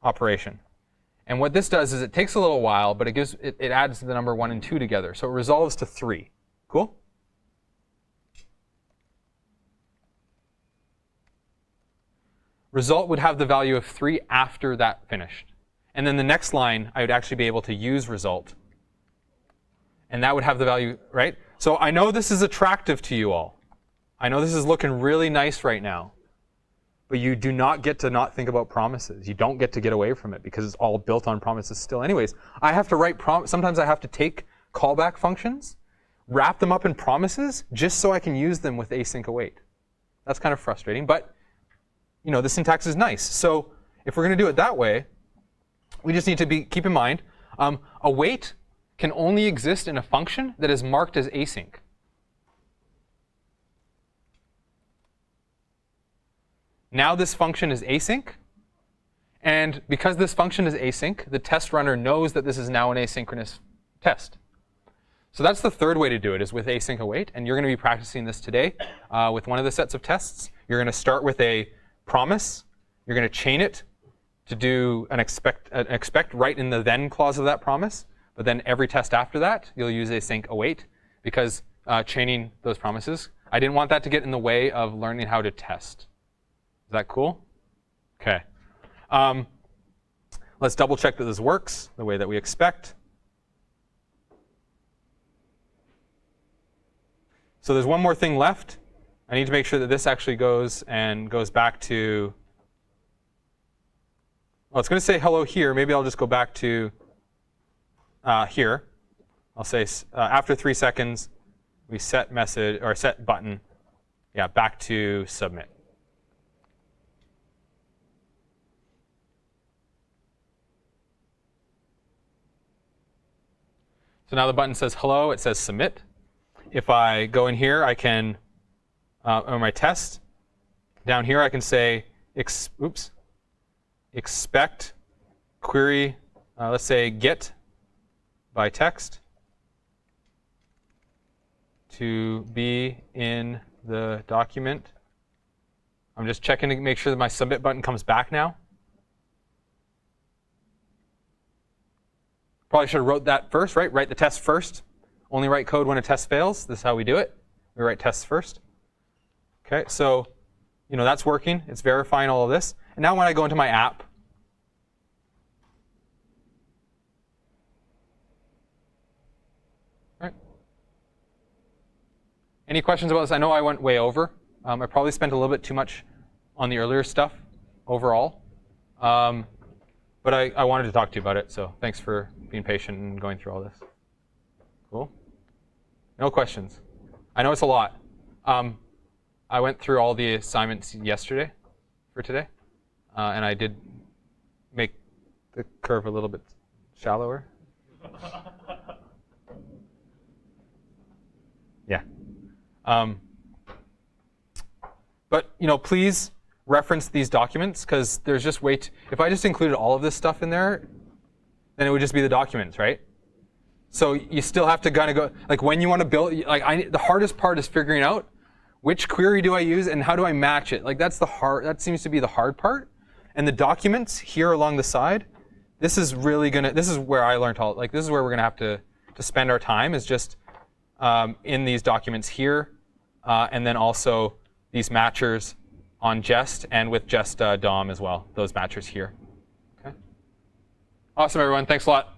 operation. And what this does is it takes a little while, but it adds the number 1 and 2 together. So it resolves to 3. Cool? Result would have the value of 3 after that finished. And then the next line, I would actually be able to use result. And that would have the value, right? So I know this is attractive to you all. I know this is looking really nice right now. But you do not get to not think about promises. You don't get to get away from it because it's all built on promises still. Anyways, I have to write sometimes I have to take callback functions, wrap them up in promises, just so I can use them with async await. That's kind of frustrating, but the syntax is nice. So if we're going to do it that way, we just need to keep in mind, await can only exist in a function that is marked as async. Now this function is async. And because this function is async, the test runner knows that this is now an asynchronous test. So that's the third way to do it, is with async await. And you're going to be practicing this today with one of the sets of tests. You're going to start with a promise. You're going to chain it to do an expect right in the then clause of that promise. But then every test after that, you'll use async await because chaining those promises. I didn't want that to get in the way of learning how to test. Is that cool? OK. Let's double check that this works the way that we expect. So there's one more thing left. I need to make sure that this actually goes back to, well, it's going to say hello here. Maybe I'll just go back to here. I'll say after 3 seconds, we set message or set button, back to submit. So now the button says hello. It says submit. If I go in here, I can, on my test, down here I can say, expect query, let's say get by text to be in the document. I'm just checking to make sure that my submit button comes back now. Probably should have wrote that first, right? Write the test first. Only write code when a test fails. This is how we do it. We write tests first. OK, so that's working. It's verifying all of this. And now when I go into my app, right? Any questions about this? I know I went way over. I probably spent a little bit too much on the earlier stuff overall. But I wanted to talk to you about it, so thanks for being patient and going through all this. Cool? No questions. I know it's a lot. I went through all the assignments yesterday for today, and I did make the curve a little bit shallower. Yeah. But please reference these documents, because there's just if I just included all of this stuff in there, then it would just be the documents, right? So you still have to kind of go, like when you want to build, the hardest part is figuring out which query do I use and how do I match it. Like that seems to be the hard part. And the documents here along the side, this is where I learned this is where we're gonna have to spend our time, is just in these documents here, and then also these matchers on Jest and with Jest DOM as well, those matchers here. Okay. Awesome, everyone. Thanks a lot.